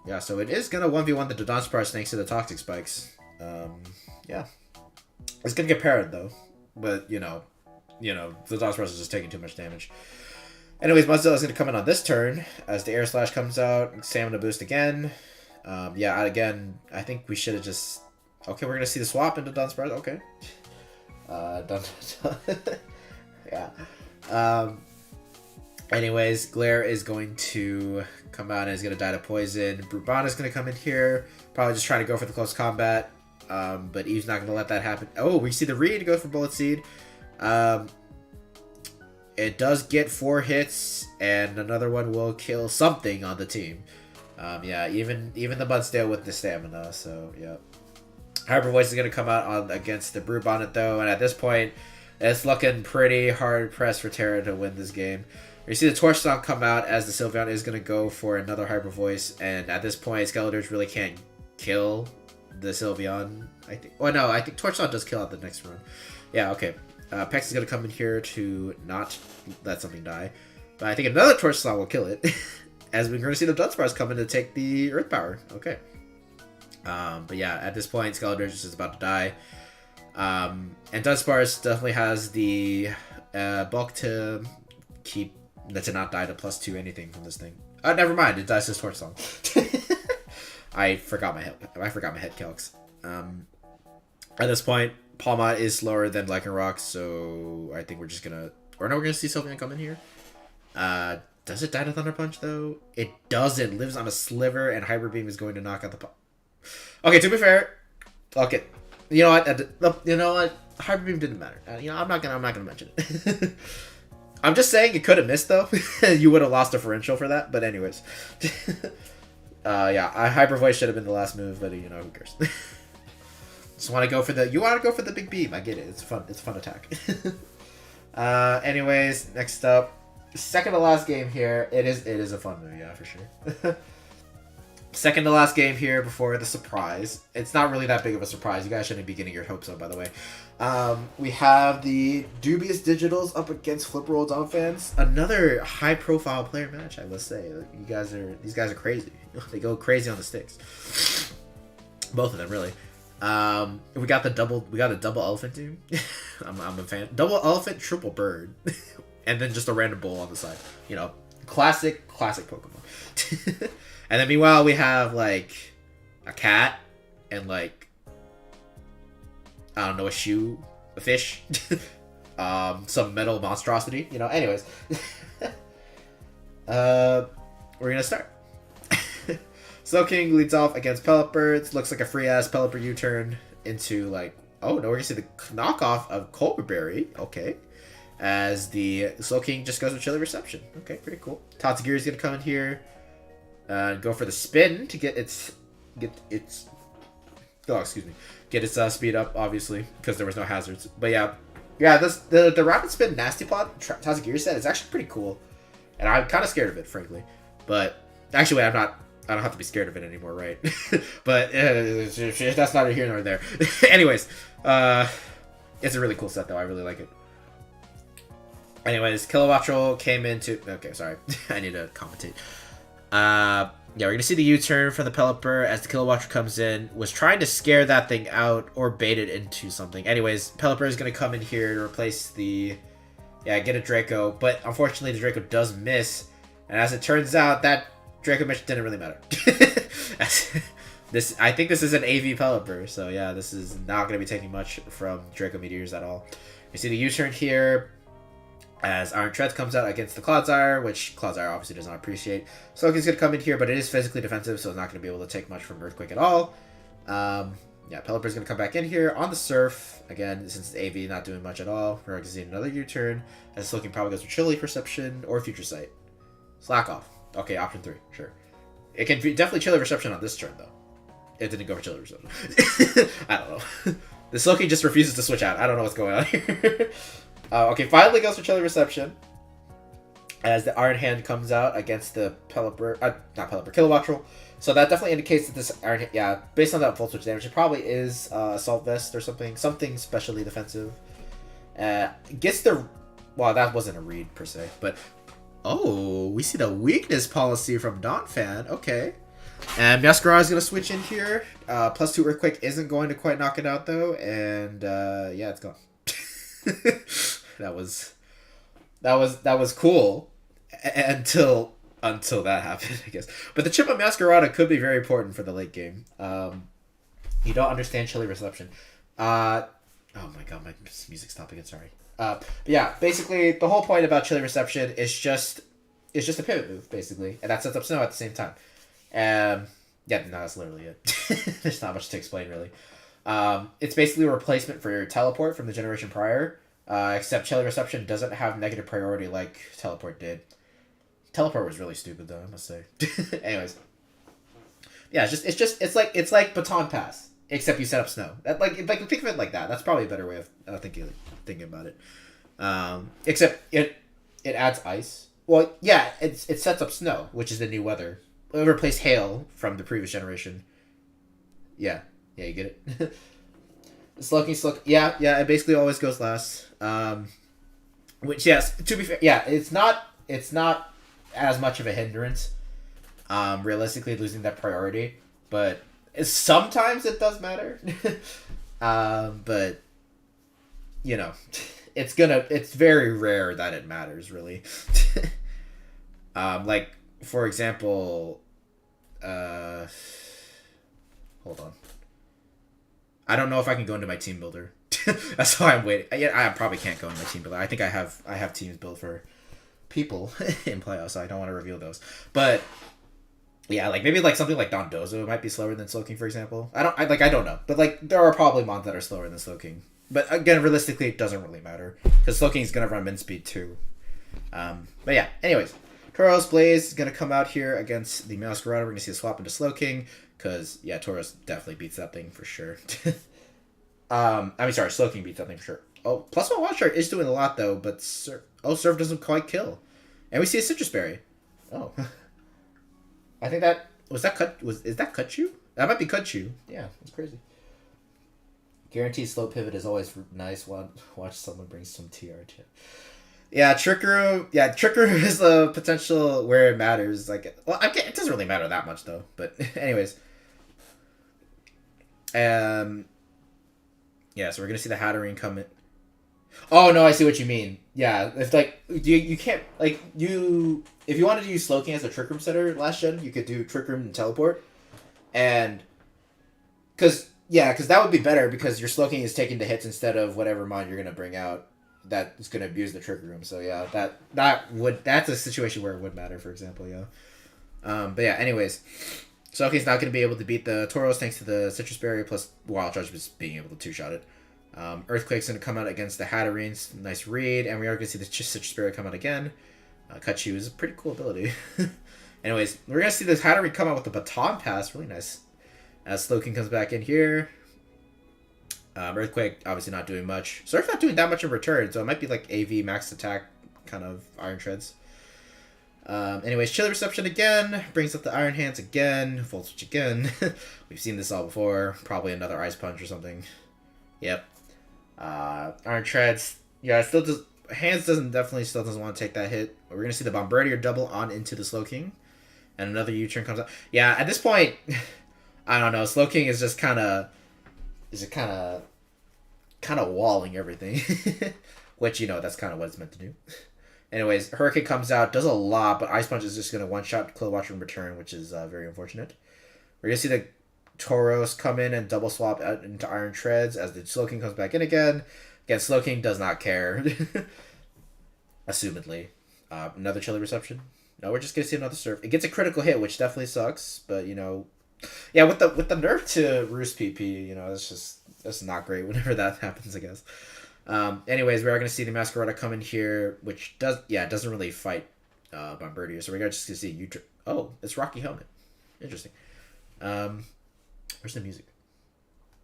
Yeah, so it is gonna 1v1 the Dunsparce thanks to the Toxic Spikes. Yeah. It's gonna get parried though. But, the Dunsparce is just taking too much damage. Anyways, Mudsdale is gonna come in on this turn as the Air Slash comes out. Stamina boost again. Yeah, again, I think we should have just... Okay, we're gonna see the swap into Dunsparce. Okay. Yeah. Anyways, Glare is going to come out and is going to die to poison. Brubana is going to come in here. Probably just trying to go for the close combat. But Eve's not going to let that happen. Oh, we see the Reed go for Bullet Seed. It does get 4 hits, and another one will kill something on the team. Yeah, even the Mudsdale with the stamina, so yeah. Hyper Voice is going to come out against the Brew Bonnet, though, and at this point, it's looking pretty hard pressed for Terra to win this game. You see the Torch Song come out as the Sylveon is going to go for another Hyper Voice, and at this point, Skeletors really can't kill the Sylveon, I think. Oh, no, I think Torch Song does kill out the next run. Yeah, okay. Pex is going to come in here to not let something die, but I think another Torch Song will kill it, as we're going to see the Dunsparce come in to take the Earth Power. Okay. But yeah, at this point, Skeletor is just about to die. And Dunsparce definitely has the bulk to not die to +2 anything from this thing. Never mind, it dies to Torch Song. I forgot my head calcs. At this point, Palma is slower than Lycanroc, so I think we're just gonna... Or no, we're gonna see Sylveon come in here. Does it die to Thunder Punch, though? It doesn't. Lives on a sliver, and Hyper Beam is going to knock out the... Okay, to be fair... Okay. You know what? Hyper Beam didn't matter. I'm not gonna mention it. I'm just saying it could have missed, though. You would have lost differential for that, but anyways. Yeah, Hyper Voice should have been the last move, but who cares? Just want to go for the. You want to go for the big beam. I get it. It's fun. It's a fun attack. Anyways, next up, second to last game here. It is a fun move, yeah, for sure. Second to last game here before the surprise. It's not really that big of a surprise. You guys shouldn't be getting your hopes up, by the way. We have the Dubious Digitals up against Flip Roll Dom fans. Another high-profile player match, I must say. These guys are crazy. They go crazy on the sticks. Both of them, really. We got a double elephant team. I'm a fan. Double elephant, triple bird, and then just a random bull on the side. You know, classic Pokemon. And then meanwhile we have like a cat and like I don't know, a fish, some metal monstrosity. You know. Anyways, we're gonna start. Slowking leads off against Pelipper. Looks like a free-ass Pelipper U-turn into, like... Oh, no, we're going to see the knockoff of Colberberry. Okay. As the Slowking just goes with Chilly Reception. Okay, pretty cool. Tatsugiri is going to come in here. Go for the spin to get its... Oh, excuse me. Get its speed up, obviously, because there was no hazards. But yeah. Yeah, the Rapid Spin Nasty Plot, Tatsugiri said, is actually pretty cool. And I'm kind of scared of it, frankly. But... Actually, wait, I don't have to be scared of it anymore, right? But that's neither here nor there. Anyways, it's a really cool set, though. I really like it. Anyways, Kilowattrel came into... Okay, sorry. I need to commentate. Yeah, we're going to see the U-turn from the Pelipper as the Kilowattrel comes in. Was trying to scare that thing out or bait it into something. Anyways, Pelipper is going to come in here to replace the... Yeah, get a Draco. But unfortunately, the Draco does miss. And as it turns out, that Draco mission didn't really matter. I think this is an AV Pelipper, so yeah, this is not going to be taking much from Draco Meteors at all. You see the U-turn here as Iron Treads comes out against the Clodsire, which Clodsire obviously does not appreciate. Slowking's going to come in here, but it is physically defensive, so it's not going to be able to take much from Earthquake at all. Yeah, Pelipper's going to come back in here on the Surf. Again, since it's AV, not doing much at all. We're going to see another U-turn as Slowking probably goes for Chilly Perception or Future Sight. Slack off. Okay, option 3, sure. It can be definitely Chilly Reception on this turn, though. It didn't go for Chilly Reception. I don't know. The Slowking just refuses to switch out. I don't know what's going on here. Okay, finally goes for Chilly Reception. As the Iron Hand comes out against the Pelipper... not Pelipper, Kilowattrel. So that definitely indicates that this Iron Hand... Yeah, based on that full switch damage, it probably is Assault Vest or something. Something specially defensive. Gets the... Well, that wasn't a read, per se, but... Oh, we see the weakness policy from Donphan. Okay. And Masquerade is going to switch in here. +2 Earthquake isn't going to quite knock it out, though. And, yeah, it's gone. That was cool. Until that happened, I guess. But the chip of Masquerade could be very important for the late game. You don't understand Chilly Reception. Oh my god, my music stopped again, sorry. But yeah, basically the whole point about Chilly Reception is just a pivot move, basically, and that sets up Snow at the same time. Yeah, no, that's literally it. There's not much to explain, really. It's basically a replacement for your Teleport from the generation prior, except Chilly Reception doesn't have negative priority like Teleport did. Teleport was really stupid, though, I must say. Anyways, yeah, it's like Baton Pass. Except you set up Snow. Like think of it like that. That's probably a better way of thinking about it. Except it adds ice. Well, yeah, it sets up Snow, which is the new weather. It replaced Hail from the previous generation. Yeah, you get it. Slowking. Yeah, it basically always goes last. Which, yes, to be fair, yeah, it's not as much of a hindrance. Realistically, losing that priority, but. Sometimes it does matter, but you know, it's very rare that it matters, really. Like for example, hold on. I don't know if I can go into my team builder. That's why I'm waiting. I probably can't go into my team builder. I think I have teams built for people in playoffs, so I don't want to reveal those, but. Yeah, like maybe like something like Dondozo might be slower than Slowking, for example. I don't know, but like there are probably mons that are slower than Slowking. But again, realistically, it doesn't really matter because Slowking is gonna run min speed too. But yeah, anyways, Tauros Blaze is gonna come out here against the Masquerade. We're gonna see a swap into Slowking because yeah, Tauros definitely beats that thing for sure. I mean, sorry, Slow King beats that thing for sure. Oh, +1 Wild Charge is doing a lot though, but Surf doesn't quite kill, and we see a Citrus Berry. Oh, I think that is that Kutchu? That might be Kutchu. Yeah, that's crazy. Guaranteed slow pivot is always nice. Watch someone bring some TR. Yeah, Trick Room. Yeah, Trick Room is the potential where it matters. Like, well, it doesn't really matter that much though. But anyways, yeah. So we're gonna see the Hatterene come in. Oh no, I see what you mean. Yeah, if like you can't like you if you wanted to use Slowking as a Trick Room setter last gen, you could do Trick Room and Teleport, and because that would be better because your Slowking is taking the hits instead of whatever mod you're gonna bring out that is gonna abuse the Trick Room. So yeah, that's a situation where it would matter. For example, yeah. But yeah, anyways, Slowking's not gonna be able to beat the Tauros thanks to the Citrus Berry plus Wild Charge just being able to two-shot it. Earthquake's going to come out against the Hatterenes. Nice read. And we are going to see the Citrus Berry come out again. Kutchu is a pretty cool ability. Anyways, we're going to see this Hatterene come out with the Baton Pass. Really nice. As Slowking comes back in here. Earthquake obviously not doing much. Surf not doing that much in return. So it might be like AV max attack kind of Iron Treads. Anyways, Chilly Reception again. Brings up the Iron Hands again. Volt Switch again. We've seen this all before. Probably another Ice Punch or something. Yep. Iron Treads, yeah, it still does. Hands definitely still doesn't want to take that hit. We're gonna see the Bombardier double on into the Slowking, and another U-turn comes out. Yeah, at this point, I don't know. Slowking is just kind of walling everything, which that's kind of what it's meant to do. Anyways, Hurricane comes out, does a lot, but Ice Punch is just gonna one-shot Clothes in return, which is very unfortunate. We're gonna see the Tauros come in and double swap out into Iron Treads as the Slowking comes back in again. Again, Slowking does not care. Assumedly. Another Chilly Reception. No, we're just going to see another Surf. It gets a critical hit, which definitely sucks. But, yeah, with the nerf to Roost PP, that's not great whenever that happens, I guess. Anyways, we are going to see the Masquerada come in here, which doesn't really fight Bombardier. So we're just going to see Oh, it's Rocky Helmet. Interesting. Where's the music?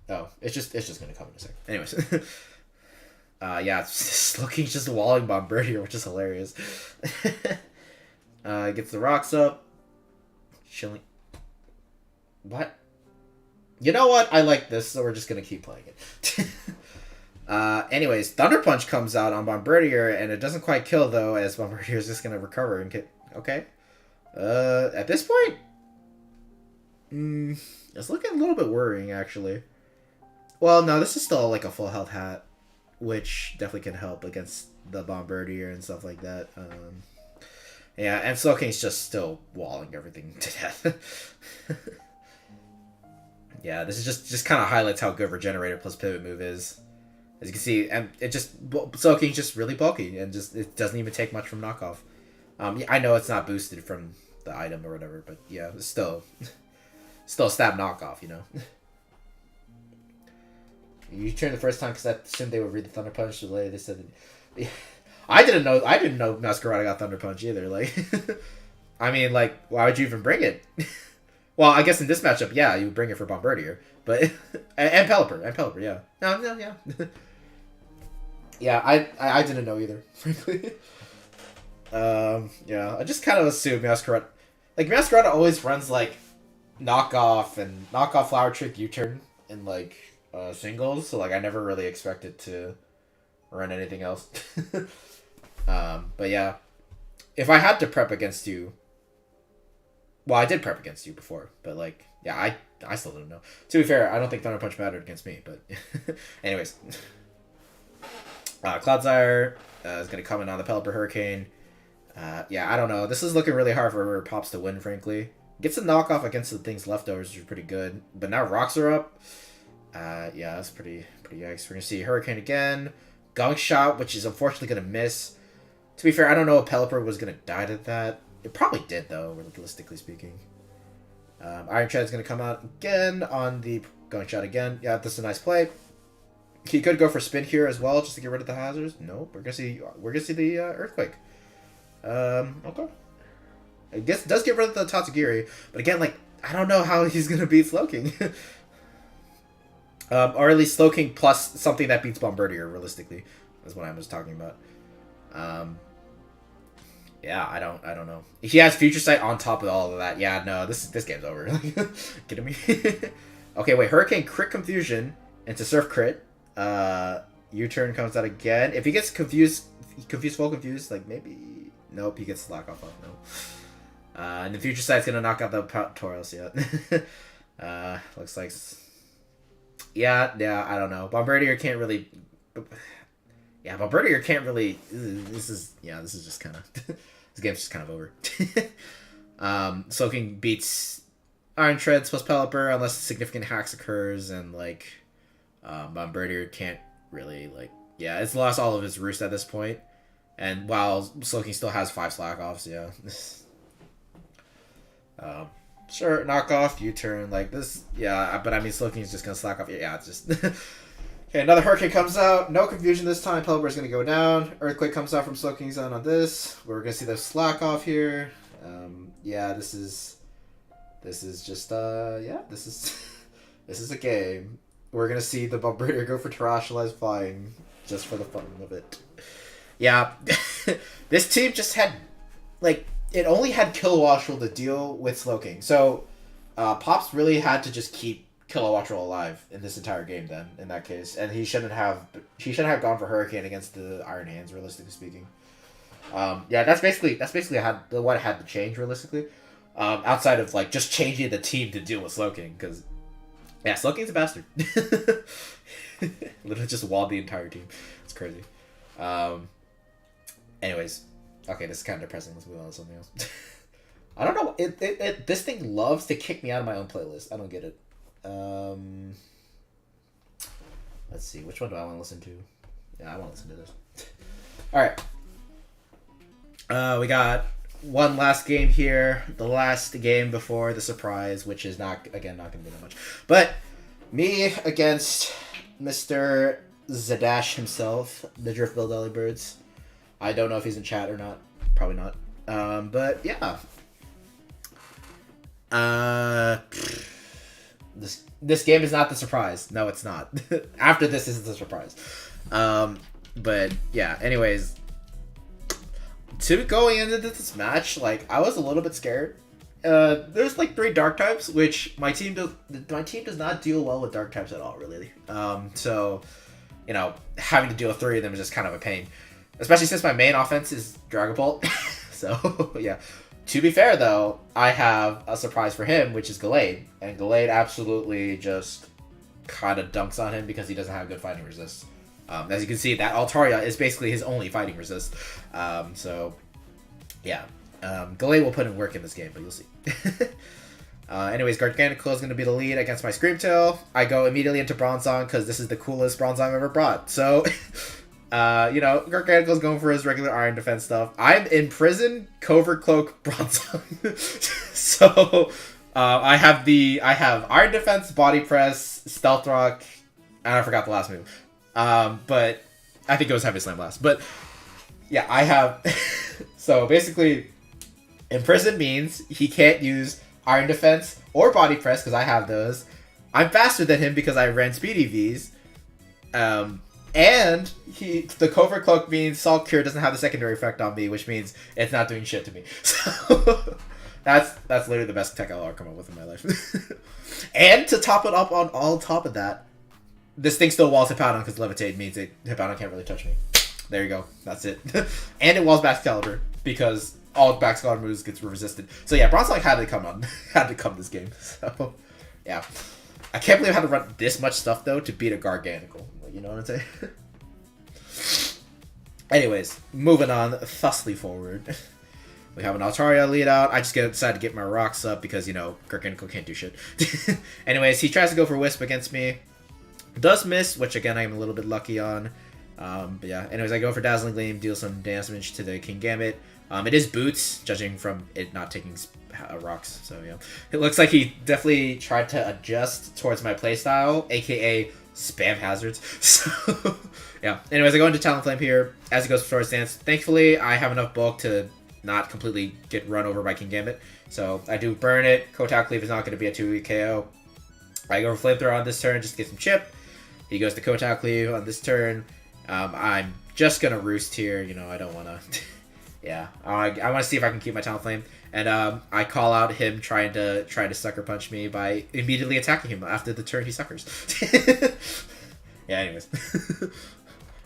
Oh, it's just gonna come in a second. Anyways, yeah, Slowking's just walling Bombardier, which is hilarious. Gets the rocks up, chilling. What? You know what? I like this, so we're just gonna keep playing it. Anyways, Thunder Punch comes out on Bombardier, and it doesn't quite kill though, as Bombardier is just gonna recover and get. Okay. At this point. It's looking a little bit worrying, actually. Well, no, this is still like a full health hat, which definitely can help against the Bombardier and stuff like that. Yeah, and Slowking's just still walling everything to death. Yeah, this is just kind of highlights how good Regenerator plus Pivot Move is. As you can see, and Slowking's just really bulky, and it doesn't even take much from knockoff. Yeah, I know it's not boosted from the item or whatever, but yeah, it's still a stab knockoff, You turned the first time because I assumed they would read the Thunder Punch. Later they said, I didn't know Masquerade got Thunder Punch either. Like, I mean, like, why would you even bring it? Well, I guess in this matchup, yeah, you would bring it for Bombardier, but and Pelipper, yeah. No, yeah. Yeah, I didn't know either, frankly. Yeah, I just kind of assumed Masquerade. Like, Masquerade always runs like knockoff Flower Trick U-turn in like singles, so like I never really expected to run anything else. But yeah, if I had to prep against you, well, I did prep against you before, but like, yeah, I still don't know. To be fair, I don't think Thunder Punch mattered against me, but anyways. Cloudsire is going to come in on the Pelipper Hurricane. Yeah, I don't know. This is looking really hard for Pops to win, frankly. Gets a knockoff against the thing's leftovers, which is pretty good. But now rocks are up. Yeah, that's pretty yikes. We're going to see Hurricane again. Gunk Shot, which is unfortunately going to miss. To be fair, I don't know if Pelipper was going to die to that. It probably did, though, realistically speaking. Iron Tread's going to come out again on the Gunk Shot again. Yeah, this is a nice play. He could go for spin here as well, just to get rid of the hazards. Nope, we're gonna see the Earthquake. Okay. I guess it does get rid of the Tatsugiri, but again, like, I don't know how he's gonna beat Slowking. Or at least Slow King plus something that beats Bombardier, realistically. That's what I was talking about. Yeah, I don't know. He has Future Sight on top of all of that. Yeah, no, this game's over. Kidding me? Okay, wait. Hurricane crit confusion into Surf crit. U-turn comes out again. If he gets confused, full confused, like maybe. Nope, he gets slack off. No. And the Future Sight's gonna knock out the Tauros yet. Looks like. Yeah, I don't know. Bombardier can't really. Yeah, Bombardier can't really. This is just kind of. This game's just kind of over. Soaking beats Iron Treads plus Pelipper unless significant hacks occurs, and like Bombardier can't really like. Yeah, it's lost all of its roost at this point, and while Soaking still has 5 slack offs, yeah. Sure, knockoff, U-turn, like this, yeah, but I mean, Slowking's just gonna slack off, yeah, it's just... Okay, another Hurricane comes out, no confusion this time, Pelipper's gonna go down, Earthquake comes out from Slowking's zone on this, we're gonna see the slack off here, yeah, this is just, yeah, this is a game. We're gonna see the Bombardier go for Terrestrialized Flying, just for the fun of it. Yeah, this team just had, like, it only had Kilowattrel to deal with Slowking. So, Pops really had to just keep Kilowattrel alive in this entire game then, in that case. And he shouldn't have gone for Hurricane against the Iron Hands, realistically speaking. Yeah, that's basically what had to change, realistically. Outside of, like, just changing the team to deal with Slowking, because, yeah, Slowking's a bastard. Literally just walled the entire team. It's crazy. Anyways. Okay, this is kind of depressing. Let's move on to something else. I don't know. This thing loves to kick me out of my own playlist. I don't get it. Let's see. Which one do I want to listen to? Yeah, I want to listen to this. All right. We got one last game here. The last game before the surprise, which is not going to be that much. But me against Mr. Zadash himself, the Driftbill Delibirds. I don't know if he's in chat or not. Probably not. But yeah. This game is not the surprise. No, it's not. After this is the surprise. But yeah. Anyways, to going into this match, like I was a little bit scared. There's like 3 dark types, which my team does not deal well with dark types at all, really. So you know, having to deal with 3 of them is just kind of a pain. Especially since my main offense is Dragon Bolt. So, yeah. To be fair, though, I have a surprise for him, which is Gallade. And Gallade absolutely just kind of dunks on him because he doesn't have good fighting resist. As you can see, that Altaria is basically his only fighting resist. So, yeah. Gallade will put in work in this game, but you'll see. Anyways, Gargantual is going to be the lead against my Screamtail. I go immediately into Bronzong because this is the coolest Bronzong I've ever brought. So... you know, Gargantual's going for his regular Iron Defense stuff. I'm in Prison, Covert Cloak, Bronzong. So, I have Iron Defense, Body Press, Stealth Rock, and I forgot the last move. But I think it was Heavy Slam Blast. But, yeah, I have... So, basically, Imprison means he can't use Iron Defense or Body Press, because I have those. I'm faster than him because I ran Speedy Vs. And the Covert Cloak means Salt Cure doesn't have the secondary effect on me, which means it's not doing shit to me. So that's literally the best tech I'll ever come up with in my life. And to top it up on all top of that, this thing still walls Hippowdon because Levitate means Hippowdon can't really touch me. There you go. That's it. And it walls Baxcalibur because all Baxcalibur moves gets resisted. So yeah, Bronzong had to come this game. So yeah. I can't believe I had to run this much stuff, though, to beat a Gargantual. You know what I'm saying? Anyways, moving on thusly forward. We have an Altaria lead out. I just decided to get my rocks up because, you know, Gargantual can't do shit. Anyways, he tries to go for Wisp against me. Does miss, which, again, I'm a little bit lucky on. But yeah, anyways, I go for Dazzling Gleam, deal some damage to the King Gambit. It is Boots, judging from it not taking rocks, so yeah. It looks like he definitely tried to adjust towards my playstyle, aka spam hazards. So, yeah. Anyways, I go into Talonflame here as he goes for Sword Stance. Thankfully, I have enough bulk to not completely get run over by King Gambit. So, I do burn it. Kotak Leaf is not going to be a 2-week KO. I go for Flamethrower on this turn just to get some chip. He goes to Kotal Cleave on this turn. I'm just gonna roost here. You know, I don't want to. Yeah, I want to see if I can keep my Talonflame, and I call out him trying to sucker punch me by immediately attacking him after the turn he suckers. Yeah. Anyways,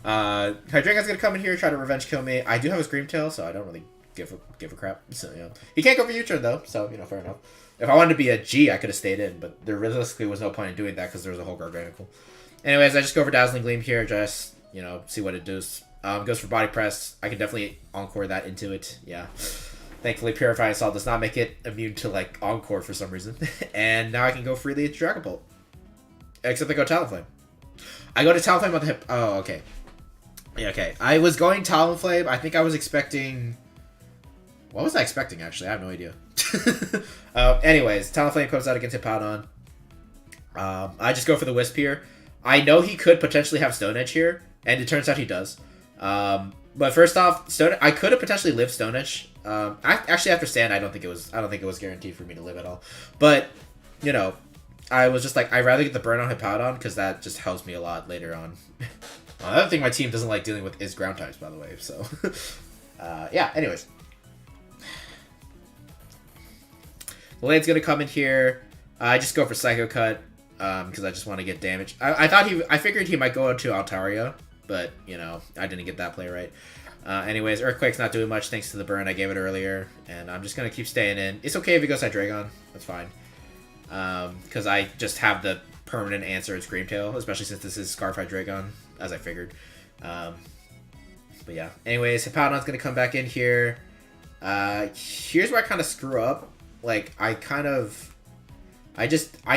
Hydreigon's gonna come in here try to revenge kill me. I do have a Scream Tail, so I don't really give a crap. So he can't go for U-turn though, so fair enough. If I wanted to be a G, I could have stayed in, but there realistically was no point in doing that because there was a whole Garganical. Anyways, I just go for Dazzling Gleam here, just see what it does. Goes for Body Press. I can definitely Encore that into it. Yeah. Thankfully, Purifying Assault does not make it immune to, like, Encore for some reason. And now I can go freely into Dragon Bolt. Except I go Talonflame. I go to Talonflame on the hip. Oh, okay. Yeah, okay. I was going Talonflame. I think I was expecting... What was I expecting, actually? I have no idea. Anyways, Talonflame comes out against Hippowdon. I just go for the Wisp here. I know he could potentially have Stone Edge here, and it turns out he does. But first off, I could have potentially lived Stone Edge. Actually, after Sand, I don't think it was guaranteed for me to live at all. But I was just like, I'd rather get the burn on Hippowdon because that just helps me a lot later on. Another thing my team doesn't like dealing with is ground types, by the way. So yeah. Anyways, Galade's gonna come in here. I just go for Psycho Cut because I just want to get damage. I figured he might go into Altaria, but I didn't get that play right. Anyways, Earthquake's not doing much thanks to the burn I gave it earlier, and I'm just gonna keep staying in. It's okay if he goes Hydreigon, that's fine, because I just have the permanent answer at Scream Tail, especially since this is Scarf Hydreigon, as I figured. But yeah. Anyways, Hippowdon's gonna come back in here. Here's where I kind of screw up. Like I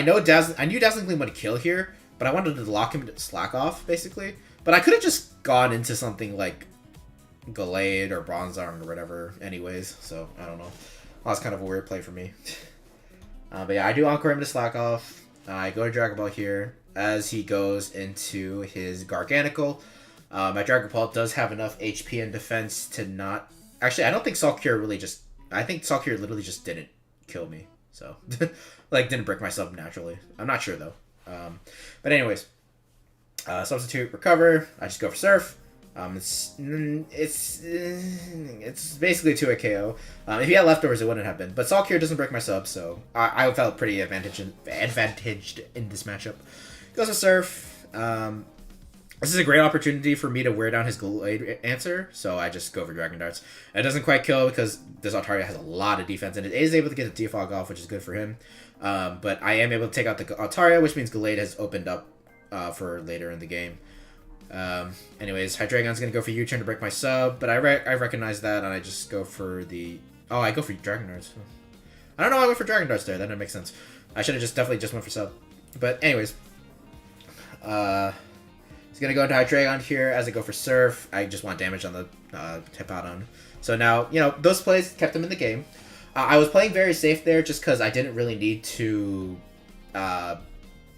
knew Dazzling Gleam would kill here, but I wanted to lock him to slack off, basically. But I could have just gone into something like Gallade or Bronzong or whatever anyways, so I don't know. That was kind of a weird play for me. But yeah, I do Encore him to slack off. I go to Dragon Ball here as he goes into his Garganical. My Dragon Ball does have enough HP and defense to not... Actually, I don't think Salt Cure really just... I think Salt Cure literally just didn't kill me, so... like, didn't break my sub naturally. I'm not sure, though. But anyways... Substitute, Recover. I just go for Surf. It's basically 2-hit KO. If he had leftovers, it wouldn't have been. But Salt Cure doesn't break my sub, so I felt pretty advantaged in this matchup. Goes with Surf. This is a great opportunity for me to wear down his Gallade answer, so I just go for Dragon Darts. It doesn't quite kill because this Altaria has a lot of defense, and it is able to get the Defog off, which is good for him. But I am able to take out the Altaria, which means Gallade has opened up for later in the game. Anyways, Hydreigon's gonna go for U-turn to break my sub, but I recognize that, and I just go for the... Oh, I go for Dragon Darts. I don't know why I went for Dragon Darts there. That didn't make sense. I should have definitely just went for sub. But anyways, he's gonna go into Hydreigon here as I go for Surf. I just want damage on the Hippowdon. So now, those plays kept him in the game. I was playing very safe there just because I didn't really need to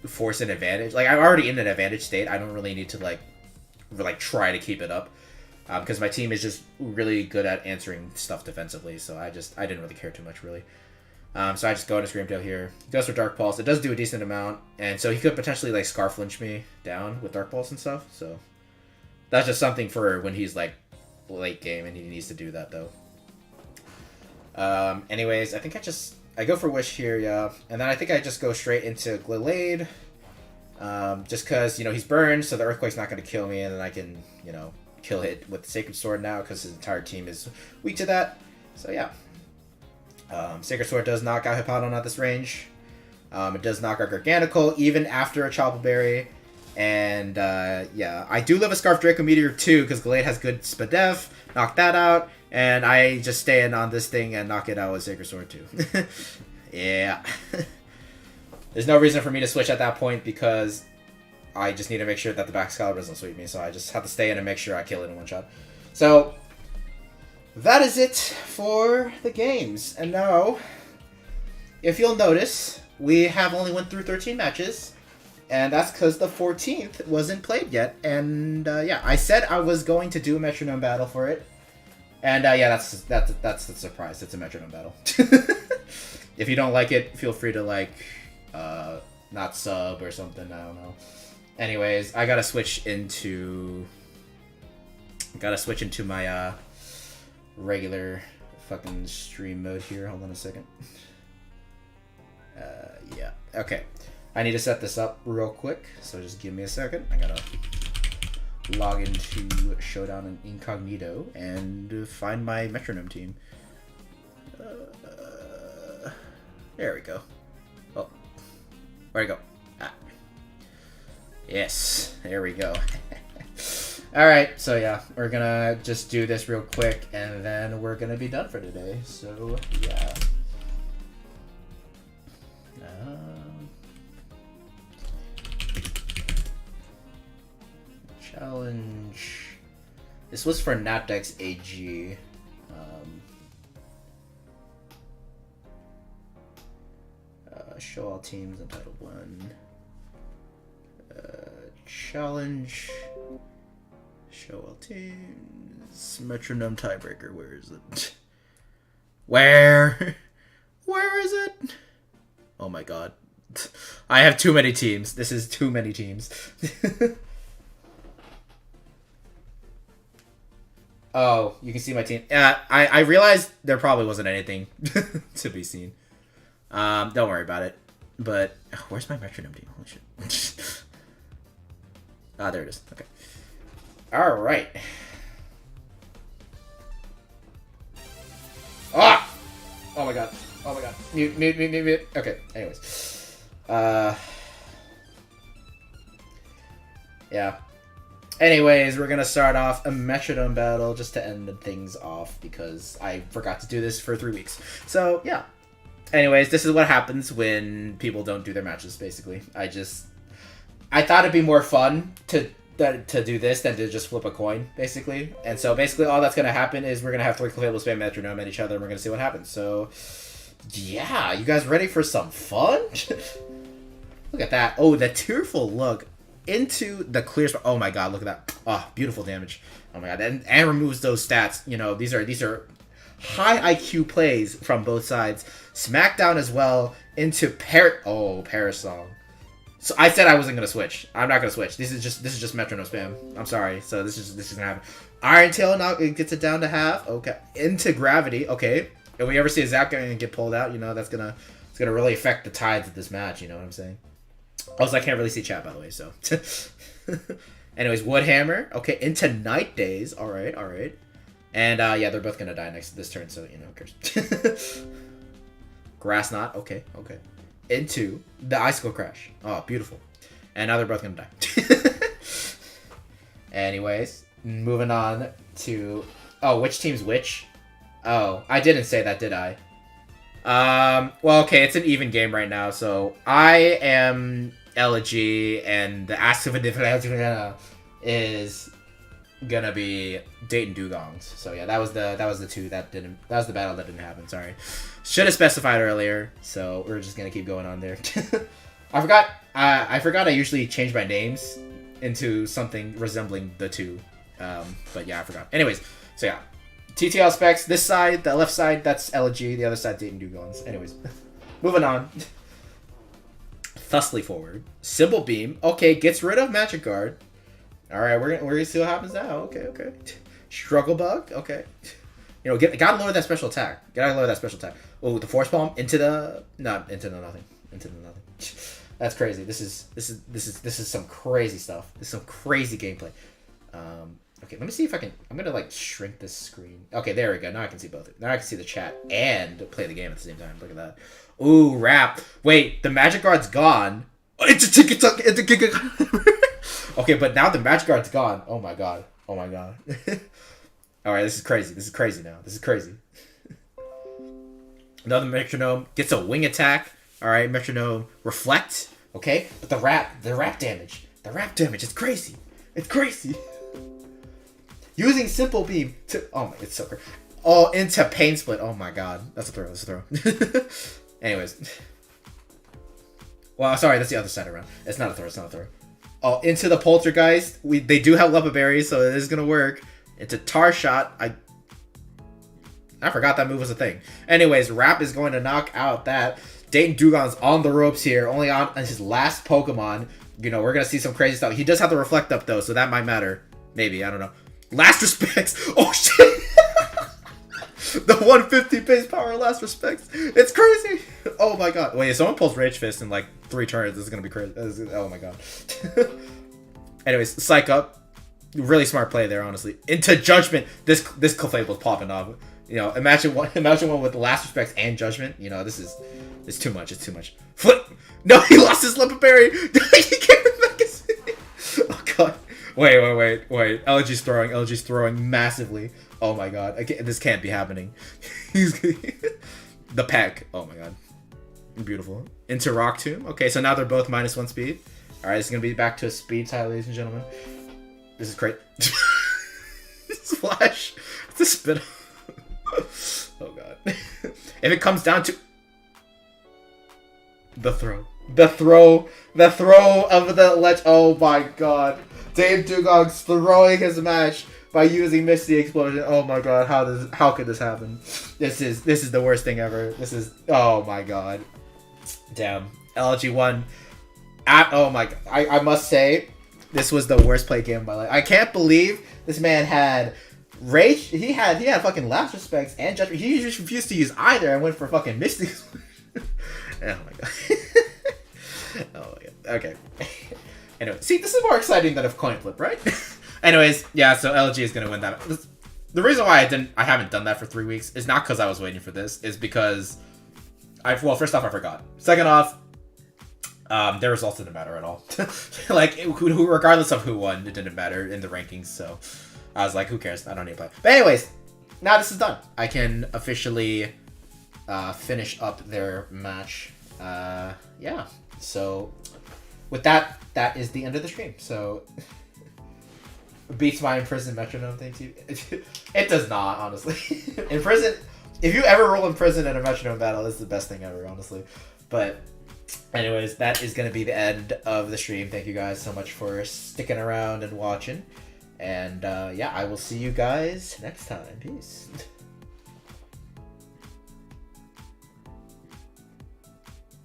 force an advantage. Like, I'm already in an advantage state. I don't really need to like try to keep it up because my team is just really good at answering stuff defensively, so I didn't really care too much really. So I just go into Scream Tail here. He goes for Dark Pulse. It does do a decent amount, and so he could potentially like Scarf Lynch me down with Dark Pulse and stuff, so that's just something for when he's like late game and he needs to do that though. Anyways, I think I go for Wish here, yeah, and then I think I just go straight into Gallade. Just because, he's burned, so the Earthquake's not going to kill me, and then I can, kill it with the Sacred Sword now, because his entire team is weak to that. So, yeah. Sacred Sword does knock out Hippowdon at this range. It does knock out Garganical, even after a Chople Berry. And, yeah. I do live a Scarf Draco Meteor, too, because Gallade has good Spadef. Knock that out, and I just stay in on this thing and knock it out with Sacred Sword, too. Yeah. There's no reason for me to switch at that point because I just need to make sure that the back Excalibur doesn't sweep me, so I just have to stay in and make sure I kill it in one shot. So, that is it for the games. And now, if you'll notice, we have only went through 13 matches, and that's because the 14th wasn't played yet. And, yeah, I said I was going to do a Metronome battle for it. And, yeah, that's the surprise. It's a Metronome battle. If you don't like it, feel free to, like... not sub or something, I don't know. Anyways, I gotta switch into my regular fucking stream mode here. Hold on a second. Yeah. Okay. I need to set this up real quick, so just give me a second. I gotta log into Showdown and Incognito and find my metronome team. There we go. Oh, where'd it go? Ah. Yes, there we go. Alright, so yeah, we're gonna just do this real quick, and then we're gonna be done for today, so yeah. Challenge. This was for Napdex AG. Show all teams entitled 1. Challenge. Show all teams. Metronome tiebreaker. Where is it? Where? Where is it? Oh my god. I have too many teams. This is too many teams. Oh, you can see my team. I realized there probably wasn't anything to be seen. Don't worry about it. But where's my metronome team? Holy shit. Ah, there it is. Okay. All right. Ah! Oh my god. Oh my god. Mute. Okay. Anyways. Yeah. Anyways, we're gonna start off a metronome battle just to end things off because I forgot to do this for 3 weeks. So yeah. Anyways, this is what happens when people don't do their matches. Basically, I thought it'd be more fun to do this than to just flip a coin, basically. And so basically, all that's gonna happen is we're gonna have 3 people spam metronome at each other, and we're gonna see what happens. So yeah, you guys ready for some fun? Look at that! Oh, the tearful look into the clear spot. Oh my god, look at that. Oh, beautiful damage. Oh my god, and removes those stats. You know, these are high IQ plays from both sides. Smackdown as well into Paris song. So I said I wasn't gonna switch. I'm not gonna switch. This is just metronome spam. I'm sorry. So this is gonna happen. Iron Tail now it gets it down to half. Okay, into gravity. Okay, if we ever see a Zap guy get pulled out, you know it's gonna really affect the tides of this match. You know what I'm saying? Also, I can't really see chat, by the way, so. Anyways, Woodhammer. Okay, into Night Days. All right. And, yeah, they're both going to die next to this turn, so, you know, who cares. Grass Knot. Okay. Into the Icicle Crash. Oh, beautiful. And now they're both going to die. Anyways, moving on to... Oh, which team's which? Oh, I didn't say that, did I? Well, okay, it's an even game right now, so I am Elegy, and the Ask of a is gonna be Dayton Dugongs. So yeah, that was the battle that didn't happen. Sorry, should have specified earlier. So we're just gonna keep going on there. I forgot I usually change my names into something resembling the two. But yeah, I forgot. Anyways, so yeah. TTL specs, this side, the left side, that's Elegy, the other side, Dayton Dugongs. Anyways, moving on. Thusly forward. Symbol Beam. Okay, gets rid of Magic Guard. Alright, we're gonna see what happens now. Okay. Struggle Bug. Okay. You know, gotta lower that special attack. Oh, the Force Palm into the nothing. Into the nothing. That's crazy. This is some crazy stuff. This is some crazy gameplay. Okay, let me see if I can... I'm going to, like, shrink this screen. Okay, there we go. Now I can see both. Now I can see the chat and play the game at the same time. Look at that. Ooh, rap. Wait, the Magic Guard's gone. It's a ticket. Okay, but now the Magic Guard's gone. Oh, my God. Alright, this is crazy now. Another Metronome gets a wing attack. Alright, Metronome. Reflect. Okay, but the rap damage. It's crazy. Using Simple Beam to... Oh, my... It's so crazy. Oh, into Pain Split. Oh, my God. That's a throw. Anyways. Well, sorry. That's the other side around. It's not a throw. Oh, into the Poltergeist. They do have Lepa Berries, so it is going to work. Into Tar Shot. I forgot that move was a thing. Anyways, Rap is going to knock out that. Dayton Dugon's on the ropes here. Only on his last Pokemon. you know, we're gonna see some crazy stuff. He does have the reflect up though, so that might matter. Maybe, I don't know. Last respects. Oh shit. The 150 base power last respects. It's crazy. Oh my god. Wait, if someone pulls Rage Fist in like 3 turns, this is gonna be crazy. Oh my god. Anyways, psych up. Really smart play there, honestly. Into Judgment. This Clefable is popping off. You know, imagine one with last respects and Judgment. You know, it's too much. It's too much. Flip. No, he lost his Limit Berry. He can't remember. Oh god. Wait. LG's throwing massively. Oh my god. This can't be happening. The peck. Oh my god. Beautiful. Into Rock Tomb. Okay, so now they're both -1 speed. Alright, it's gonna be back to a speed tie, ladies and gentlemen. This is great. Splash. It's a spin. Oh god. If it comes down to the throw of the ledge. Oh my god. Dave Dugong's throwing his match by using Misty Explosion. Oh my god, how could this happen? This is the worst thing ever. Oh my god. Damn. LG won. Oh my god. I must say, this was the worst play game of my life. I can't believe this man had Rage. He had fucking Last Respects and Judgment. He just refused to use either and went for fucking Misty Explosion. Oh my god. Oh my god. Okay. Anyway, see, this is more exciting than a coin flip, right? Anyways, yeah, so LG is gonna win that. The reason why I haven't done that for 3 weeks is not because I was waiting for this, is because well, first off, I forgot. Second off, their results didn't matter at all. Like, regardless of who won, it didn't matter in the rankings, so I was like, who cares? I don't need to play. But anyways, now this is done. I can officially finish up their match. Yeah, so with that is the end of the stream. So beats my Imprison metronome thing too. It does not, honestly. Imprison, if you ever roll Imprison in a metronome battle, it's the best thing ever, honestly. But anyways, that is going to be the end of the stream. Thank you guys so much for sticking around and watching. And yeah, I will see you guys next time. Peace.